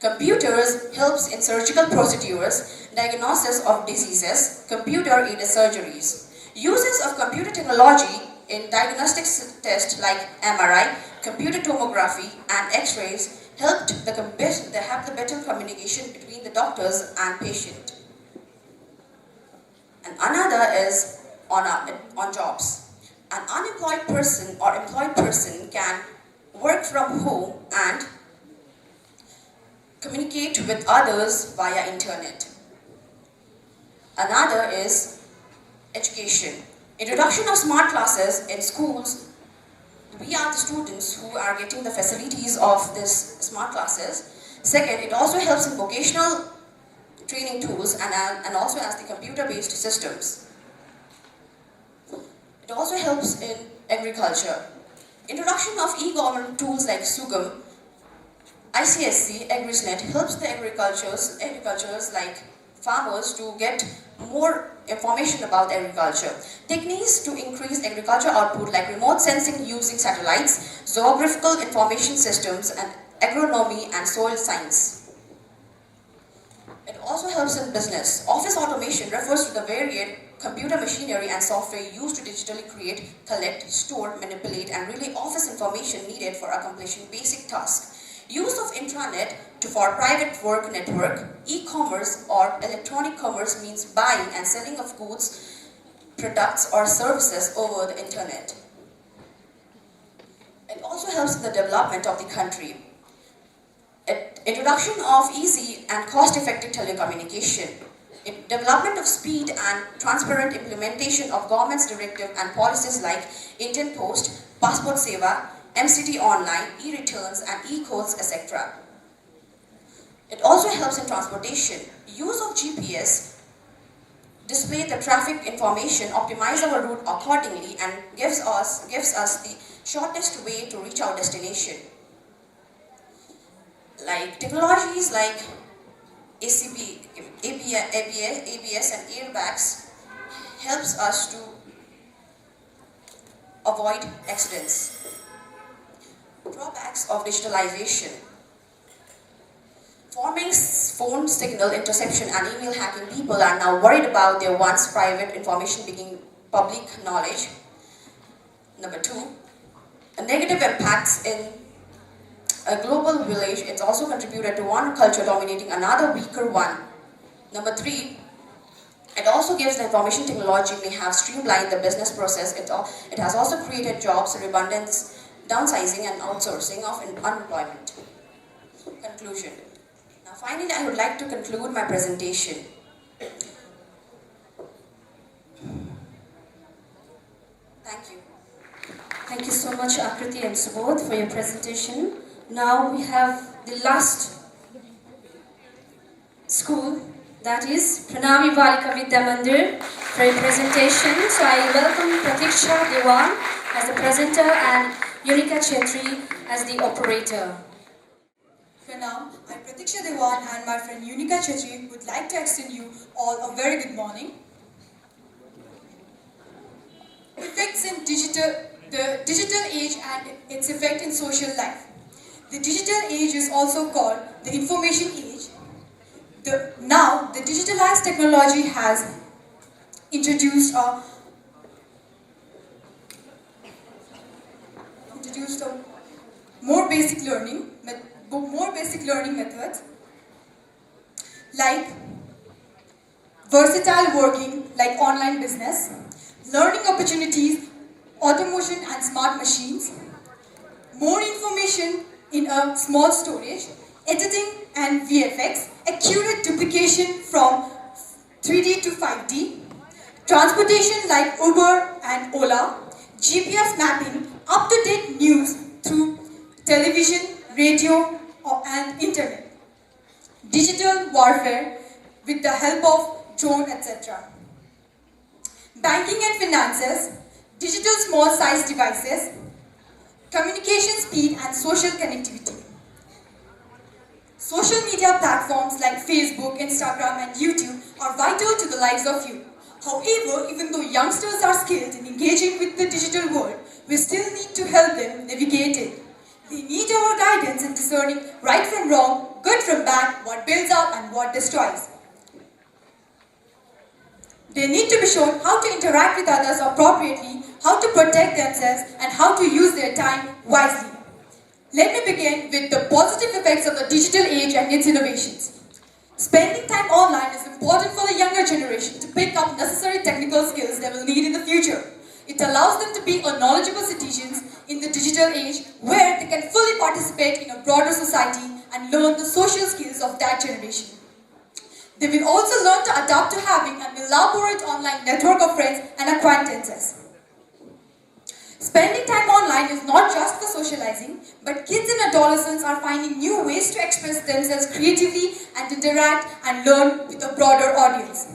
Computers helps in surgical procedures, diagnosis of diseases, computer-aided surgeries. Uses of computer technology in diagnostic tests like MRI, computer tomography, and X-rays helped have the better communication between the doctors and patient. And another is on jobs. An unemployed person or employed person can work from home and communicate with others via internet. Another is education. Introduction of smart classes in schools. We are the students who are getting the facilities of this smart classes. Second, it also helps in vocational training tools and also as the computer-based systems. It also helps in agriculture. Introduction of e-government tools like Sugam, ICSC, AgriSnet helps the agricultures like farmers to get more information about agriculture. Techniques to increase agriculture output like remote sensing using satellites, geographical information systems, and agronomy and soil science. It also helps in business. Office automation refers to the varied computer machinery and software used to digitally create, collect, store, manipulate, and relay office information needed for accomplishing basic tasks. Use of intranet for private work network, e-commerce or electronic commerce means buying and selling of goods, products or services over the internet. It also helps in the development of the country. Introduction of easy and cost-effective telecommunication. Development of speed and transparent implementation of government's directive and policies like Indian Post, Passport Seva, MCT Online, e-returns and e-codes, etc. It also helps in transportation. Use of GPS display the traffic information, optimize our route accordingly, and gives us the shortest way to reach our destination. Like technologies like ABS and airbags helps us to avoid accidents. Drawbacks of digitalization. Forming phone signal interception and email hacking, people are now worried about their once private information becoming public knowledge. Number 2, negative impacts in a global village. It's also contributed to one culture dominating another weaker one. Number 3, it also gives the information technology may have streamlined the business process. It has also created jobs, redundance, downsizing and outsourcing of unemployment. Conclusion. Now Now finally, I would like to conclude my presentation. Thank you. Thank you so much, Akriti and Subodh, for your presentation. Now we have the last school, that is Pranami Balika Vidya Mandir, for a presentation. So I welcome Pratiksha Dewan as the presenter and Yunika Chetri as the operator. Pranam, I'm Pratiksha Dewan and my friend Yunika Chetri would like to extend you all a very good morning. Effects in the digital age and its effect in social life. The digital age is also called the information age. Now, the digitalized technology has introduced a more basic learning methods like versatile working, like online business, learning opportunities, automation and smart machines, more information in a small storage, editing and VFX, accurate duplication from 3D to 5D, transportation like Uber and Ola, GPS mapping, up-to-date news through television, radio and internet, digital warfare with the help of drone, etc. Banking and finances, digital small-sized devices, communication speed and social connectivity. Social media platforms like Facebook, Instagram and YouTube are vital to the lives of youth. However, even though youngsters are skilled in engaging with the digital world, we still need to help them navigate it. They need our guidance in discerning right from wrong, good from bad, what builds up and what destroys. They need to be shown how to interact with others appropriately, how to protect themselves, and how to use their time wisely. Let me begin with the positive effects of the digital age and its innovations. Spending time online is important for the younger generation to pick up necessary technical skills they will need in the future. It allows them to be knowledgeable citizens in the digital age where they can fully participate in a broader society and learn the social skills of that generation. They will also learn to adapt to having an elaborate online network of friends and acquaintances. Spending time online is not just for socializing, but kids and adolescents are finding new ways to express themselves creatively and interact and learn with a broader audience.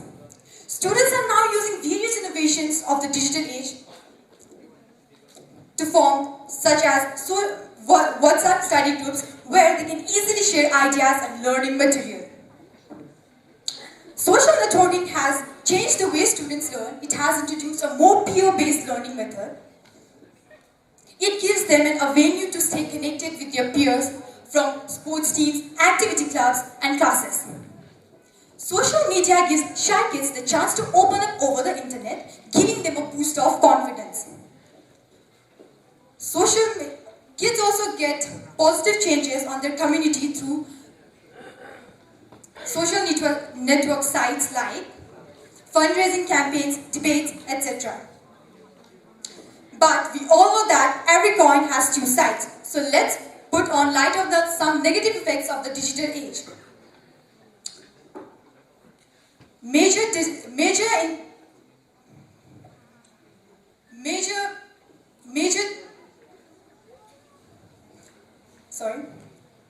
Students are now using various innovations of the digital age to form, such as WhatsApp study groups where they can easily share ideas and learning material. Social networking has changed the way students learn. It has introduced a more peer-based learning method. It gives them a venue to stay connected with their peers from sports teams, activity clubs, and classes. Social media gives shy kids the chance to open up over the internet, giving them a boost of confidence. Kids also get positive changes on their community through social network sites like fundraising campaigns, debates, etc. But we all know that every coin has two sides. So let's put on light of some negative effects of the digital age.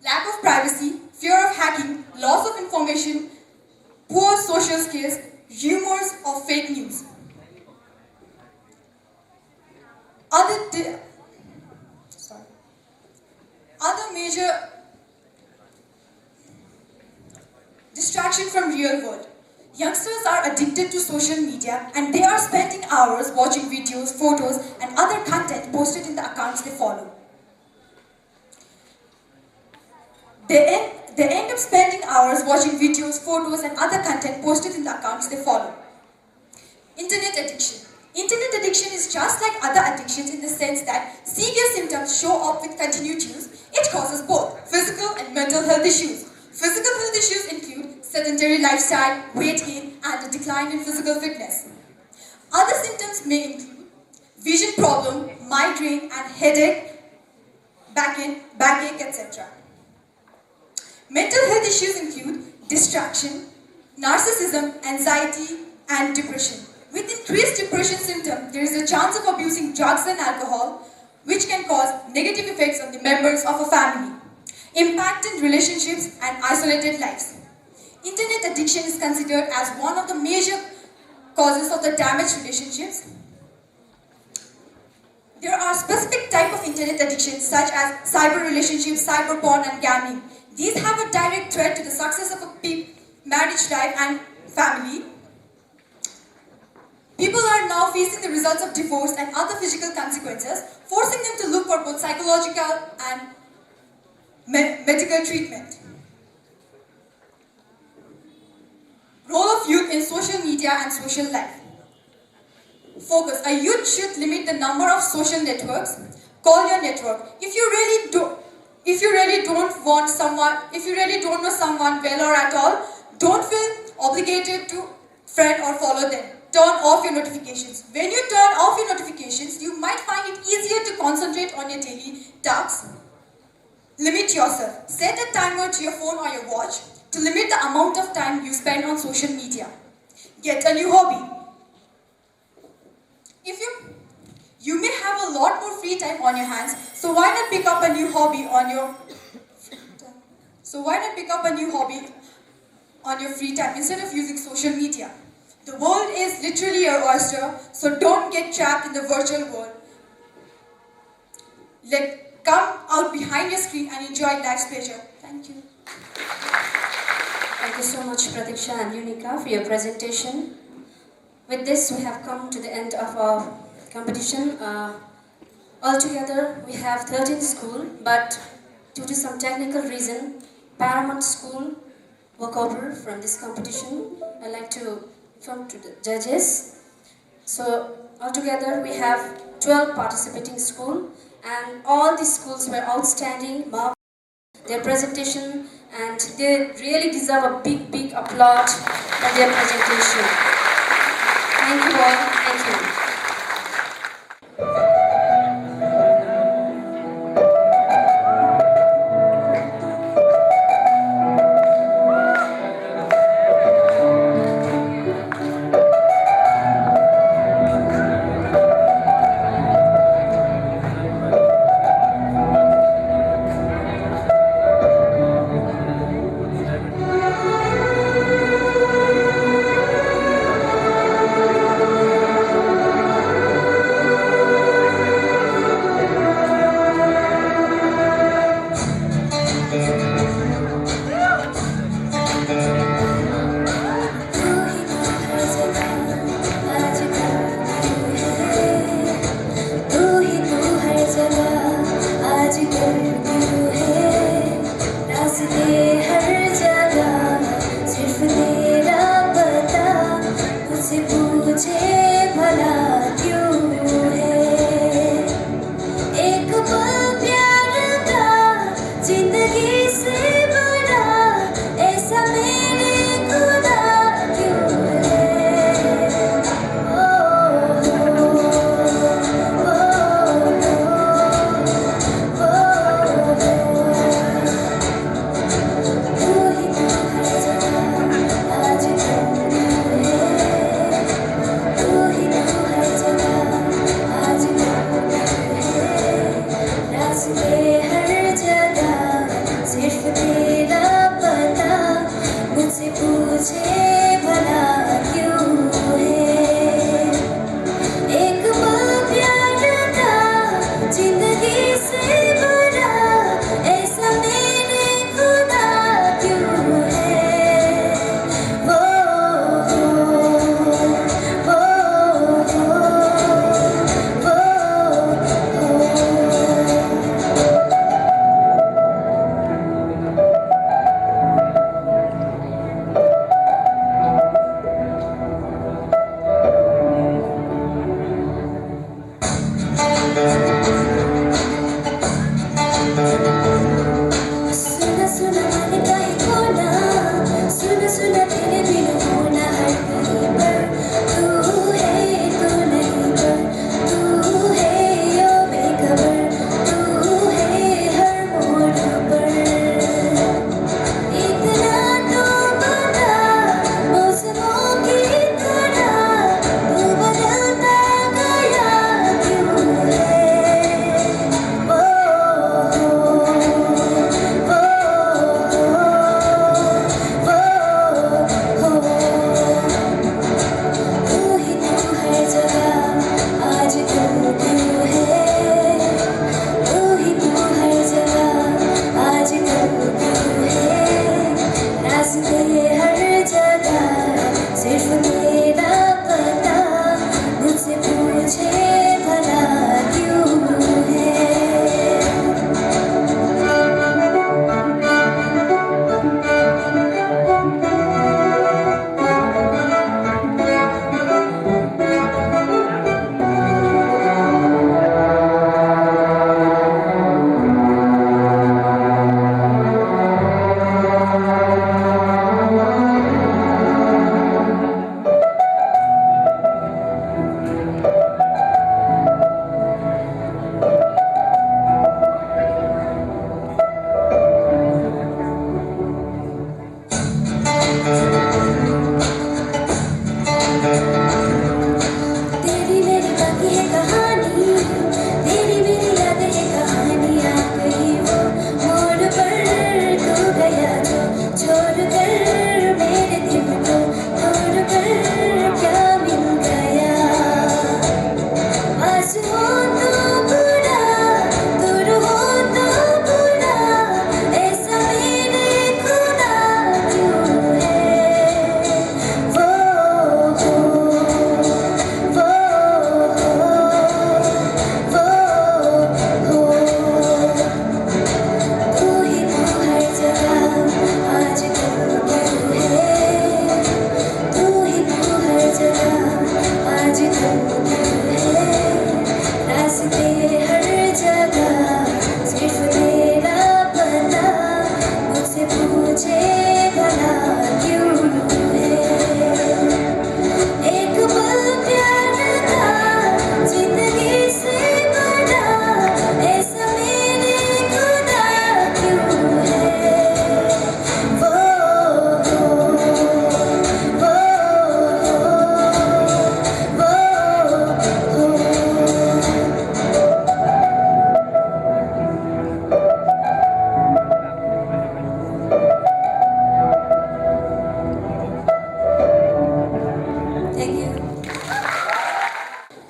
Lack of privacy, fear of hacking, loss of information, poor social skills, rumors of fake news. Other major distraction from real world. Youngsters are addicted to social media and they are spending hours watching videos, photos and other content posted in the accounts they follow. They end up spending hours watching videos, photos and other content posted in the accounts they follow. Internet addiction. Internet addiction is just like other addictions in the sense that severe symptoms show up with continued use. It causes both physical and mental health issues. Physical health issues include sedentary lifestyle, weight gain, and a decline in physical fitness. Other symptoms may include vision problem, migraine and headache, backache, etc. Mental health issues include distraction, narcissism, anxiety, and depression. With increased depression symptoms, there is a chance of abusing drugs and alcohol, which can cause negative effects on the members of a family, impacting relationships and isolated lives. Internet addiction is considered as one of the major causes of the damaged relationships. There are specific types of internet addiction such as cyber relationships, cyber porn, and gambling. These have a direct threat to the success of a marriage life and family. People are now facing the results of divorce and other physical consequences, forcing them to look for both psychological and medical treatment. Role of youth in social media and social life. Focus. A youth should limit the number of social networks. Call your network. If you really don't know someone well or at all, don't feel obligated to friend or follow them. Turn off your notifications. When you turn off your notifications, you might find it easier to concentrate on your daily tasks. Limit yourself. Set a timer to your phone or your watch to limit the amount of time you spend on social media. Get a new hobby. You may have a lot more free time on your hands, so why not pick up a new hobby on your free time instead of using social media? The world is literally your oyster, so don't get trapped in the virtual world. Come out behind your screen and enjoy life's pleasure. Thank you. Thank you so much, Pratiksha and Unica, for your presentation. With this, we have come to the end of our competition. Altogether, we have 13 schools, but due to some technical reason, Paramount School walk over from this competition. I'd like to come to the judges. So, altogether, we have 12 participating schools, and all these schools were outstanding, marvelous, their presentation, and they really deserve a big applause for their presentation. Thank you all. Thank you.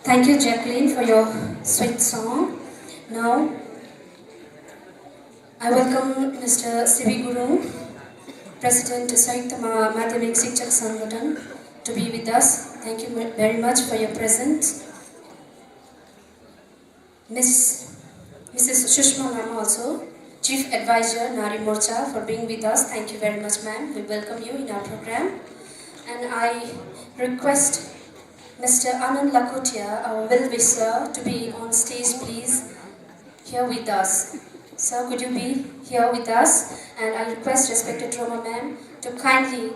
Thank you, Jacqueline, for your sweet song. Now, I welcome Mr. Sibi Guru, President Sayukta Madhyamik Shikshak Sangathan, to be with us. Thank you very much for your presence. Mrs. Sushma Lama also, Chief Advisor, Nari Morcha, for being with us. Thank you very much, ma'am. We welcome you in our program. And I request Mr. Anand Lakhotia, our well-wisher, to be on stage, please, here with us. Sir, could you be here with us? And I request respected Roma ma'am to kindly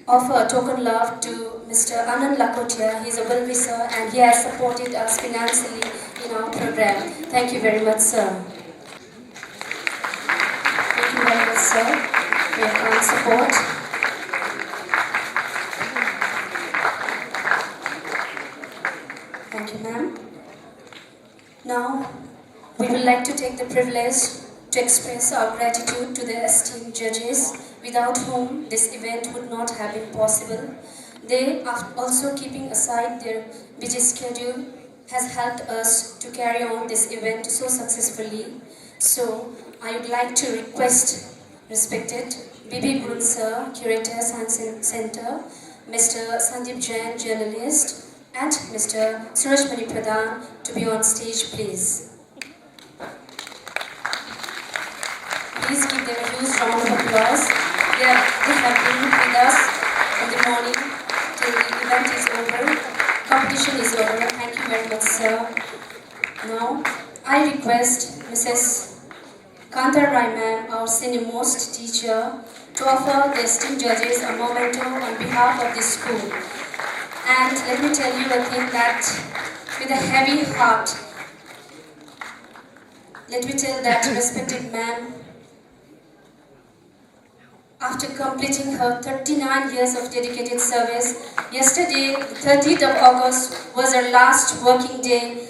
offer a token love to Mr. Anand Lakhotia. He is a well-wisher and he has supported us financially in our program. Thank you very much, sir. Thank you very much, sir, for your kind support. Thank you, ma'am. Now, we would like to take the privilege to express our gratitude to the esteemed judges, without whom this event would not have been possible. They, also keeping aside their busy schedule, has helped us to carry on this event so successfully. So, I would like to request respected B.B. Gurun Sir, Curator, Science Center, Mr. Sandeep Jain, Journalist, and Mr. Suraj Mani Pradhan to be on stage, please. Please give them a huge round of applause. They have been with us from the morning till the event is over. Competition is over. Thank you very much, sir. Now, I request Mrs. Kanta Rai ma'am, our senior-most teacher, to offer the esteemed judges a memento on behalf of the school. And let me tell you a thing that with a heavy heart, let me tell that respected ma'am, after completing her 39 years of dedicated service, yesterday, the 30th of August, was her last working day.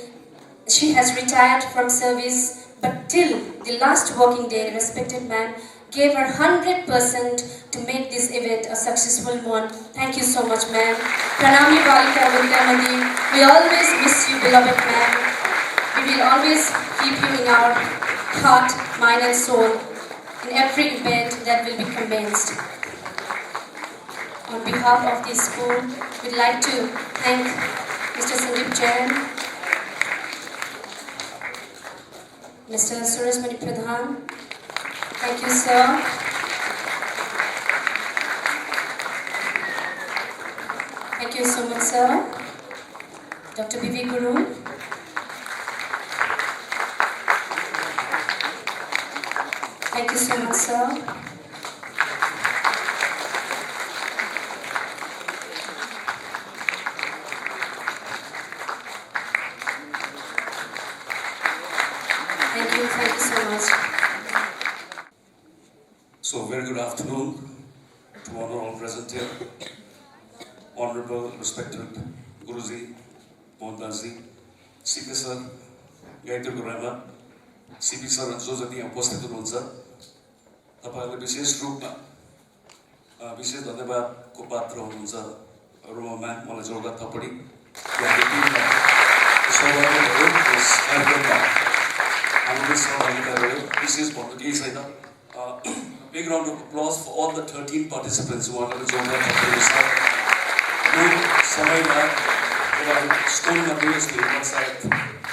She has retired from service, but till the last working day, respected ma'am gave her 100% to make this event a successful one. Thank you so much, ma'am. Pranami Balika Vidyamandir, we always miss you, beloved ma'am. We will always keep you in our heart, mind and soul in every event that will be commenced. On behalf of the school, we'd like to thank Mr. Sandeep Jain, Mr. Suraj Mani Pradhan. Thank you, sir. Thank you so much, sir. Dr. B.V. Guru. Thank you so much, sir. So, very good afternoon. to honor all present here, honorable, respected Guruji, Mohandaji, CP sir, Gayatri Gurama, CP sir, जो जति यहाँ उपस्थित हुनुहुन्छ तपाईहरुले विशेष रूपमा विशेष धन्यवादको पात्र हुनुहुन्छ Ruma ma'am मलाई जोरदार थपडी हाम्रो सहभागिता रह्यो विशेष भन्नु केही छैन big round of applause for all the 13 participants who wanted to join us for this समयमा एउटा स्कुलमा दुईजना सायद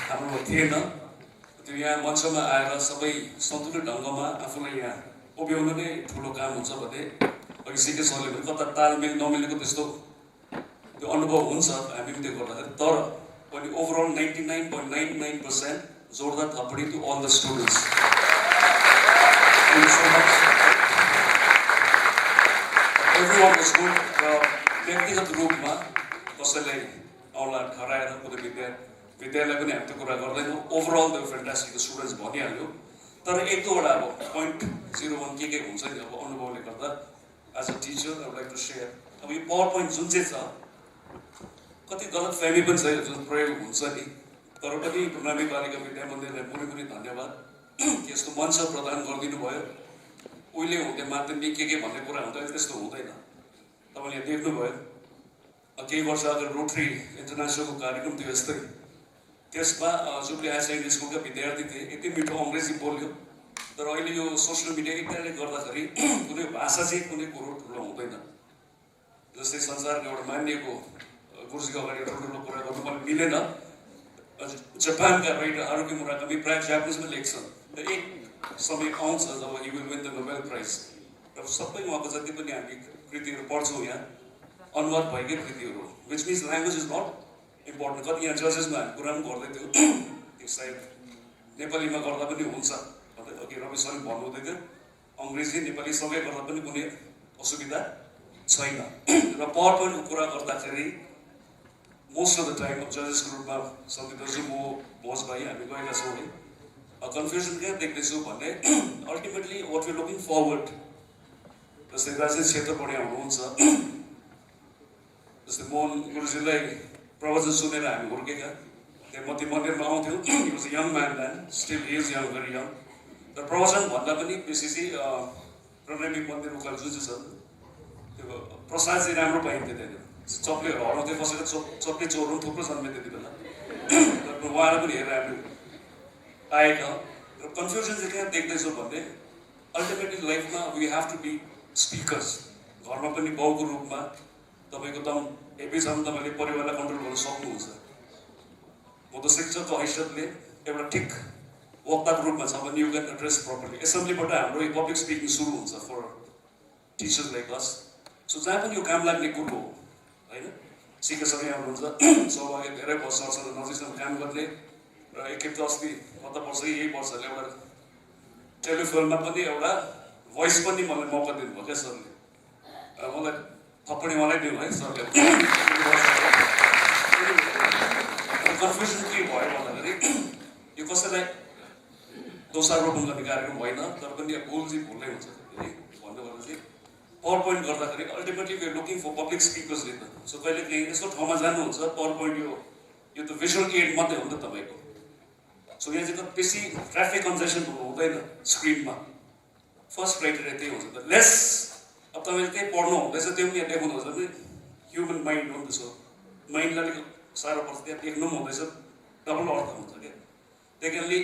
हाम्रो थिएन त्यो यहाँ मञ्चमा आएर सबै सन्तुलित ढङ्गमा आफूलाई यहाँ उभ्याउनु नै ठुलो काम हुन्छ भने अघि सिके सरले पनि कता तालमेल नमिलेको त्यस्तो त्यो अनुभव हुन्छ हामी पनि त्यो गर्दाखेरि तर पनि ओभरअल 99.99% जोरदार थपडी to all the students everyone was good व्यक्तिगत रूपमा कसैलाई औला ठहराएर कुनै विद्यालय पनि हामी त्यो कुरा गर्दैनौँ ओभरअल द फ्यान्टास्टिक स्टुडेन्ट्स भनिहाल्यो तर एक दुईवटा अब .01 के हुन्छ नि अब अनुभवले गर्दा as a teacher I would like to share अब यो पावर पोइन्ट जुन चाहिँ छ कति गलत फहमी पनि छ जुन प्रयोग हुन्छ नि तर पनि प्रणामी बालिका विद्या मन्दिरलाई पुरै धन्यवाद यस्तो मञ्च प्रदान गरिदिनु भयो उहिले हुँदै माध्यमिक के भन्ने कुरा हुँदा त्यस्तो हुँदैन तपाईँले देख्नुभयो केही वर्ष अगाडि रोटरी इन्टरनेसनलको कार्यक्रम थियो यस्तै त्यसमा जुबली हायर सेकेन्डरी स्कुलका विद्यार्थी थिए यति मिठो अङ्ग्रेजी बोल्यो तर अहिले यो सोसियल मिडिया इत्यादिले गर्दाखेरि कुनै भाषा चाहिँ कुनै कुरो ठुलो हुँदैन जस्तै संसारको एउटा मानिएको गुरुजीको अगाडि ठुल्ठुलो कुरा गर्नु मलाई मिलेन जापानका राइटर हारुकी मुराकामी प्रायः जापानिजमा लेख्छन् र एक समय आउँछ जब he will win the Nobel prize र सबै उहाँको जति पनि हामी कृतिहरू पढ्छौँ यहाँ अनुवाद भएकै कृतिहरू which means language is not important कति यहाँ जजेसमा हामी कुरा पनि गर्दै थियौँ सायद नेपालीमा गर्दा पनि हुन्छ भन्दै अघि रवि सरले भन्नुहुँदै थियो अङ्ग्रेजी नेपाली सँगै गर्दा पनि कुनै असुविधा छैन र पावर पोइन्टको कुरा गर्दाखेरि मोस्ट अफ द टाइम जजेसको रूपमा सन्दिप दाजु म भोज भाइ हामी गएका छौँ है कन्फ्युजन क्या देख्दैछु भन्ने ultimately what you looking forward जस्तै राजनीति क्षेत्रबाट हुनुहुन्छ जस्तै मोहन गुरुजीलाई प्रवचन सुनेर हामी हुर्केका त्यहाँ मती मन्दिरमा आउँथ्यौँ he was a young man then still he is young very young तर प्रवचन भन्दा पनि बेसी चाहिँ प्रणमी मन्दिर उकालो जुन चाहिँ छ त्यो प्रसाद चाहिँ राम्रो पाइन्थ्यो त्यहाँनिर चप्लेहरू हराउँथ्यो कसैको चप्ले चोरहरू पनि थुप्रो जन्मे त्यति बेला उहाँलाई पनि हेरेर हामी आएका र कन्फ्युजन चाहिँ कहाँ देख्दैछौँ भन्ने अल्टिमेटली लाइफमा we have to be speakers घरमा पनि बाउको रूपमा तपाईँको दम हेभी छ भने तपाईँले परिवारलाई कन्ट्रोल गर्न सक्नुहुन्छ म त शिक्षकको हैसियतले एउटा ठिक वक्ताको रूपमा छ भने यु क्यान एड्रेस प्रपरली एसेम्ब्लीबाट हाम्रो यो पब्लिक स्पिकिङ सुरु हुन्छ फर टिचर्स लाइक अस सो जहाँ पनि यो काम लाग्ने कुरो हो होइन सिकेसम्म आउनुहुन्छ सौभाग्य धेरै वर्षहरूसँग नजिकसँग काम गर्ने र एकखेप त अस्ति गत वर्ष यही वर्षले एउटा टेलिफोनमा पनि एउटा भोइस पनि मलाई मौका दिनुभयो क्या सरले मलाई थप्पडी मलाई दिनु है सरले कन्फ्युजन के भयो भन्दाखेरि यो कसैलाई दोषारोपण गर्ने कार्यक्रम होइन तर पनि भुल चाहिँ भुलै हुन्छ भन्नुपर्दा चाहिँ पावर पोइन्ट गर्दाखेरि ultimately we are looking for public speakers होइन सो कहिले काहीँ यस्तो ठाउँमा जानुहुन्छ पावर पोइन्ट यो त भिजुअल एड मात्रै हो नि त तपाईँको सो यहाँ चाहिँ बेसी ट्राफिक कन्जेसन हुनु हुँदैन स्क्रिनमा फर्स्ट क्राइटेरिया त्यही हुन्छ त लेस अब तपाईँले त्यही पढ्नु हुँदैछ त्यो पनि यहाँ देखाउनु हुन्छ भने ह्युमन माइन्ड हो नि त्यसो माइन्डलाई अलिक साह्रो पर्छ त्यहाँ देख्नु पनि हुँदैछ डबल अर्थ हुन्छ क्या त्यही कारणले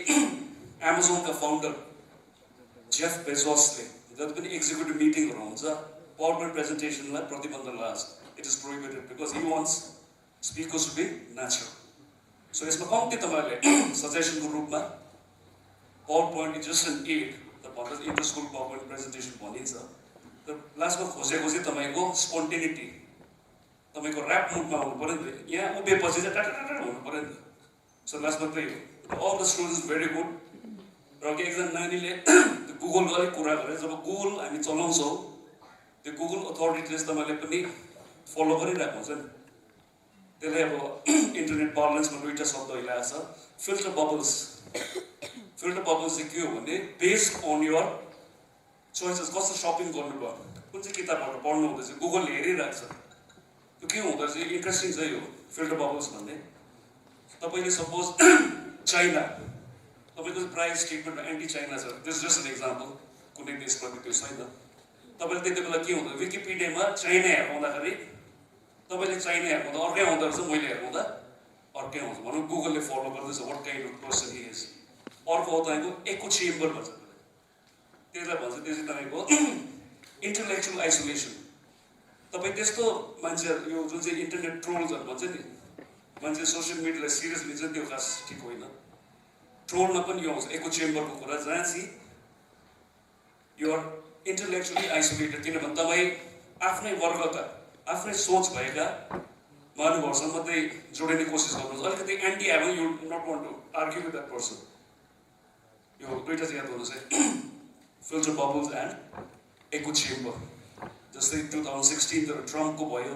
एमाजोनका फाउन्डर जेफ बेजोसले जति पनि एक्जिक्युटिभ मिटिङहरू हुन्छ पावर पोइन्ट प्रेजेन्टेसनलाई प्रतिबन्ध लगाएको छ it is prohibited because he wants speakers to be natural so यसमा कम्ती तपाईँहरूले सजेसनको रूपमा PowerPoint is just an aid त भन्दा inter school PowerPoint presentation भनिन्छ तर लास्टमा खोजेको चाहिँ तपाईँको स्पोन्टेनिटी तपाईँको ऱ्याप मुडमा हुनु पऱ्यो नि त यहाँ उभिएपछि चाहिँ टाटा हुनु पऱ्यो नि त सो लास्टमा त्यही हो all the students very good र एकजना नानीले गुगलको अलिक कुरा गरे जब गुगल हामी चलाउँछौँ त्यो गुगल अथोरिटीले तपाईँले पनि फलो गरिरहेको हुन्छ नि त्यसलाई अब इन्टरनेट पार्लेन्समा दुईवटा शब्द ल्याएको छ फिल्टर बबल्स चाहिँ के हो भने बेस्ड अन यर चोइसेस कस्तो सपिङ गर्नुभयो कुन चाहिँ किताबबाट पढ्नु हुँदैछ गुगलले हेरिरहेको छ त्यो के हुँदो रहेछ इन्ट्रेस्टिङ छ यो फिल्टर बबल्स भन्ने तपाईँले सपोज चाइना तपाईँको प्राइस स्टेटमेन्टमा एन्टी चाइना छ दिस जस्ट एन एक्जाम्पल कुनै देशप्रति त्यो छैन तपाईँले त्यति बेला के हुँदो विकिपिडियामा चाइना हेर्नुहुँदाखेरि तपाईँले चाइना हेर्नुहुँदा अर्कै आउँदो रहेछ मैले हेर्नुहुँदा अर्कै आउँछ भनौँ गुगलले फलो गर्दैछ what kind of person he is अर्को हो तपाईँको एको चेम्बर भन्छ त्यसलाई भन्छ त्यो चाहिँ तपाईँको इन्टलेक्चुअल आइसोलेसन तपाईँ त्यस्तो मान्छेहरू यो जुन चाहिँ इन्टरनेट ट्रोल्सहरू भन्छ नि मान्छे सोसियल मिडियालाई सिरियस लिन्छ त्यो खास ठिक होइन ट्रोलमा पनि यो आउँछ एको चेम्बरको कुरा जहाँ चाहिँ युआर इन्टलेक्चुअली आइसोलेटेड किनभने तपाईँ आफ्नै वर्गका आफ्नै सोच भएका महानुभावसँग मात्रै जोडिने कोसिस गर्नुहुन्छ अलिकति एन्टी आयो you not want to argue with that person यो दुईवटा चाहिँ याद गर्नुहोस् है filter bubbles and echo chamber जस्तै 2016 तिर ट्रम्पको भयो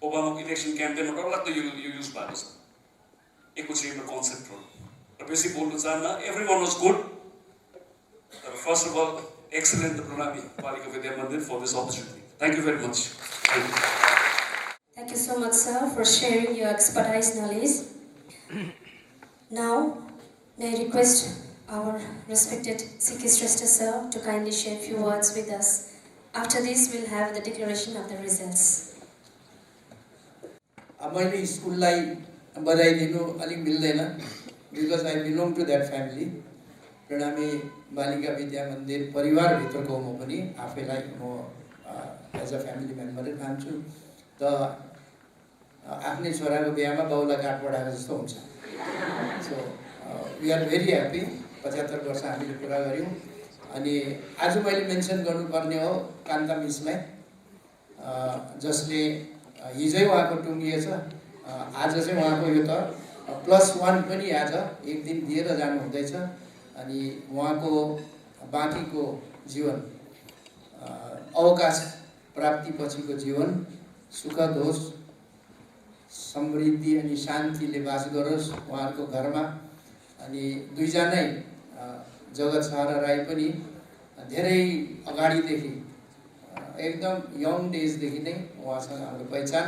ओबामाको इलेक्सन क्याम्पेनमा डरलाग्दो यो युज भएको छ एको चेम्बर कन्सेप्ट हो र बेसी बोल्नु चाहन्न एभ्री वान वाज गुड तर first of all excellent the Pranami Balika Vidya Mandir for this opportunity thank you very much Thank you so much, sir, for sharing your expertise knowledge. Now, may I request our respected C.K. Shrestha sir to kindly share a few words with us. After this, we'll have the declaration of the results. मैले स्कुललाई बधाई दिनु अलिक मिल्दैन because I belong to that family Pranami Balika Vidya मन्दिर परिवारभित्रको म पनि आफैलाई म एज अ फ्यामिली मेम्बरै ठान्छु त आफ्नै छोराको बिहामा बाउलाई काठ पठाएको जस्तो हुन्छ so we are very happy 75 वर्ष हामीले पुरा गऱ्यौँ अनि आज मैले मेन्सन गर्नुपर्ने हो कान्ता मिसलाई जसले हिजै उहाँको टुङ्गिएछ आज चाहिँ उहाँको यो त +1 पनि आज एक दिन दिएर जानु हुँदैछ अनि उहाँको बाँकीको जीवन अवकाश प्राप्ति पछिको जीवन सुखद होस् समृद्धि अनि शान्तिले बास गरोस् उहाँहरूको घरमा अनि दुईजनै जगत सारा राई पनि धेरै अगाडिदेखि एकदम यङ डेजदेखि नै उहाँसँग हाम्रो पहिचान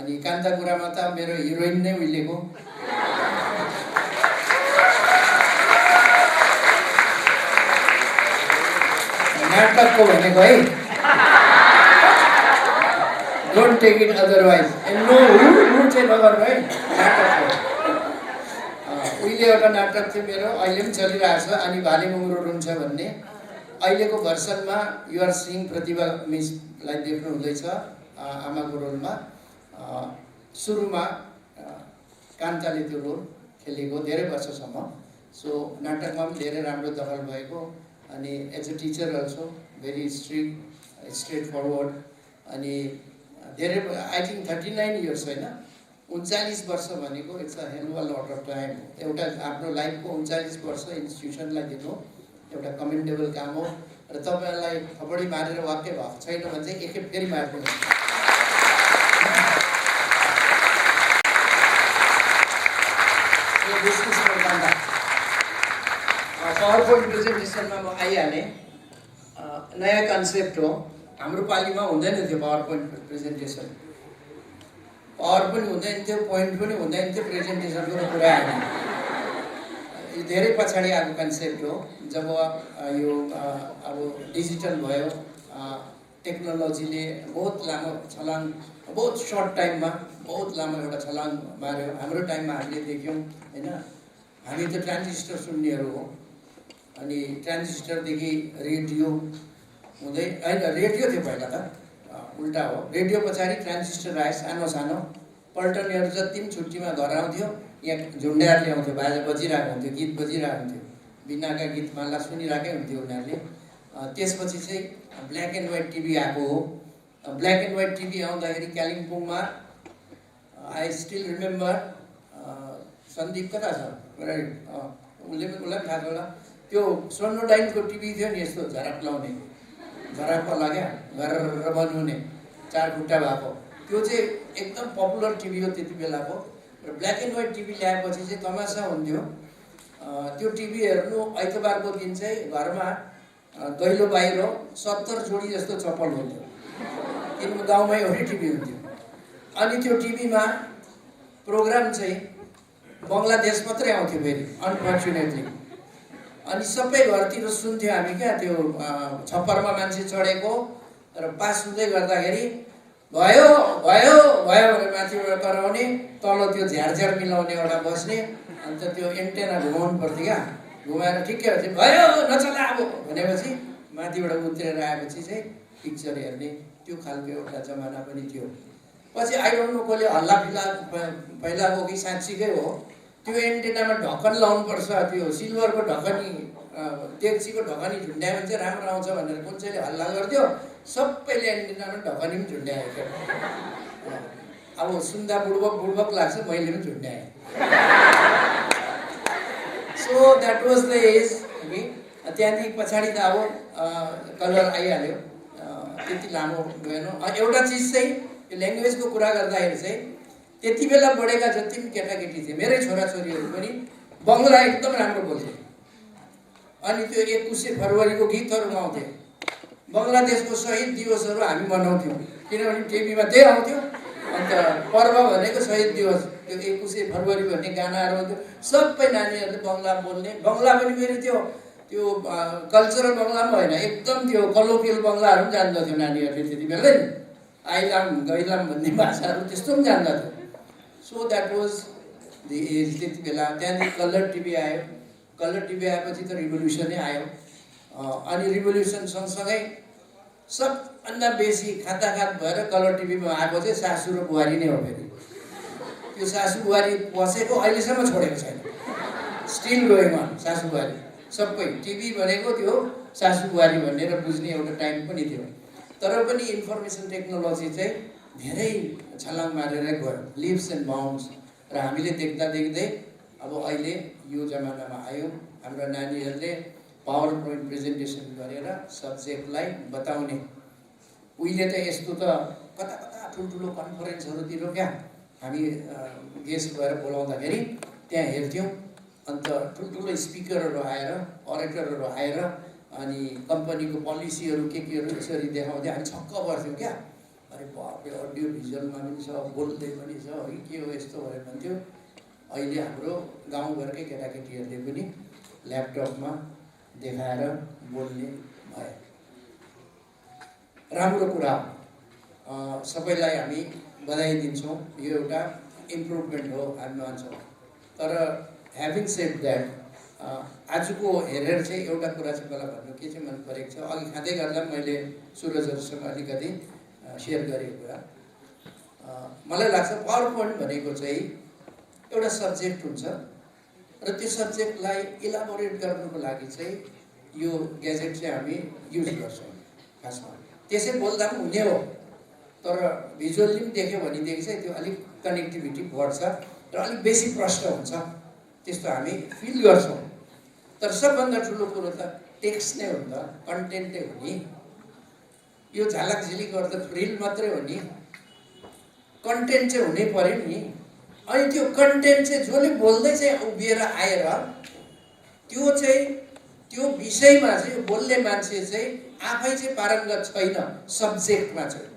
अनि कान्ता कुरामा त मेरो हिरोइन नै उहिलेको नाटकको भनेको है don't take it otherwise and no हु चाहिँ नगर्नु है नाटकको उहिले एउटा नाटक थियो मेरो अहिले पनि चलिरहेको छ अनि भाले मुङ्रो रुन्छ भन्ने अहिलेको भर्सनमा युआर सिङ प्रतिभा मिसलाई देख्नु हुँदैछ आमाको रोलमा सुरुमा कान्ताले त्यो रोल खेलेको धेरै वर्षसम्म सो नाटकमा पनि धेरै राम्रो दखल भएको अनि as a teacher also very strict straightforward अनि धेरै आई थिङ्क 39 इयर्स होइन 39 वर्ष भनेको it's a hello a lot of time एउटा आफ्नो लाइफको 39 वर्ष इन्स्टिट्युसनलाई दिनु एउटा कमेन्डेबल काम हो र तपाईँलाई थपडी मारेर वाक्य भएको छैन भने चाहिँ एकखेप फेरि मार्नु पावर पोइन्ट प्रेजेन्टेसनमा म आइहालेँ नयाँ कन्सेप्ट हो हाम्रो पालिमा हुँदैन थियो पावर पोइन्ट प्रेजेन्टेसन पावर पनि हुँदैन थियो पोइन्ट पनि हुँदैन थियो प्रेजेन्टेसनको कुरा आएन यो धेरै पछाडि आएको कन्सेप्ट हो जब यो अब डिजिटल भयो टेक्नोलोजीले बहुत लामो छलाङ बहुत सर्ट टाइममा बहुत लामो एउटा छलाङ मार्यो हाम्रो टाइममा हामीले देख्यौँ होइन हामी त ट्रान्जिस्टर सुन्नेहरू हो अनि ट्रान्जिस्टरदेखि रेडियो हुँदै होइन रेडियो थियो पहिला त उल्टा हो रेडियो पछाडि ट्रान्जिस्टर आयो सानो सानो पल्टनेहरू जति पनि छुट्टीमा घर आउँथ्यो यहाँ झुन्ड्याएर ल्याउँथ्यो बाजा बजिरहेको हुन्थ्यो गीत बजिरहेको हुन्थ्यो बिनाका गीत माला सुनिरहेकै हुन्थ्यो उनीहरूले त्यसपछि चाहिँ ब्ल्याक एन्ड व्हाइट टिभी आएको हो ब्ल्याक एन्ड व्हाइट टिभी आउँदाखेरि कालिम्पोङमा आई स्टिल रिमेम्बर सन्दीप कता छ उसलाई पनि थाहा छ होला त्यो सोनोडाइनको टिभी थियो नि यस्तो झराप लाउने झराप लाग्यो गरेर बनाउने 4 खुट्टा भएको त्यो चाहिँ एकदम पपुलर टिभी हो त्यति बेलाको र ब्ल्याक एन्ड व्हाइट टिभी ल्याएपछि चाहिँ तमासा हुन्थ्यो त्यो टिभी हेर्नु आइतबारको दिन चाहिँ घरमा दैलो बाहिर 70 जोडी जस्तो चप्पल हुन्थ्यो किनभने गाउँमै एउटै टिभी हुन्थ्यो अनि त्यो टिभीमा प्रोग्राम चाहिँ बङ्गलादेश मात्रै आउँथ्यो फेरि अनफर्चुनेटली अनि सबै घरतिर सुन्थ्यो हामी क्या त्यो छप्परमा मान्छे चढेको र पास हुँदै गर्दाखेरि भयो भयो भयो भनेर माथिबाट कराउने तल त्यो झ्यारझ्यार मिलाउने एउटा बस्ने अन्त त्यो एन्टेना घुमाउनु पर्थ्यो क्या घुमाएर ठिकै हुन्छ भयो नचला अब भनेपछि माथिबाट उत्रेर आएपछि चाहिँ पिक्चर हेर्ने त्यो खालको एउटा जमाना पनि थियो पछि आई डोन्ट नो कसले हल्ला फिल्ला फैलाएको कि साँच्चीकै हो त्यो एन्टेनामा ढक्कन लाउनुपर्छ त्यो सिल्भरको ढकनी डेक्चीको ढकनी झुन्ड्यायो भने चाहिँ राम्रो आउँछ भनेर कुन चाहिँले हल्ला गर्थ्यो सबैले एन्टेनामा ढकनी पनि झुन्ड्यायो क्या अब सुन्दा बुडबक लाग्छ मैले पनि झुन्ड्याएँ so that was the age हामी त्यहाँदेखि पछाडि त अब कलर आइहाल्यो त्यति लामो गएन एउटा चिज चाहिँ यो ल्याङ्ग्वेजको कुरा गर्दाखेरि चाहिँ त्यति बेला बढेका जति पनि केटाकेटी थिए मेरै छोराछोरीहरू पनि बङ्गला एकदम राम्रो बोल्थे अनि त्यो 21 फरवरीको गीतहरू गाउँथे बङ्गलादेशको शहीद दिवसहरू हामी मनाउँथ्यौँ किनभने टिभीमा त्यही आउँथ्यो अन्त पर्व भनेको शहीद दिवस त्यो 21 फरवरी भन्ने गानाहरू आउँथ्यो सबै नानीहरूले बङ्गला बोल्ने बङ्गला पनि फेरि त्यो कल्चरल बङ्गला पनि होइन एकदम त्यो कलोकियल बङ्गलाहरू पनि जान्दथ्यो नानीहरूले त्यति बेला नि आइलाम गैलाम भन्ने भाषाहरू त्यस्तो पनि जान्दथ्यो so that was the age त्यति बेला त्यहाँदेखि कलर टिभी आयो कलर टिभी आएपछि त रिभोल्युसनै आयो अनि रिभोल्युसन सँगसँगै सबभन्दा बेसी खाताखात भएर कलर टिभीमा आएको चाहिँ सासु र बुहारी नै हो फेरि त्यो सासु बुहारी बसेको अहिलेसम्म छोडेको छैन स्टिल गोइङ अन सासु बुहारी सबै टिभी भनेको त्यो सासु बुहारी भनेर बुझ्ने एउटा टाइम पनि थियो तर पनि इन्फर्मेसन टेक्नोलोजी चाहिँ धेरै छलाङ मारेर गयो लिप्स एन्ड बाउन्ड्स र हामीले देख्दा देख्दै अब अहिले यो जमानामा आयो हाम्रो नानीहरूले पावर पोइन्ट प्रेजेन्टेसन गरेर सब्जेक्टलाई बताउने उहिले त यस्तो त कता कता ठुल्ठुलो कन्फरेन्सहरूतिर क्या हामी गेस्ट भएर बोलाउँदाखेरि त्यहाँ हेर्थ्यौँ अन्त ठुल्ठुलो स्पिकरहरू आएर अरेटरहरू आएर अनि कम्पनीको पोलिसीहरू केहरू यसरी देखाउँदै हामी छक्क पर्थ्यौँ क्या अरे बापरे अडियो भिजुअलमा पनि छ बोल्दै पनि छ है के हो यस्तो भनेर भन्थ्यो अहिले हाम्रो गाउँघरकै केटाकेटीहरूले पनि ल्यापटपमा देखाएर बोल्ने भयो राम्रो कुरा हो सबैलाई हामी बधाई दिन्छौँ यो एउटा इम्प्रुभमेन्ट हो हामी मान्छौँ तर ह्याभिङ सेड द्याट आजको हेरेर चाहिँ एउटा कुरा चाहिँ मलाई भन्नु के चाहिँ मन परेको छ अघि खाँदै गर्दा मैले सुरजहरूसँग अलिकति सेयर गरेको कुरा मलाई लाग्छ पावर पोइन्ट भनेको चाहिँ एउटा सब्जेक्ट हुन्छ र त्यो सब्जेक्टलाई इलाबोरेट गर्नुको लागि चाहिँ यो ग्याजेट चाहिँ हामी युज गर्छौँ खासमा त्यसै बोल्दा पनि हुने हो तर भिजुअल्ली पनि देख्यो भनेदेखि चाहिँ त्यो अलिक कनेक्टिभिटी बढ्छ र अलिक बेसी प्रष्ट हुन्छ त्यस्तो हामी फिल गर्छौँ तर सबभन्दा ठुलो कुरो त टेक्स्ट नै हो नि त कन्टेन्ट नै हो नि यो झलक झिलिक गर्दा रिल मात्रै हो नि कन्टेन्ट चाहिँ हुनै पर्यो नि अनि त्यो कन्टेन्ट चाहिँ जसले बोल्दै चाहिँ उभिएर आएर त्यो चाहिँ त्यो विषयमा चाहिँ बोल्ने मान्छे चाहिँ आफै चाहिँ पारङ्गत छैन सब्जेक्टमा चाहिँ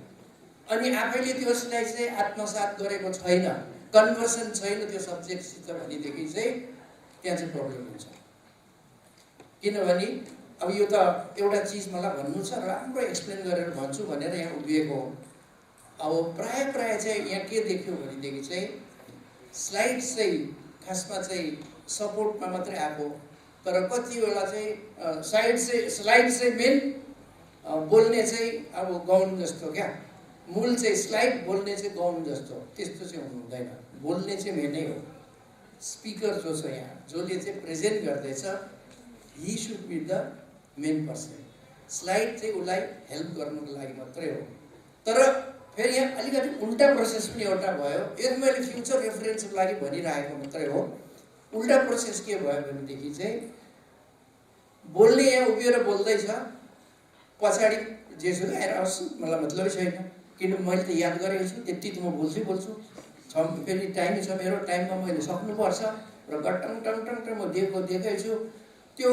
अनि आफैले त्यसलाई चाहिँ आत्मसात गरेको छैन कन्भर्सन छैन त्यो सब्जेक्टसित भनेदेखि चाहिँ त्यहाँ चाहिँ प्रब्लम हुन्छ किनभने अब यो त एउटा चिज मलाई भन्नु छ राम्रो एक्सप्लेन गरेर भन्छु भनेर यहाँ उभिएको हो अब प्राय चाहिँ यहाँ के देख्यो भनेदेखि चाहिँ स्लाइड चाहिँ खासमा चाहिँ सपोर्टमा मात्रै आएको तर कति बेला चाहिँ स्लाइड चाहिँ मेन बोल्ने चाहिँ अब गाउन जस्तो क्या मूल चाहिँ स्लाइड बोल्ने चाहिँ गाउन जस्तो त्यस्तो चाहिँ हुनु हुँदैन बोल्ने चाहिँ मेनै हो स्पिकर जो छ यहाँ जसले चाहिँ प्रेजेन्ट गर्दैछ he should be the main person slide चाहिँ उसलाई हेल्प गर्नुको लागि मात्रै हो तर फेरि यहाँ अलिकति उल्टा प्रोसेस पनि एउटा भयो यो मैले फ्युचर रेफरेन्सको लागि भनिरहेको मात्रै हो उल्टा प्रोसेस के भयो भनेदेखि चाहिँ बोल्ने यहाँ उभिएर बोल्दैछ पछाडि जेसुकै आएर आओस् मलाई मतलबै छैन किनभने मैले त याद गरेको छु त्यति त म बोल्छु फेरि टाइम छ मेरो टाइममा मैले सक्नुपर्छ र गटङ टङ टङ टङ म दिएकै छु त्यो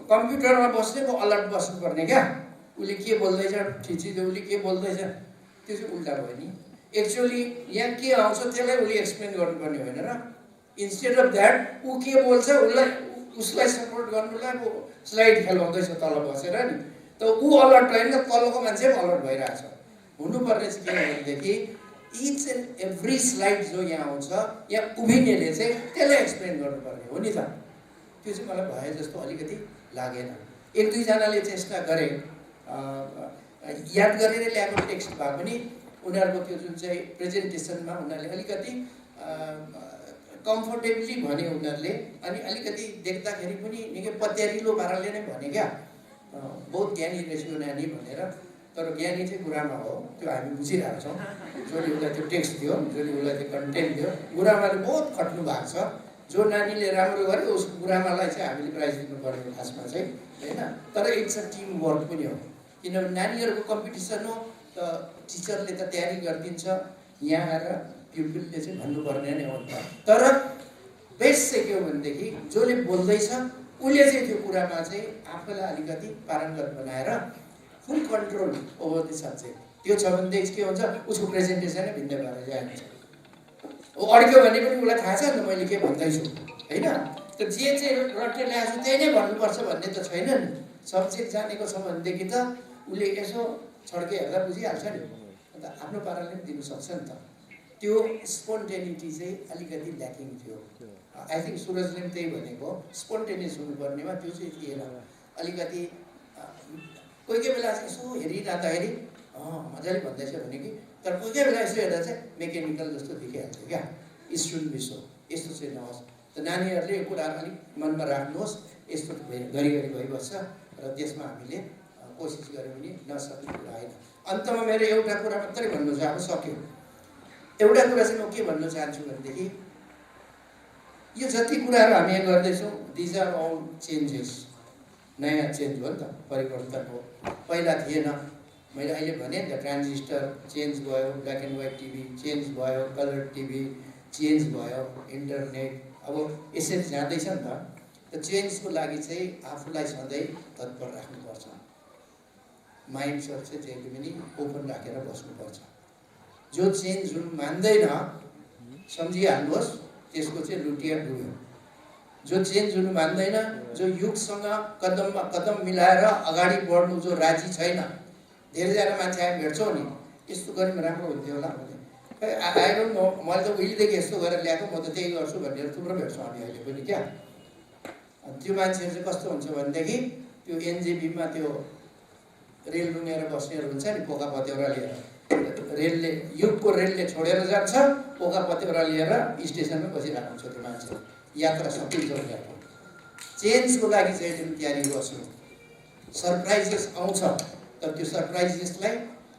कम्प्युटरमा बस्नेको अलर्ट बस्नुपर्ने क्या उसले के बोल्दैछ ठिचिले उसले के बोल्दैछ त्यो चाहिँ उल्टा भयो नि एक्चुअली यहाँ के आउँछ त्यसलाई उसले एक्सप्लेन गर्नुपर्ने होइन र इन्स्टेड अफ द्याट ऊ के बोल्छ उसलाई सपोर्ट गर्नुलाई अब स्लाइड खेलाउँदैछ तल बसेर नि त ऊ अलर्ट होइन तलको मान्छे पनि अलर्ट भइरहेछ हुनुपर्ने चाहिँ के भनेदेखि इच एन्ड एभ्री स्लाइड जो यहाँ आउँछ यहाँ उभिनेले चाहिँ त्यसलाई एक्सप्लेन गर्नुपर्ने हो नि त त्यो चाहिँ मलाई भए जस्तो अलिकति लागेन एक दुईजनाले चेष्टा गरे याद गरेर ल्याएको टेक्स्ट भए पनि उनीहरूको त्यो जुन चाहिँ प्रेजेन्टेसनमा उनीहरूले अलिकति कम्फोर्टेबली भने उनीहरूले अनि अलिकति देख्दाखेरि पनि निकै पत्यारिलो पाराले नै भने क्या बहुत ज्ञानी रहेछ नानी भनेर तर ज्ञानी चाहिँ गुरामा हो त्यो हामी बुझिरहेको छौँ जसले उसलाई त्यो टेक्स्ट दियो जसले उसलाई त्यो कन्टेन्ट दियो गुरामाले बहुत खट्नु भएको छ जो नानीले राम्रो गर्यो उसको गुरामालाई चाहिँ हामीले प्राइज दिनुपर्ने खासमा चाहिँ होइन तर इट्स अ टिम वर्क पनि हो किनभने नानीहरूको कम्पिटिसन हो त टिचरले त तयारी गरिदिन्छ यहाँ आएर प्युपिलले चाहिँ भन्नुपर्ने नै हो नि त तर बेस्ट चाहिँ के हो भनेदेखि जसले बोल्दैछ उसले चाहिँ त्यो कुरामा चाहिँ आफूलाई अलिकति पारङ्गत बनाएर full control over the subject त्यो छ भनेदेखि के हुन्छ उसको प्रेजेन्टेसनै भिन्दै भएर जान्छ ऊ अड्क्यो भने पनि उसलाई थाहा छ नि मैले के भन्दैछु होइन त जे चाहिँ रट्टे ल्याएको छु त्यही नै भन्नुपर्छ भन्ने त छैन नि सब्जेक्ट जानेको छ भनेदेखि त उसले यसो छड्के हेर्दा बुझिहाल्छ नि अन्त आफ्नो पाराले पनि दिनुसक्छ नि त त्यो स्पोन्टेनिटी चाहिँ अलिकति ल्याकिङ थियो आई थिङ्क सुरजले पनि त्यही भनेको स्पोन्टेनियस हुनुपर्नेमा त्यो चाहिँ थिएन अलिकति कोही कोही बेला चाहिँ यसो हेरिरहँदाखेरि मजाले भन्दैछ भने कि तर कोही कोही बेला यसो हेर्दा चाहिँ मेकानिकल जस्तो देखिहाल्छ क्या स्टुडेन्ट विसो यस्तो चाहिँ नहोस् त नानीहरूले यो कुराहरू अलिक मनमा राख्नुहोस् यस्तो घरिघरि भइबस्छ र त्यसमा हामीले कोसिस गऱ्यो भने नसक्ने कुरा होइन अन्तमा मेरो एउटा कुरा मात्रै भन्नु छ अब सक्यो एउटा कुरा चाहिँ म के भन्न चाहन्छु भनेदेखि यो जति कुराहरू हामी यहाँ गर्दैछौँ दिज आर अल चेन्जेस नयाँ चेन्ज हो नि त परिवर्तन हो पहिला थिएन मैले अहिले भने नि त ट्रान्जिस्टर चेन्ज भयो black and white TV change भयो कलर टिभी चेन्ज भयो इन्टरनेट अब यसरी जाँदैछ नि त चेन्जको लागि चाहिँ आफूलाई सधैँ तत्पर राख्नुपर्छ माइन्ड सेट चाहिँ जहिले पनि ओपन राखेर बस्नुपर्छ जो चेन्ज हुनु मान्दैन सम्झिहाल्नुहोस् त्यसको चाहिँ लुटिया डुब्यो जो चेन्ज हुनु मान्दैन जो युगसँग कदममा कदम मिलाएर अगाडि बढ्नु जो राजी छैन धेरैजना मान्छे हामी भेट्छौँ नि यस्तो गऱ्यो राम्रो हुन्थ्यो होला भने आई डोन्ट नो मैले त उहिलेदेखि यस्तो गरेर ल्याएको म त त्यही गर्छु भनेर थुप्रो भेट्छौँ हामी अहिले पनि क्या त्यो मान्छेहरू चाहिँ कस्तो हुन्छ भनेदेखि त्यो एनजेपीमा त्यो रेल रुँगेर बस्नेहरू हुन्छ नि पोका पत्याउरा लिएर रेलले युगको रेलले छोडेर जान्छ पोका पत्याउरा लिएर स्टेसनमा बसिरहेको हुन्छ त्यो मान्छे यात्रा सकिन्छ उनीहरूको चेन्जको लागि चाहिँ एकदम तयारी बस्नु सरप्राइजेस आउँछ तर त्यो सरप्राइजेसलाई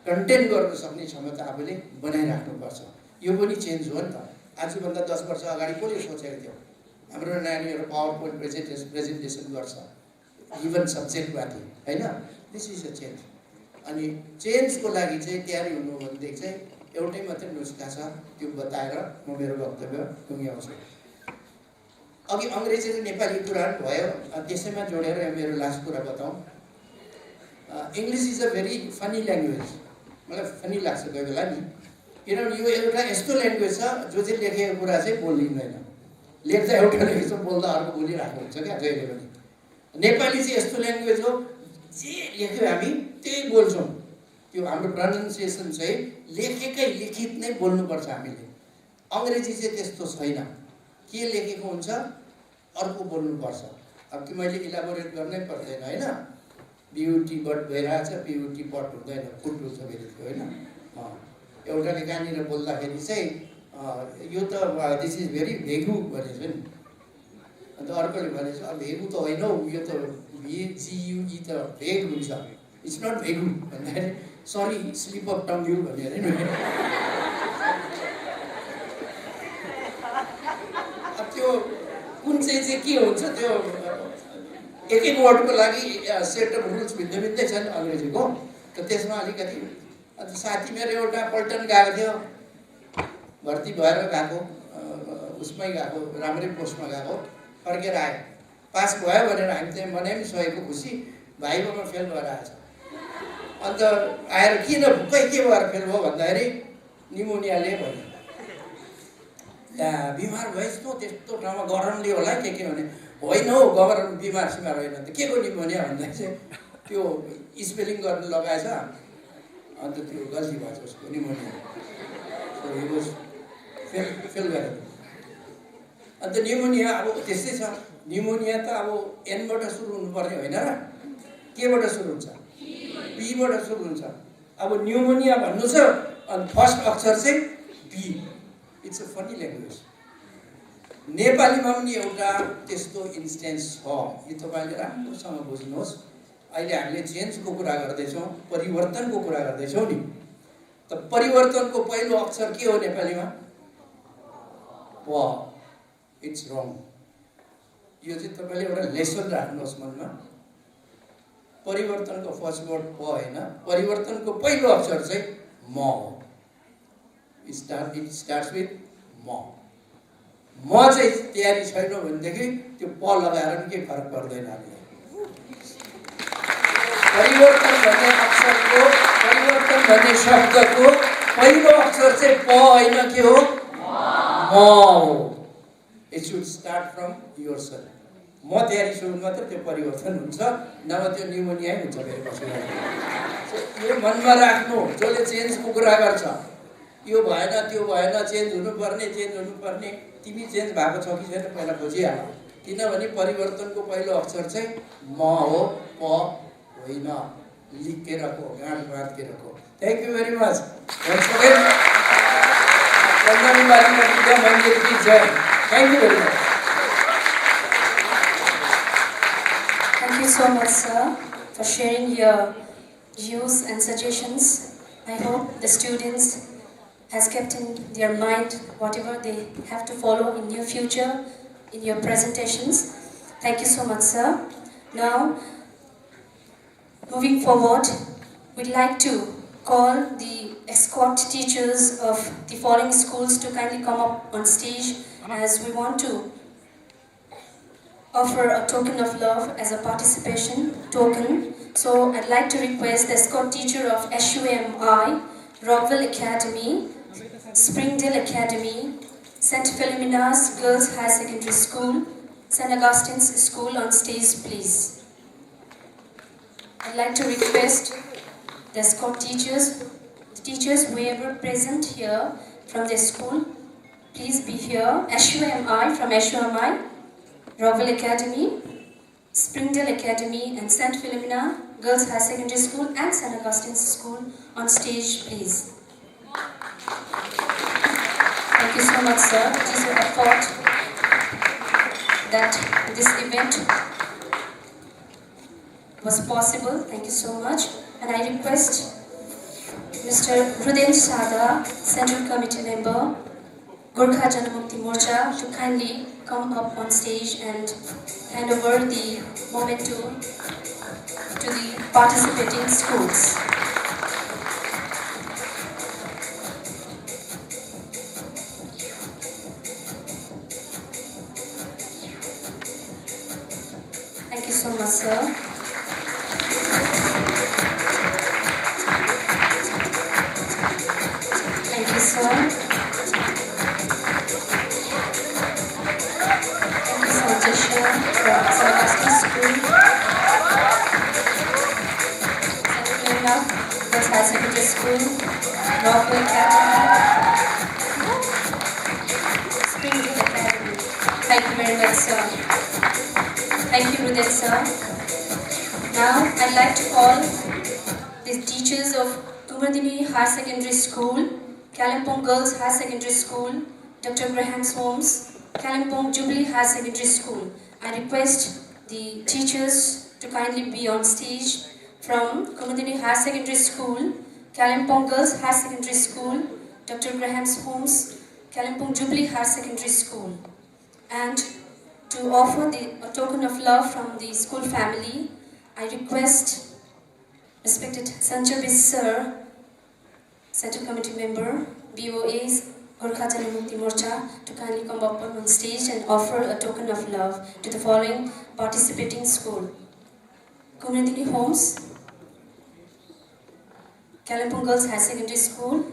कन्टेन गर्न सक्ने क्षमता आफूले बनाइराख्नुपर्छ यो पनि चेन्ज हो नि त आजभन्दा 10 वर्ष अगाडि कसले सोचेको थियो हाम्रो नानीहरू पावर पोइन्ट प्रेजेन्टेसन गर्छ इभन सब्जेक्टमाथि होइन दिस इज अ चेन्ज अनि चेन्जको लागि चाहिँ तयारी हुनु भनेदेखि चाहिँ एउटै मात्रै नुस्खा छ त्यो बताएर म मेरो वक्तव्य टुङ्ग्याउँछु अघि अङ्ग्रेजी र नेपाली कुरा भयो त्यसैमा जोडेर मेरो लास्ट कुरा बताउँ English is a very funny language मलाई फनी लाग्छ कोही बेला नि किनभने यो एउटा यस्तो ल्याङ्ग्वेज छ जो चाहिँ लेखेको कुरा चाहिँ बोलिँदैन लेख्दा एउटा लेखेको बोल्दा अर्को बोलिरहेको हुन्छ क्या जहिले पनि नेपाली चाहिँ यस्तो ल्याङ्ग्वेज हो जे लेख्यो हामी त्यही बोल्छौँ त्यो हाम्रो प्रनाउन्सिएसन चाहिँ लेखेकै लिखित नै बोल्नुपर्छ हामीले अङ्ग्रेजी चाहिँ त्यस्तो छैन के लेखेको हुन्छ अर्को बोल्नुपर्छ अब कि मैले इलाबोरेट गर्नै पर्दैन होइन बियुटी बट भइरहेछ पियुटी बट हुँदैन फुट हुन्छ फेरि थियो होइन एउटाले कहाँनिर बोल्दाखेरि चाहिँ यो त दिस इज भेरी भेगु भनेछ नि अन्त अर्कोले भनेछ अब भेगु त होइन हौ यो त VGUE त भेग हुन्छ इट्स नट भेगु भन्दाखेरि सरी स्लिप अफ टङ यु भनेर नि अब त्यो कुन चाहिँ के हुन्छ त्यो एक एक वर्डको लागि सेट अफ रुल्स भिन्दै भिन्दै छन् अङ्ग्रेजीको त त्यसमा अलिकति अन्त साथी मेरो एउटा पल्टन गएको थियो भर्ती भएर गएको उसमै गएको राम्रै पोस्टमा गएको फर्केर आयो पास भयो भनेर हामी चाहिँ मनाइ पनि सकेको खुसी भाइकोमा फेल भएर आएछ अन्त आएर किन भुक्कै के भएर फेल भयो भन्दाखेरि निमोनियाले भन्यो। त्यहाँ बिमार भएछ त त्यस्तो ठाउँमा गरमले होला के भने होइन हौ गरम बिमार सिमार होइन त के को निमोनिया भन्दा चाहिँ त्यो स्पेलिङ गर्नु लगाएछ अन्त त्यो गल्ती भएछ उसको निमोनिया फेल गरेर। अन्त निमोनिया अब त्यस्तै छ निमोनिया त अब एनबाट सुरु हुनुपर्ने होइन र केबाट सुरु हुन्छ बीबाट सुरु हुन्छ। अब न्युमोनिया भन्नु छ अनि फर्स्ट अक्षर चाहिँ B. It's a funny language. नेपालीमा पनि एउटा त्यस्तो इन्स्टेन्स छ यो तपाईँले राम्रोसँग बुझ्नुहोस्। अहिले हामीले चेन्जको कुरा गर्दैछौँ परिवर्तनको कुरा गर्दैछौँ नि त परिवर्तनको पहिलो अक्षर के हो नेपालीमा प। इट्स रङ। यो चाहिँ तपाईँले एउटा लेसन राख्नुहोस् मनमा। परिवर्तनको फर्स्ट वर्ड प होइन परिवर्तनको पहिलो अक्षर चाहिँ म हो। इट स्टार्ट्स विथ म। म चाहिँ तयारी छैन भनेदेखि त्यो प लगाएर पनि केही फरक पर्दैन। परिवर्तन भन्ने अक्षरको परिवर्तन भन्ने शब्दको पहिलो अक्षर चाहिँ प होइन के हो म हो। It should start from yourself. म तयारी छु मात्र त्यो परिवर्तन हुन्छ नभए त्यो निमोनिया हुन्छ फेरि पछि। यो मनमा राख्नु जसले चेन्जको कुरा गर्छ यो भएन त्यो भएन चेन्ज हुनुपर्ने तिमी चेन्ज भएको छौ कि छैन पहिला बुझिहाल। किनभने परिवर्तनको पहिलो अक्षर चाहिँ म हो प होइन। लिख के रखो गाँठ बाँध के रखो। Thank you very much. Pranami Balika Vidya Mandir की जय। Thank you very much. Thank you so much, sir, for sharing your views and suggestions. I hope the students has kept in their mind whatever they have to follow in near future in your presentations. Thank you so much, sir. Now, moving forward, we'd like to call the escort teachers of the following schools to kindly come up on stage as we want to offer a token of love as a participation token. So I'd like to request the escort teacher of SUMI, Rockville Academy, Springdale Academy, St. Philomena's Girls High Secondary School, St. Augustine's School on stage, please. I'd like to request the escort teachers, the teachers whoever present here from the school, please be here. SUMI from SUMI, Rockville Academy, Springdale Academy and St. Philomena Girls High Secondary School and St. Augustine's School on stage, please. Thank you so much, sir. It is your effort that this event was possible. Thank you so much. And I request Mr. Rudin Sada, Central Committee Member, Gorkha Janamukti Morcha, to kindly come up on stage and hand over the momentum to the participating schools. Thank you so much, sir. Thank you, sir. High Secondary School, Rockville Academy, Springdale Academy. Thank you very much, sir. Thank you, Rudin, sir. Now, I'd like to call the teachers of Tumardini High Secondary School, Kalimpong Girls High Secondary School, Dr. Graham's Homes, Kalimpong Jubilee High Secondary School. I request the teachers to kindly be on stage from Tumardini High Secondary School, Kalimpong Girls High Secondary School, Dr. Graham's Homes, Kalimpong Jubilee High Secondary School. And to offer a token of love from the school family, I request respected Sanjay sir, Central Committee Member, BOA's Gorkha Janamukti Morcha, to kindly come up on stage and offer a token of love to the following participating school. Tumardini Homes, Kalimpong Girls High Secondary School,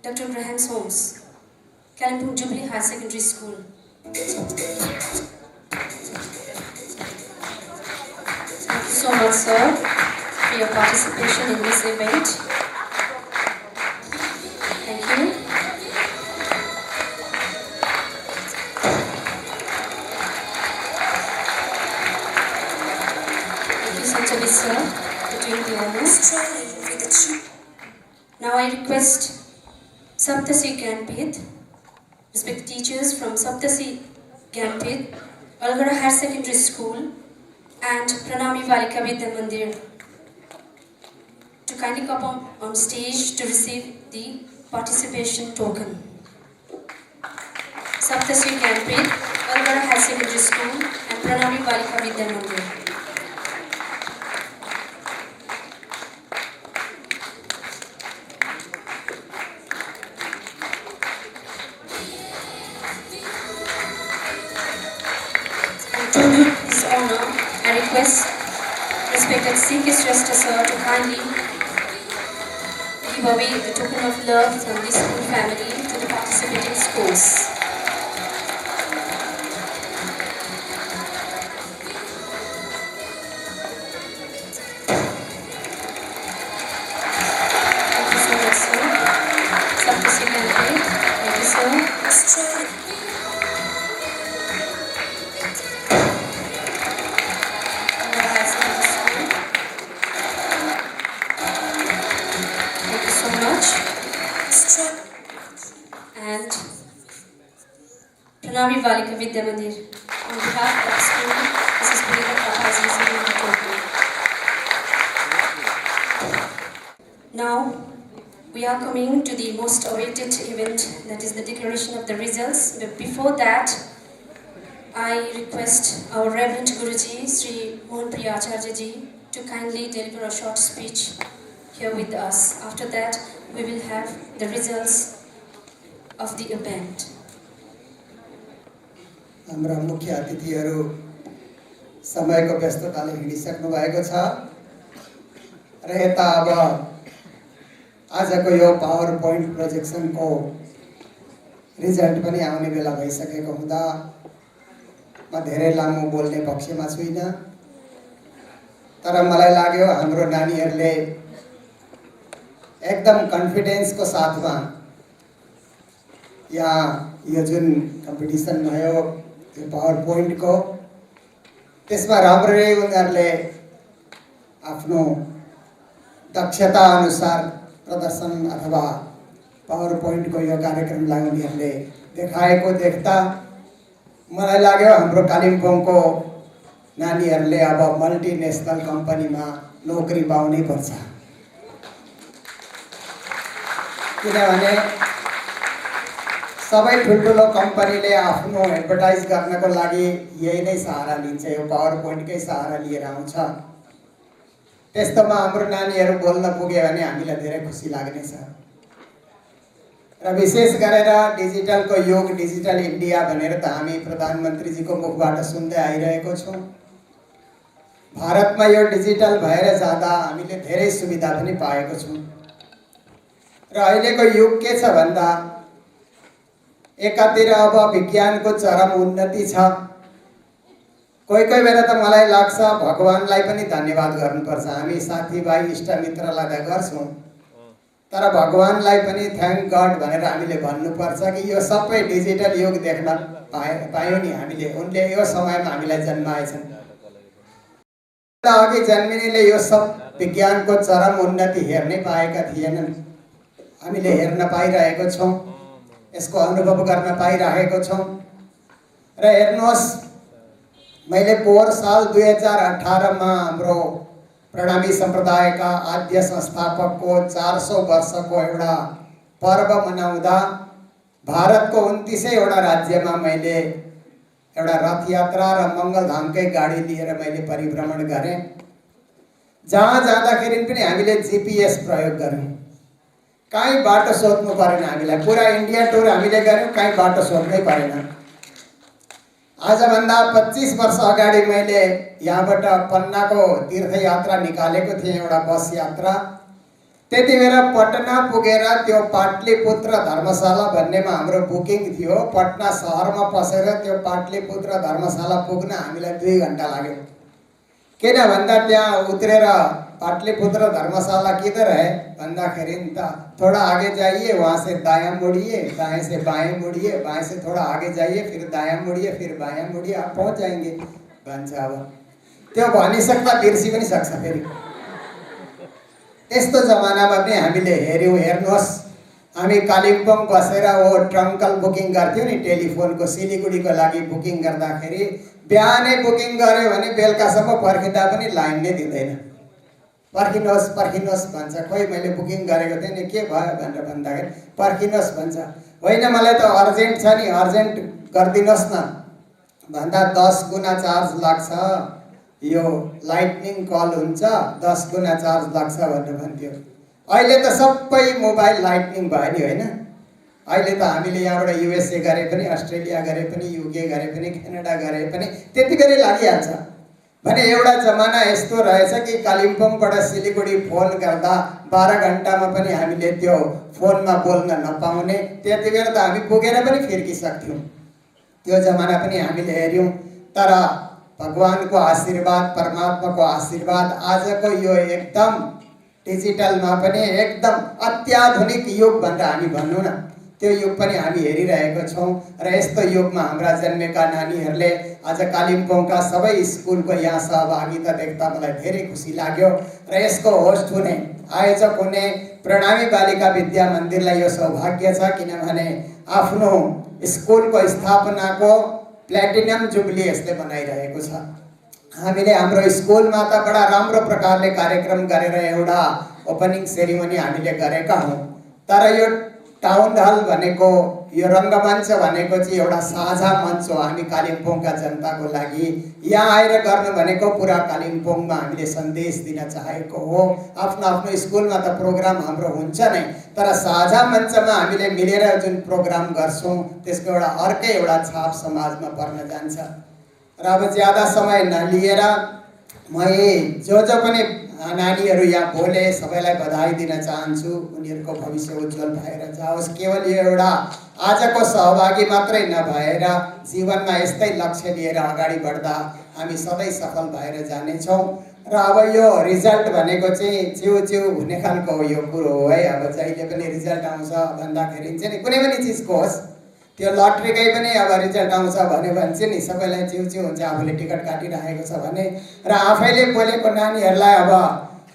Dr. Graham's Homes, Kalimpong Jubilee High Secondary School. Thank you so much, sir, for your participation in this event. Thank you. Sir, for doing the honors. Now I request Saptasi Gyanpith, respected teachers from Saptasi Gyanpith, Algara Higher Secondary School and Pranami Balika Vidya Mandir to kindly come on stage to receive the participation token. Saptasi Gyanpith, Algara Higher Secondary School and Pranami Balika Vidya Mandir. This honor, I request respected C.K. Shrestha sir to kindly give away the token of love from this school family to the participating schools. Thank you so much, sir. Saptasi Gyanpith. Thank you, sir. And Pranami Balika Vidya Mandir. On behalf of the school, Mrs. Purita Papa is receiving the token. Now, we are coming to the most awaited event, that is the declaration of the results. But before that, I request our Reverend Guruji, Sri Mohan Priya Acharya ji, to kindly deliver a short speech here with us. After that, we will have the results of the event. हाम्रा मुख्य अतिथिहरू समयको व्यस्तताले हिँडिसक्नु भएको छ र यता अब आजको यो power point प्रोजेक्सनको result पनि आउने बेला भइसकेको हुँदा म धेरै लामो बोल्ने पक्षमा छुइनँ, तर मलाई लाग्यो हाम्रो नानीहरूले एकदम कन्फिडेन्सको साथमा यहाँ यो जुन कम्पिटिसन भयो त्यो पावर पोइन्टको त्यसमा राम्ररी उनीहरूले आफ्नो दक्षता अनुसार प्रदर्शन अथवा पावर पोइन्टको यो कार्यक्रमलाई उनीहरूले देखाएको देख्दा मलाई लाग्यो हाम्रो कालिम्पोङको नानीहरूले अब मल्टिनेसनल कम्पनीमा नोकरी पाउनै पर्छ, किनभने सबै ठुल्ठुलो कम्पनीले आफ्नो एडभर्टाइज गर्नको लागि यही नै सहारा लिन्छ, यो पावर पोइन्टकै सहारा लिएर आउँछ। त्यस्तोमा हाम्रो नानीहरू बोल्न पुग्यो भने हामीलाई धेरै खुसी लाग्नेछ। र विशेष गरेर डिजिटलको युग, डिजिटल इन्डिया भनेर त हामी प्रधानमन्त्रीजीको मुखबाट सुन्दै आइरहेको छौँ। भारतमा यो डिजिटल भएर जाँदा हामीले धेरै सुविधा पनि पाएको छौँ। र अहिलेको युग के छ भन्दा एकातिर अब विज्ञानको चरम उन्नति छ। कोही कोही बेला त मलाई लाग्छ भगवानलाई पनि धन्यवाद गर्नुपर्छ। हामी साथीभाइ इष्टमित्रलाई त गर्छौँ, तर भगवानलाई पनि थ्याङ्क गड भनेर हामीले भन्नुपर्छ कि यो सबै डिजिटल युग देख्न पायौँ नि हामीले। उनले यो समयमा हामीलाई जन्माएछन्। अघि जन्मिनेले यो सब विज्ञानको चरम उन्नति हेर्नै पाएका थिएनन्। हामीले हेर्न पाइरहेको छौँ, यसको अनुभव गर्न पाइरहेको छौँ। र हेर्नुहोस्, मैले पोहोर साल 2018 मा हाम्रो प्रणामी सम्प्रदायका आद्य संस्थापकको 400 वर्षको एउटा पर्व मनाउँदा भारतको 29 वटा राज्यमा मैले एउटा रथ यात्रा र मङ्गलधामकै गाडी लिएर मैले परिभ्रमण गरेँ। जहाँ जाँदाखेरि पनि हामीले जीपीएस प्रयोग गर्यौँ। कहीँ बाटो सोध्नु परेन हामीलाई। पुरा इन्डिया टुर हामीले गऱ्यौँ, कहीँ बाटो सोध्नै परेन। आजभन्दा 25 वर्ष अगाडि मैले यहाँबाट पन्नाको तीर्थयात्रा निकालेको थिएँ, एउटा बस यात्रा। त्यति बेला पटना पुगेर त्यो पाटलिपुत्र धर्मशाला भन्नेमा हाम्रो बुकिङ थियो। पटना सहरमा पसेर त्यो पाटलिपुत्र धर्मशाला पुग्न हामीलाई 2 घण्टा लाग्यो। किन भन्दा त्यहाँ उत्रेर पाटलिपुत्र धर्मशाला किधर है भन्दाखेरि थोड़ा आगे जाइए, वहाँ से दायां मुड़िए, दाएं से बाएं मुड़िए, बाएं से थोड़ा आगे जाइए, फिर दायां मुड़िए, फिर बायां मुड़िए, आप पहुँच जाएंगे भन्छ। अब त्यो भनिसक्दा बिर्सी पनि सक्छ फेरि। यस्तो जमानामा पनि हामीले हेर्यौँ। हेर्नुहोस्, हामी कालिम्पोङ बसेर ट्रङ्कल बुकिङ गर्थ्यौँ नि टेलिफोनको, सिलिगुडीको लागि बुकिङ गर्दाखेरि बिहानै बुकिङ गर्यो भने बेलुकासम्म पर्खिँदा पनि लाइन नै दिँदैन। पर्खिनुहोस् पर्खिनुहोस् भन्छ। खोइ मैले बुकिङ गरेको थिएँ नि, के भयो भनेर भन्दाखेरि पर्खिनुहोस् भन्छ। होइन मलाई त अर्जेन्ट छ नि, अर्जेन्ट गरिदिनुहोस् न भन्दा 10 गुणा चार्ज लाग्छ, यो लाइटनिङ कल हुन्छ, 10 गुणा चार्ज लाग्छ भनेर भन्थ्यो। अहिले त सबै मोबाइल लाइटनिङ भयो नि, होइन? अहिले त हामीले यहाँबाट युएसए गरे पनि, अस्ट्रेलिया गरे पनि, युके गरे पनि, क्यानाडा गरे पनि त्यतिकै लागिहाल्छ। भने एउटा जमाना यस्तो रहेछ कि कालिम्पोङबाट सिलिगुडी फोन गर्दा 12 घण्टामा पनि हामीले त्यो फोनमा बोल्न नपाउने। त्यति बेला त हामी पुगेर पनि फिर्किसक्थ्यौँ। त्यो जमाना पनि हामीले हेऱ्यौँ। तर भगवानको आशीर्वाद, परमात्माको आशीर्वाद, आजको यो एकदम डिजिटलमा पनि एकदम अत्याधुनिक युग भनेर हामी भन्नु न, त्यो युग पनि हामी हेरिरहेको छौँ। र यस्तो युगमा हाम्रा जन्मेका नानीहरूले आज कालिम्पोङका सबै स्कुलको यहाँ सहभागिता देख्दा मलाई धेरै खुसी लाग्यो। र यसको होस्ट हुने, आयोजक हुने प्रणामी बालिका विद्या मन्दिरलाई यो सौभाग्य छ, किनभने आफ्नो स्कुलको स्थापनाको प्लेटिनम जुब्ली यसले बनाइरहेको छ। हामीले हाम्रो स्कुलमा त बडा राम्रो प्रकारले कार्यक्रम गरेर एउटा ओपनिङ सेरिमनी हामीले गरेका हौँ। तर यो टाउन हल भनेको, यो रङ्गमञ्च भनेको चाहिँ एउटा साझा मञ्च हो हामी कालिम्पोङका जनताको लागि। यहाँ आएर गर्नु भनेको पुरा कालिम्पोङमा हामीले सन्देश दिन चाहेको हो। आफ्नो आफ्नो स्कुलमा त प्रोग्राम हाम्रो हुन्छ नै, तर साझा मञ्चमा हामीले मिलेर जुन प्रोग्राम गर्छौँ त्यसको एउटा अर्कै एउटा छाप समाजमा पर्न जान्छ। र अब ज्यादा समय नलिएर म जो पनि नानीहरू यहाँ बोले सबैलाई बधाई दिन चाहन्छु। उनीहरूको भविष्य उज्जवल भएर जाओस्। केवल यो एउटा आजको सहभागी मात्रै नभएर जीवनमा यस्तै लक्ष्य लिएर अगाडि बढ्दा हामी सधैँ सफल भएर जानेछौँ। र अब यो रिजल्ट भनेको चाहिँ च्याउ हुने खालको यो कुरो हो है। अब जहिले पनि रिजल्ट आउँछ भन्दाखेरि चाहिँ नि कुनै पनि चिजको होस्, त्यो लट्रीकै पनि अब रिजल्ट आउँछ भन्यो भने चाहिँ नि सबैलाई च्याउ हुन्छ, आफूले टिकट काटिरहेको छ भने। र आफैले बोलेको नानीहरूलाई अब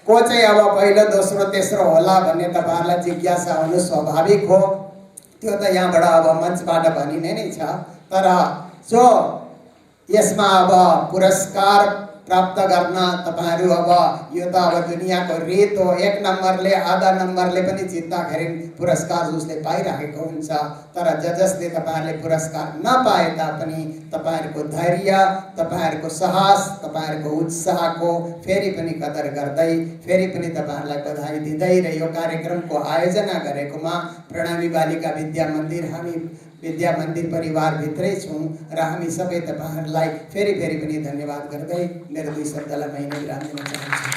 को चाहिँ अब पहिलो दोस्रो तेस्रो होला भन्ने तपाईँहरूलाई जिज्ञासा हुनु स्वाभाविक हो। त्यो त यहाँबाट अब मञ्चबाट भनिने नै छ। तर जो यसमा अब पुरस्कार प्राप्त गर्न तपाईहरू, अब यो त अब दुनियाँको रीत हो। 1 नम्बरले आधा नम्बरले पनि जित्दाखेरि पुरस्कार उसले पाइरहेको हुन्छ। तर जसले तपाईँहरूले पुरस्कार नपाए तापनि तपाईँहरूको धैर्य, तपाईँहरूको साहस, तपाईँहरूको उत्साहको फेरि पनि कदर गर्दै फेरि पनि तपाईँहरूलाई बधाई दिँदै र यो कार्यक्रमको आयोजना गरेकोमा प्रणामी बालिका विद्या मन्दिर, हामी विद्या मन्दिर परिवारभित्रै छौँ र हामी सबै तपाईँहरूलाई फेरि पनि धन्यवाद गर्दै मेरो 2 शब्दलाई मैले विराम दिन चाहन्छु।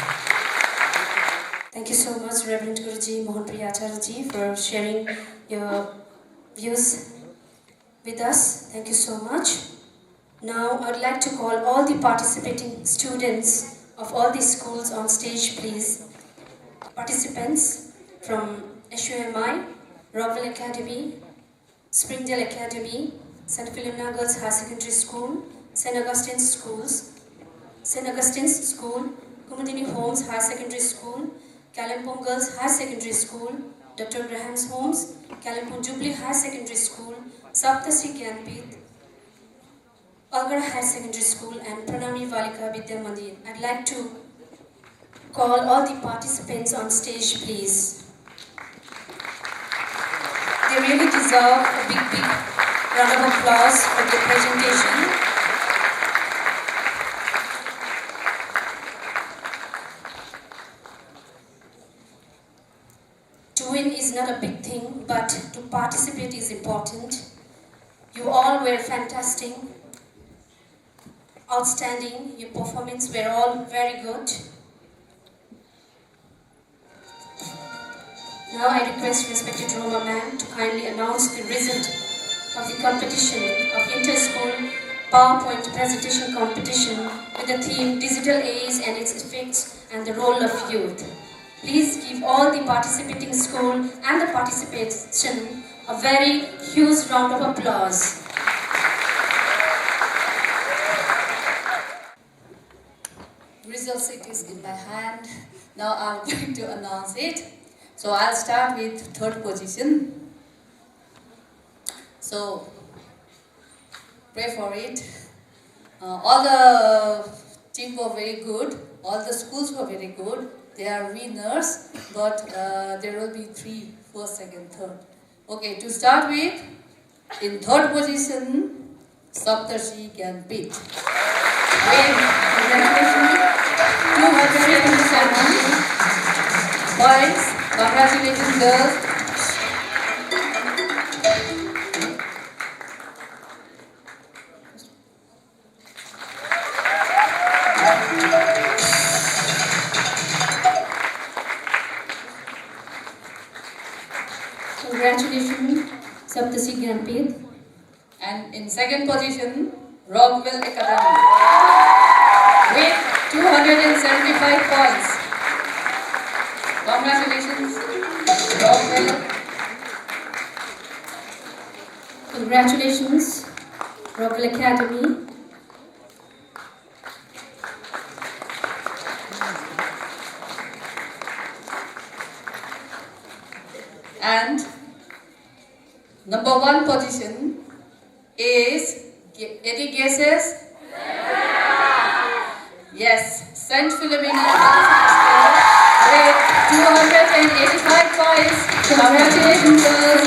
Thank you so much, Reverend Guruji Mohan Priya Acharya for sharing your views with us. Thank you so much. Now I'd like to call all the participating students of all the schools on stage, please. Participants from SUMI, Rockville Academy, Springdale Academy, St. Philomena Girls High Secondary School, St. Augustine's School, Kumudini Homes High Secondary School, Kalimpong Girls High Secondary School, Dr. Graham's Homes, Kalimpong Jubilee High Secondary School, Saptasi Gyanpith, Algara High Secondary School, and Pranami Balika Vidya Mandir. I'd like to call all the participants on stage, please. They really deserve a big round of applause for their presentation. To win is not a big thing, but to participate is important. You all were fantastic. outstanding. Your performance were all very good. Now I request respected Roma ma'am to kindly announce the result of the competition of inter-school PowerPoint presentation competition with the theme Digital Age and its Effects and the Role of Youth. Please give all the participating school and the participation a very huge round of applause. Result sheet is in my hand. Now I'm going to announce it. So I'll start with third position. So pray for it. All the team were very good. All the schools were very good. They are winners, but there will be 3, 4, 2nd, 3rd. Okay, to start with, in third position, Saptarshi Gyanpit. With congratulations, 257 points. Congratulations, girls. Congratulations, Saptarshi Gyanpit. And in second position, Rockwell Academy with 275 points. Congratulations, Rockwell. Congratulations, Rockwell Academy. And number 1 position is, any guesses? Yes, St. Philomena with 285 points. Congratulations, girls.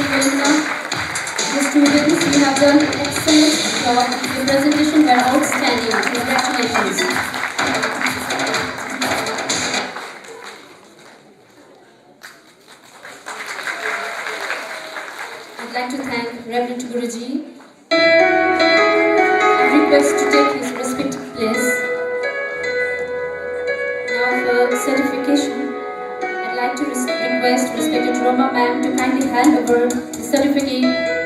The students, you have done excellent job. Your presentation were outstanding. Congratulations. I'd like to thank Reverend Guruji. I request to take his respective place. Now for certification, I'd like to request respected Roma ma'am to kindly hand over the certificate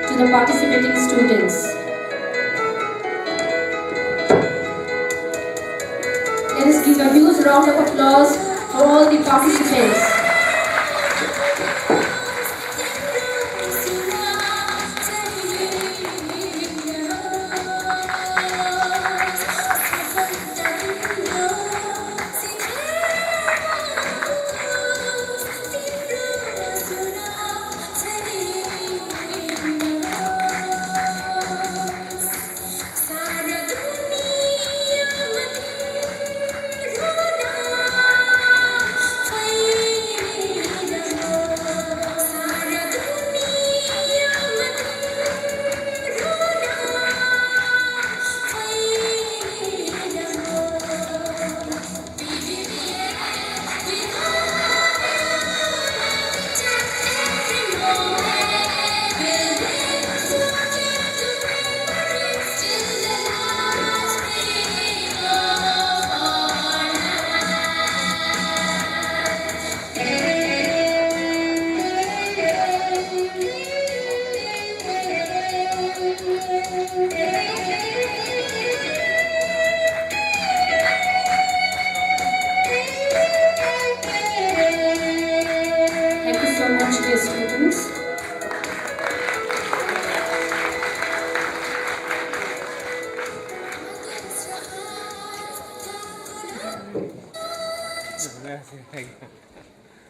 to the participating students. Let us give a huge round of applause for all the participants.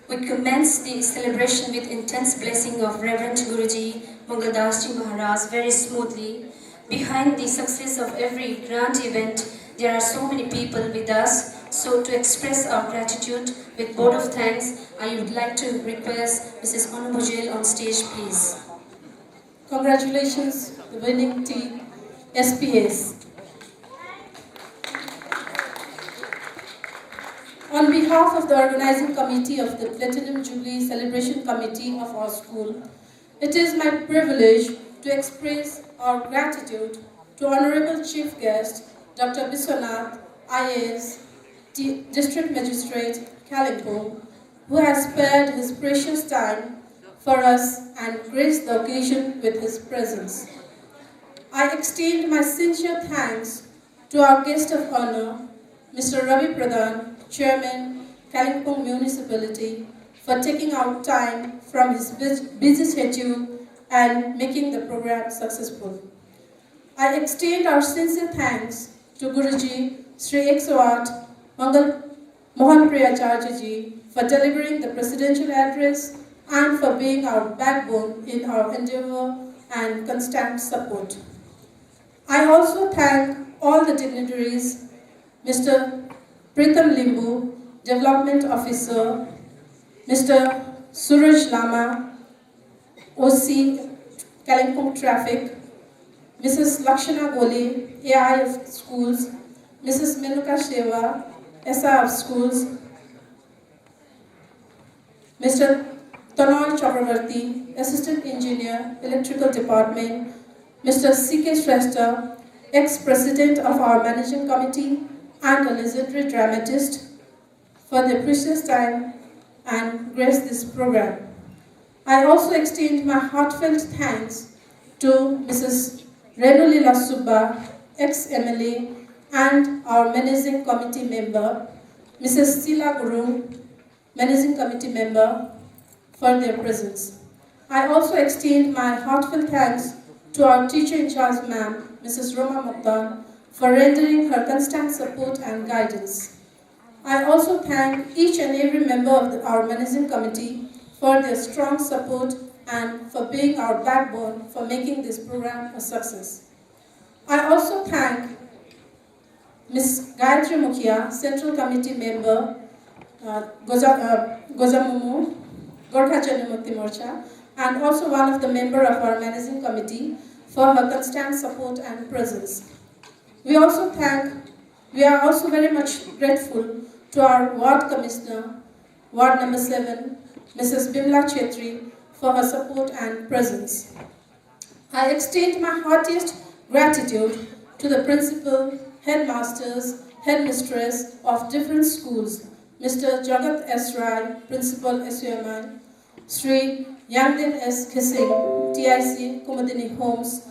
We commence the celebration with intense blessing of Reverend Guruji Mangaldas Maharaj very smoothly. Behind the success of every grand event, there are so many people with us. So to express our gratitude with vote of thanks, I would like to request Mrs. Anubhujel on stage, please. Congratulations, the winning team, SPS. On behalf of the organizing committee of the Platinum Jubilee Celebration Committee of our school, it is my privilege to express our gratitude to Honorable Chief Guest, Dr. Biswanath, IAS, District Magistrate, Kalimpong, who has spared his precious time for us and graced the occasion with his presence. I extend my sincere thanks to our guest of honor, Mr. Ravi Pradhan, Chairman, Kalimpong Municipality, for taking out time from his busy schedule and making the program successful. I extend our sincere thanks to Guruji, Sri 108 Mangal Mohan Priyacharya Ji for delivering the presidential address and for being our backbone in our endeavor and constant support. I also thank all the dignitaries, Mr. Pritham Limbu, Development Officer, Mr. Suraj Lama, OC Kalimpong Traffic, Mrs. Lakshana Goli, AI of Schools, Mrs. Menuka Sheva, SI of Schools, Mr. Tanoy Chakravarti, Assistant Engineer, Electrical Department, Mr. C.K. Shrestha, ex-president of our managing committee and a legendary dramatist, for their precious time and grace this program. I also extend my heartfelt thanks to Mrs. Renulila Subba, ex-MLA, and our managing committee member, Mrs. Sila Guru, managing committee member, for their presence. I also extend my heartfelt thanks to our teacher in charge ma'am, Mrs. Roma Mukdan, for rendering her constant support and guidance. I also thank each and every member of our managing committee for their strong support and for being our backbone for making this program a success. I also thank Ms. Gayatri Mukhia, Central Committee Member, Gozamumu, Gorkha Janamukti Morcha, and also one of the member of our managing committee for her constant support and presence. We are also very much grateful to our Ward Commissioner, Ward number 7, Mrs. Bimla Chetri, for her support and presence. I extend my heartiest gratitude to the principal, headmasters, headmistress of different schools, Mr. Jagat S. Rai, Principal SUMI, Sri Yangdin S. Kissing, TIC, Kumadini Homes,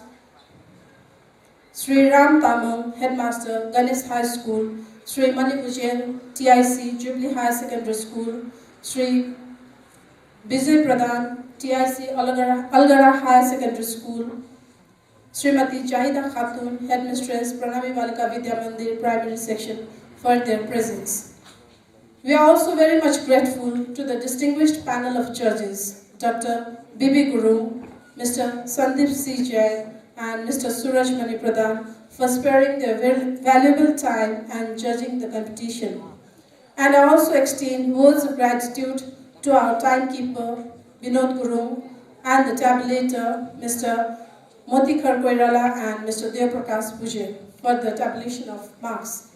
Sri Ram Tamang, Headmaster, Ganesh High School, Sri Mani Pujen, TIC, Jubilee High Secondary School, Sri Vijay Pradhan, TIC, Algara High Secondary School, Srimati Jahida Khatun, Headmistress, Pranami Balika Vidya Mandir Primary Section, for their presence. We are also very much grateful to the distinguished panel of judges, Dr. Bibi Guru, Mr. Sandip C. Jain, and Mr. Suraj Mani Pradhan, for sparing their valuable time and judging the competition. And I also extend words of gratitude to our timekeeper, Vinod Guru, and the tabulator, Mr. Moti Kharkoirala and Mr. Deoprakash Puje, for the tabulation of marks.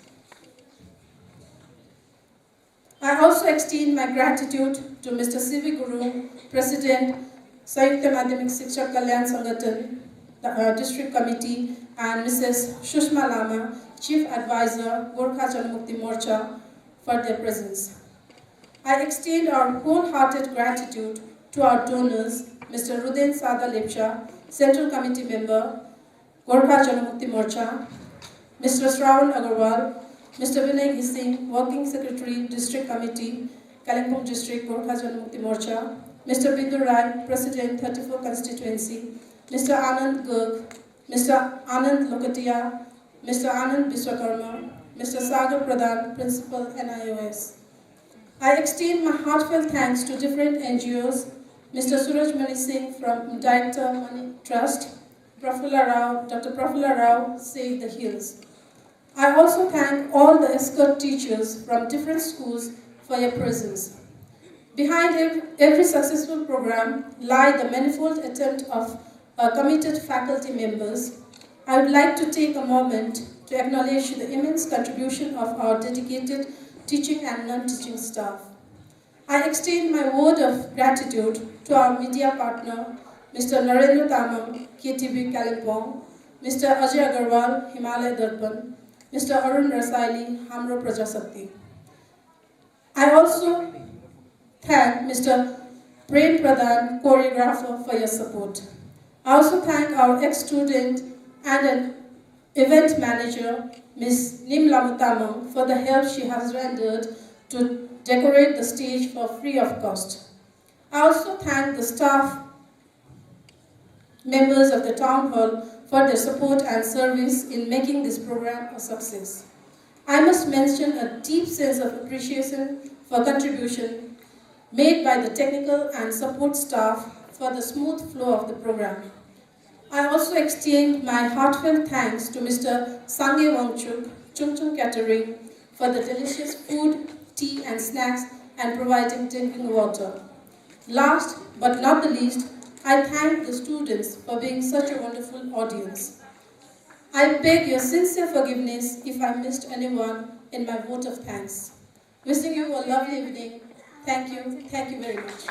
I also extend my gratitude to Mr. C.V. Guru, President, Sayukta Madhyamik Shikshak Kalyan Sangathan, District Committee, and Mrs. Shushma Lama, Chief Advisor, Gorkha Janamukti Morcha, for their presence. I extend our wholehearted gratitude to our donors, Mr. Ruden Sada Lepcha, Central Committee Member, Gorkha Janamukti Morcha, Mr. Shravan Agarwal, Mr. Vinay Gising, Working Secretary, District Committee, Kalimpong District, Gorkha Janamukti Morcha, Mr. Bindu Rai, President, 34 Constituency, Mr. Anand Gurk, Mr. Anand Lokatia, Mr. Anand Biswakarma, Mr. Sagar Pradhan, Principal, NIOS. I extend my heartfelt thanks to different NGOs, Mr. Suraj Mani Singh from Director Money Trust, Dr. Prafula Rao, Save the Hills. I also thank all the escort teachers from different schools for your presence. Behind every successful program lie the manifold attempt of our committed faculty members. I would like to take a moment to acknowledge the immense contribution of our dedicated teaching and non-teaching staff. I extend my word of gratitude to our media partner, Mr. Narendra Tamam, KTB Kalimpong, Mr. Ajay Agarwal, Himalaya Darpan, Mr. Arun Rasaili, Hamro Prajasakti. I also thank Mr. Prem Pradhan, choreographer, for your support. I also thank our ex-student and an event manager, Ms. Nim Lamutamang, for the help she has rendered to decorate the stage for free of cost. I also thank the staff members of the Town Hall for their support and service in making this program a success. I must mention a deep sense of appreciation for contribution made by the technical and support staff for the smooth flow of the program. I also extend my heartfelt thanks to Mr. Sangye Wangchuk, Chung Chung Catering, for the delicious food, tea and snacks and providing drinking water. Last but not the least, I thank the students for being such a wonderful audience. I beg your sincere forgiveness if I missed anyone in my vote of thanks. Wishing you a lovely evening. Thank you very much.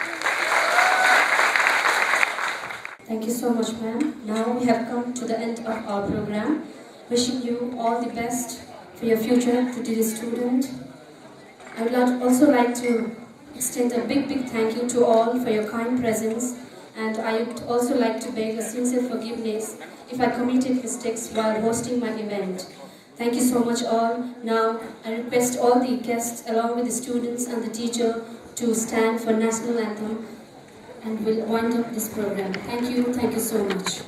Thank you so much, ma'am. Now we have come to the end of our program. Wishing you all the best for your future to the student. I would also like to extend a big thank you to all for your kind presence, and I would also like to beg a sincere forgiveness if I committed mistakes while hosting my event. Thank you so much all. Now I request all the guests along with the students and the teacher to stand for National Anthem, and we'll wind up this program. Thank you so much.